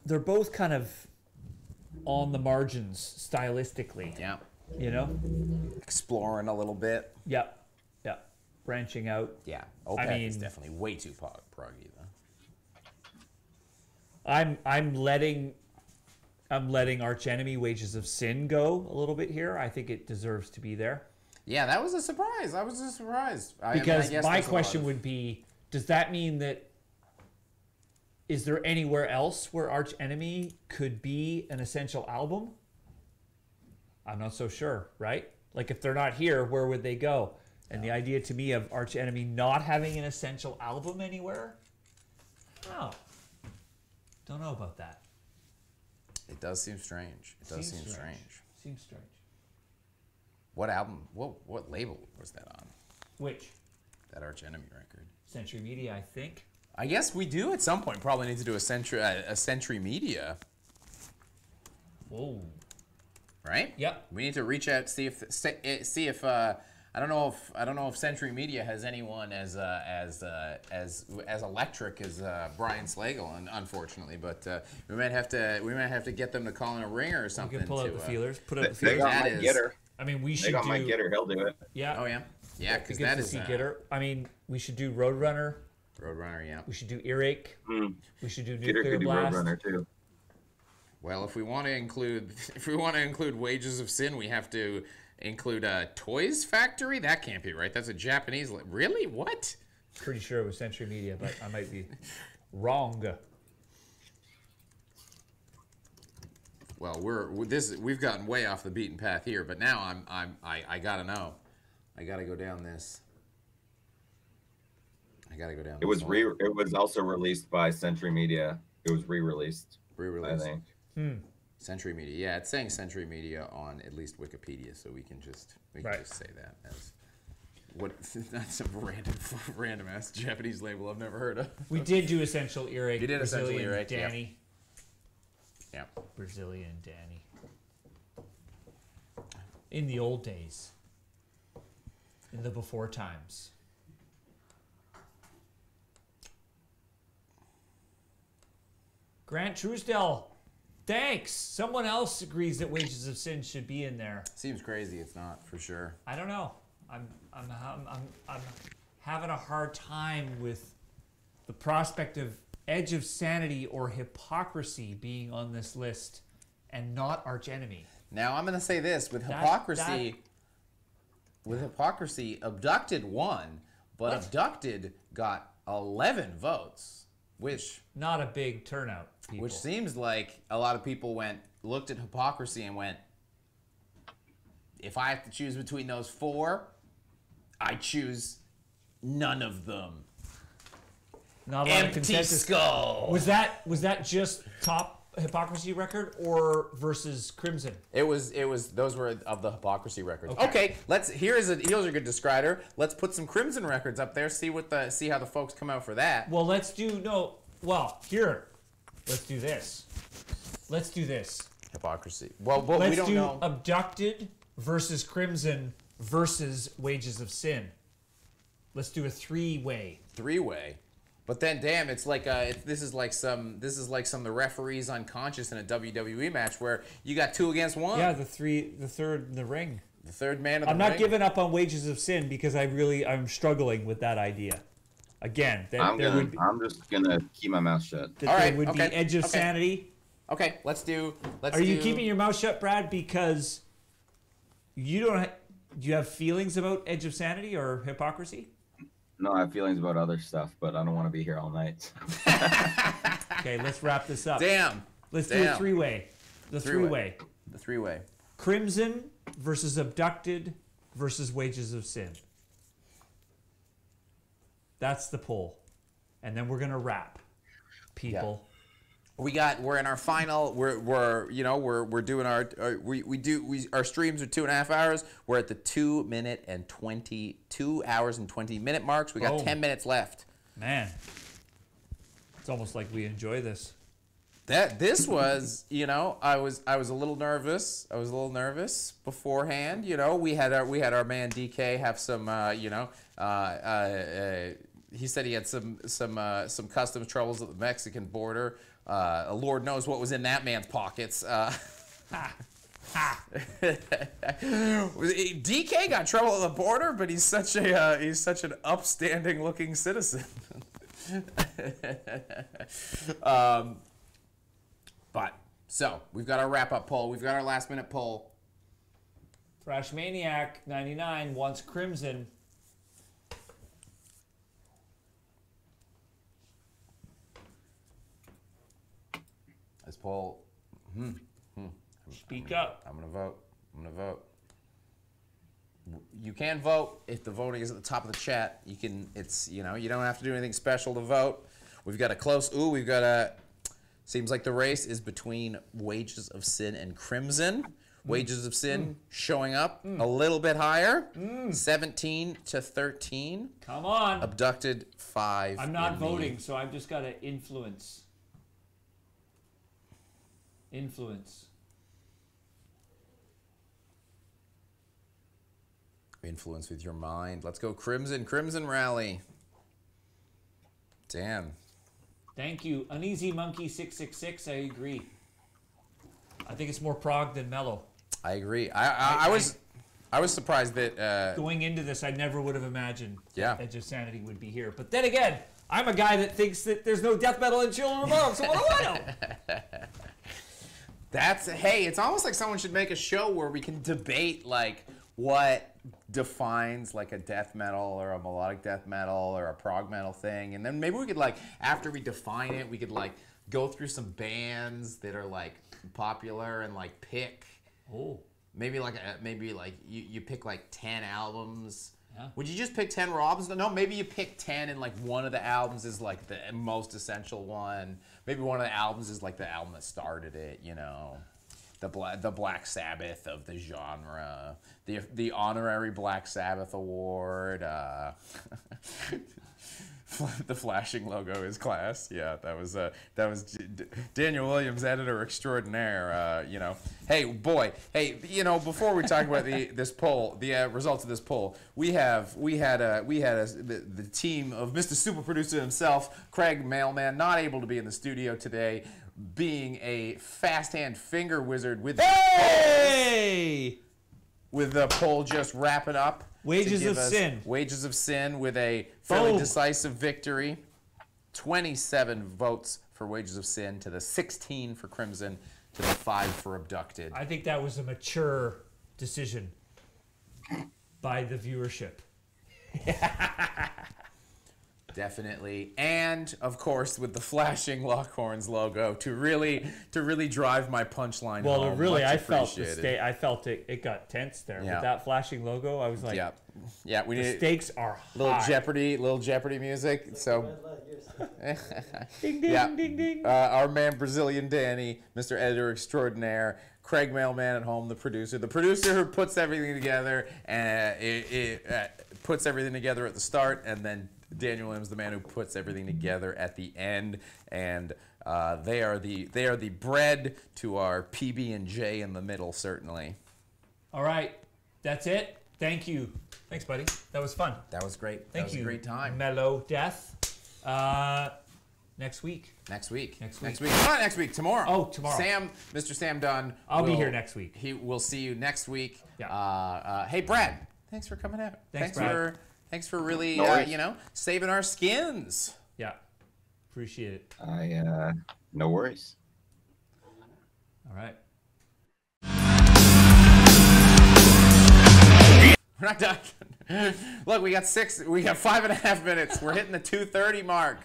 They're both kind of on the margins stylistically. Yeah. You know? Exploring a little bit. Yeah. Yeah. Branching out. Yeah. Opeth is definitely way too proggy though. I'm letting Arch Enemy Wages of Sin go a little bit here. I think it deserves to be there. Yeah, that was a surprise. I was just surprised. Because my question would be, does that mean that is there anywhere else where Arch Enemy could be an essential album? I'm not so sure, right? Like if they're not here, where would they go? And the idea to me of Arch Enemy not having an essential album anywhere? Oh. Don't know about that. It does seem strange. It does seem strange. Seems strange. What album? What label was that on? Which? That Arch Enemy record. Century Media, I think. I guess we do at some point probably need to do a Century Media. Whoa. Right? Yep. We need to reach out, see if I don't know if Century Media has anyone as electric as Brian Slagle, unfortunately, but we might have to get them to call in a ringer or something. We can pull out the feelers. Put out the They feelers. got my Gitter. I mean, we should They got do. my Gitter. He'll do it. Yeah. Oh yeah. Yeah, because that is Gitter. I mean, we should do Roadrunner. Roadrunner. Yeah. We should do Earache. We should do Gitter Nuclear could do Blast. Roadrunner too. Well, if we want to include Wages of Sin, we have to include Toys Factory. That can't be right. That's a Japanese. Really? What? Pretty sure it was Century Media, but I might be wrong. Well, we've gotten way off the beaten path here, but now I gotta know. I gotta go down this. I gotta go down. It was also released by Century Media. It was re-released. I think. Century Media. Yeah, it's saying Century Media on at least Wikipedia, so we can just say that as what. That's a random ass Japanese label I've never heard of. We did do Essential Earache. You did Essential Brazilian Earache, Danny. Yeah. Brazilian Danny. In the old days. In the before times. Grant Truesdell. Thanks. Someone else agrees that Wages of Sin should be in there. Seems crazy. It's not for sure. I don't know. I'm having a hard time with the prospect of Edge of Sanity or Hypocrisy being on this list and not Arch Enemy. Now I'm gonna say this with Hypocrisy. With Hypocrisy, Abducted won, but Abducted got 11 votes, which not a big turnout. People. Which seems like a lot of people looked at Hypocrisy and went, if I have to choose between those 4, I choose none of them. Not a lot of Empty consensus. Skull. Was that just top Hypocrisy record or versus Crimson? It was those were of the Hypocrisy records. Okay. Okay, here's a good describer. Let's put some Crimson records up there. See how the folks come out for that. Well, let's do this. Let's do this. Hypocrisy. Well, we Let's don't do know. Abducted versus Crimson versus Wages of Sin. Let's do a 3-way. 3-way. But then, damn, it's like this is like some of the referees unconscious in a WWE match where you got 2 against 1. Yeah, the third in the ring. The third man of the ring. I'm not giving up on Wages of Sin because I'm struggling with that idea. Again, I'm just gonna keep my mouth shut. All right, there would okay, be Edge of okay. Sanity. Okay, let's do. Are you keeping your mouth shut, Brad? Because you don't. Do you have feelings about Edge of Sanity or Hypocrisy? No, I have feelings about other stuff, but I don't want to be here all night. Okay, let's wrap this up. Damn. Let's do a 3-way. The 3-way. The 3-way. Crimson versus Abducted versus Wages of Sin. That's the poll. And then we're gonna wrap. People. We're in our final. We're doing our our streams are 2.5 hours. We're at the 2 hours and 20 minute marks. We got 10 minutes left. Man, it's almost like we enjoy this. This was, I was a little nervous. I was a little nervous beforehand. We had our man DK have some, he said he had some customs troubles at the Mexican border. Lord knows what was in that man's pockets. DK got trouble at the border, but he's such an upstanding looking citizen. But so we've got our wrap up poll. We've got our last minute poll. Thrash Maniac 99 wants Crimson. This poll. Speak up. I'm gonna vote. You can vote if the voting is at the top of the chat. You can. You don't have to do anything special to vote. We've got a close. Seems like the race is between Wages of Sin and Crimson. Wages of Sin showing up a little bit higher. 17-13. Come on. Abducted 5. I'm not voting, so I've just got to influence. Influence with your mind. Let's go Crimson. Crimson rally. Damn. Thank you. Uneasy Monkey 666. I agree. I think it's more prog than mellow. I agree. I was surprised that going into this, I never would have imagined Edge of Sanity would be here. But then again, I'm a guy that thinks that there's no death metal in Children of Bottom, so what do I know? It's almost like someone should make a show where we can debate like what defines like a death metal or a melodic death metal or a prog metal thing, and then maybe we could like after we define it, we could like go through some bands that are like popular and like pick. Maybe you pick like 10 albums. Yeah. Would you just pick 10 albums? No, maybe you pick 10 and like one of the albums is like the most essential one. Maybe one of the albums is like the album that started it, the Black Sabbath of the genre, the honorary Black Sabbath award. The flashing logo is class. Yeah, that was Daniel Williams, editor extraordinaire. Hey boy, before we talk about this poll, the results of this poll, we had the team of Mr. Super Producer himself, Craig Mailman, not able to be in the studio today, being a fast hand finger wizard with the poll just wrapping up. Wages of Sin. Wages of Sin with a fairly decisive victory. 27 votes for Wages of Sin to the 16 for Crimson to the 5 for Abducted. I think that was a mature decision by the viewership. Definitely. And of course with the flashing Lockhorns logo to really drive my punchline Well, home. really, Much I felt appreciated. I felt it got tense there Yeah. with that flashing logo. I was like, Yeah, we the need stakes are little high. Little Jeopardy music. So Ding ding yeah, ding ding. our man Brazilian Danny, Mr. Editor Extraordinaire, Craig Mailman at home, the producer who puts everything together and puts everything together at the start, and then Daniel M's the man who puts everything together at the end, and they are the bread to our PB and J in the middle, certainly. All right, that's it. Thank you. Thanks, buddy. That was fun. That was great. Thank you. A great time. Mellow Death. Next week. Next week. Next week. Not next week. Tomorrow. Oh, tomorrow. Mr. Sam Dunn. I'll be here next week. He will see you next week. Yeah. Hey, Brad. Thanks for coming out. Thanks, Brad. Thanks for really, No saving our skins. Yeah. Appreciate it. No worries. All right. We're not done. Look, we got 5.5 minutes. We're hitting the 2:30 mark.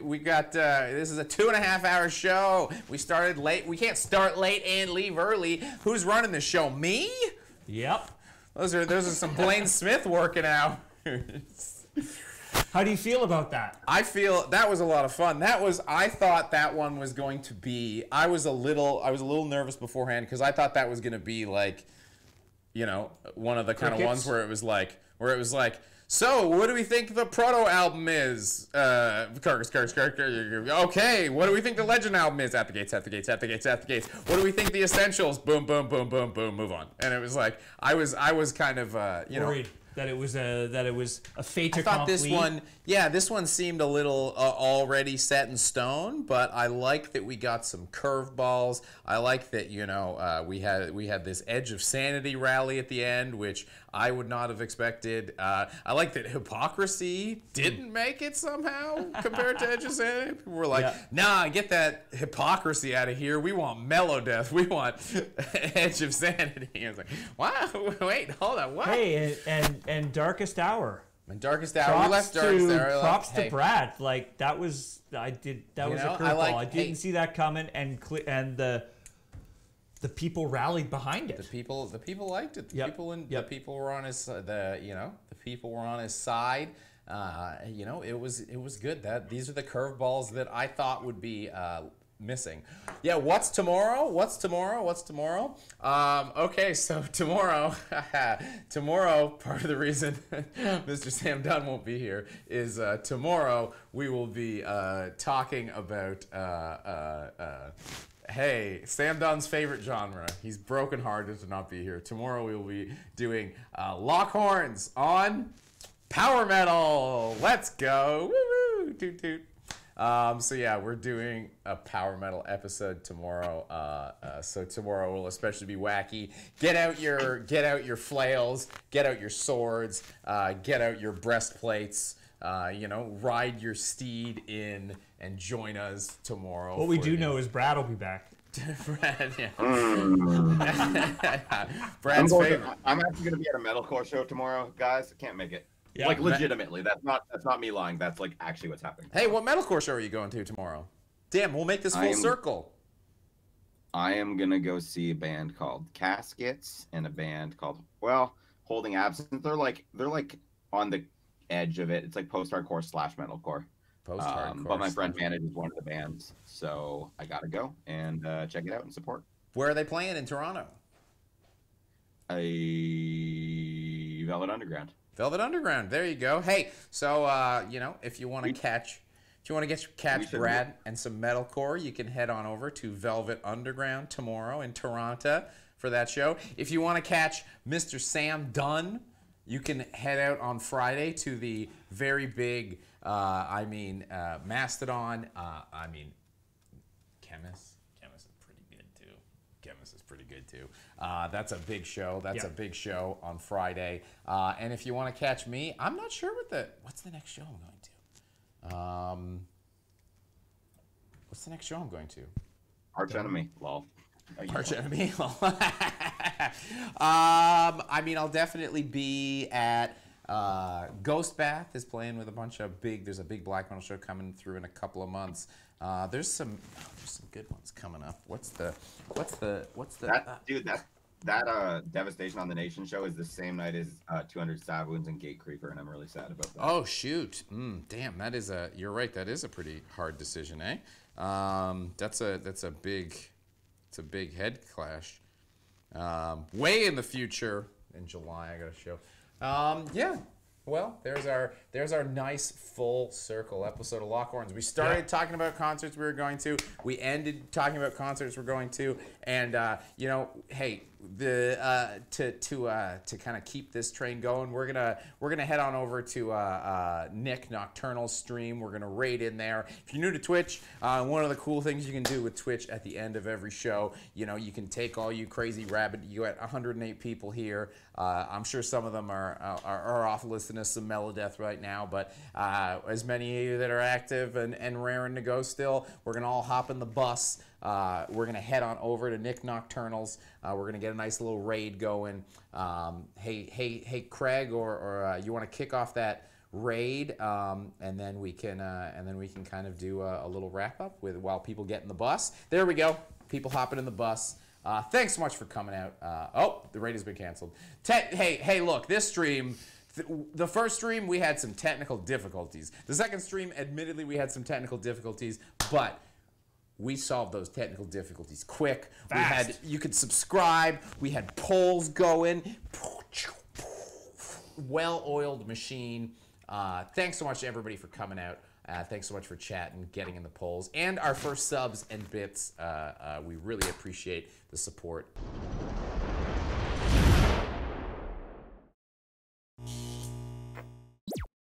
We got this is a 2.5 hour show. We started late. We can't start late and leave early. Who's running the show? Me? Yep. Those are some Blaine Smith working out. How do you feel about that? I feel that was a lot of fun. I thought that one was going to be. I was a little nervous beforehand because I thought that was going to be like, one of the kind of ones where it was like, so what do we think the proto album is? Okay, what do we think the legend album is? At the gates. What do we think the essentials? Boom, boom, boom, boom, boom. Move on. And it was like I was kind of worried that it was a fait accompli. I thought this one seemed a little already set in stone, but I like that we got some curveballs. I like that we had this Edge of Sanity rally at the end, which I would not have expected. I like that Hypocrisy didn't make it somehow compared to Edge of Sanity. People were like, nah, get that Hypocrisy out of here. We want Mellow Death. We want Edge of Sanity. I was like, wow, wait, hold on, what? Hey, and Darkest Hour. And Darkest Hour. We left Darkest Hour. Props to Brad. Like that was a curveball. I didn't see that coming, and the people rallied behind it. The people liked it. The people were on his the people were on his side. It was good. These are the curveballs that I thought would be missing. Yeah, what's tomorrow? Okay, so tomorrow, part of the reason Mr. Sam Dunn won't be here is tomorrow we will be talking about hey, Sam Dunn's favorite genre. He's brokenhearted to not be here. Tomorrow we will be doing Lockhorns on Power Metal. Let's go. Woo woo. Toot toot. So yeah, we're doing a power metal episode tomorrow. So tomorrow will especially be wacky. Get out your flails, get out your swords, get out your breastplates. Ride your steed in and join us tomorrow. What we do know is Brad will be back. Brad, yeah. Brad's favorite. I'm actually going to be at a metalcore show tomorrow, guys. I can't make it. Yeah. Like legitimately, that's not me lying. That's like actually what's happening. Hey, what metalcore show are you going to tomorrow? Damn, we'll make this full circle. I am gonna go see a band called Caskets and a band called Holding Absence. They're like on the edge of it. It's like post-hardcore / metalcore. Post-hardcore. But my friend manages one of the bands, so I gotta go and check it out and support. Where are they playing in Toronto? Velvet Underground. Velvet Underground. There you go. Hey, so if you want to catch Brad and some metalcore, you can head on over to Velvet Underground tomorrow in Toronto for that show. If you want to catch Mr. Sam Dunn, you can head out on Friday to the very big, Mastodon. Chemist. Chemist is pretty good too. That's a big show. That's a big show on Friday. And if you want to catch me, I'm not sure what's the next show I'm going to. What's the next show I'm going to? Arch Enemy. Lol. Arch Enemy. I'll definitely be at Ghost Bath is playing with a bunch of there's a big black metal show coming through in a couple of months. There's some good ones coming up. What's the That Devastation on the Nation show is the same night as 200 Stab Wounds and Gate Creeper, and I'm really sad about that. Oh shoot! Damn, you're right. That is a pretty hard decision, eh? That's a big head clash. Way in the future, in July, I got a show. Yeah. Well, there's our nice full circle episode of Lockhorns. We started talking about concerts we were going to. We ended talking about concerts we're going to, and hey, to kind of keep this train going, we're gonna head on over to Nick Nocturnal's stream. We're gonna raid in there. If you're new to Twitch, one of the cool things you can do with Twitch at the end of every show, you can take all you crazy rabbit. You got 108 people here. I'm sure some of them are off listening to some Melodeath right now, but as many of you that are active and raring to go still, we're gonna all hop in the bus. We're gonna head on over to Nick Nocturnal's. We're gonna get a nice little raid going. Hey, Craig, or you want to kick off that raid, and then we can kind of do a little wrap up while people get in the bus. There we go. People hopping in the bus. Thanks so much for coming out. The raid has been canceled. Hey, look, this stream. The first stream, we had some technical difficulties. The second stream, admittedly, we had some technical difficulties, but we solved those technical difficulties quick. Fast. You could subscribe. We had polls going. Well-oiled machine. Thanks so much to everybody for coming out. Thanks so much for chatting, getting in the polls, and our first subs and bits. We really appreciate the support.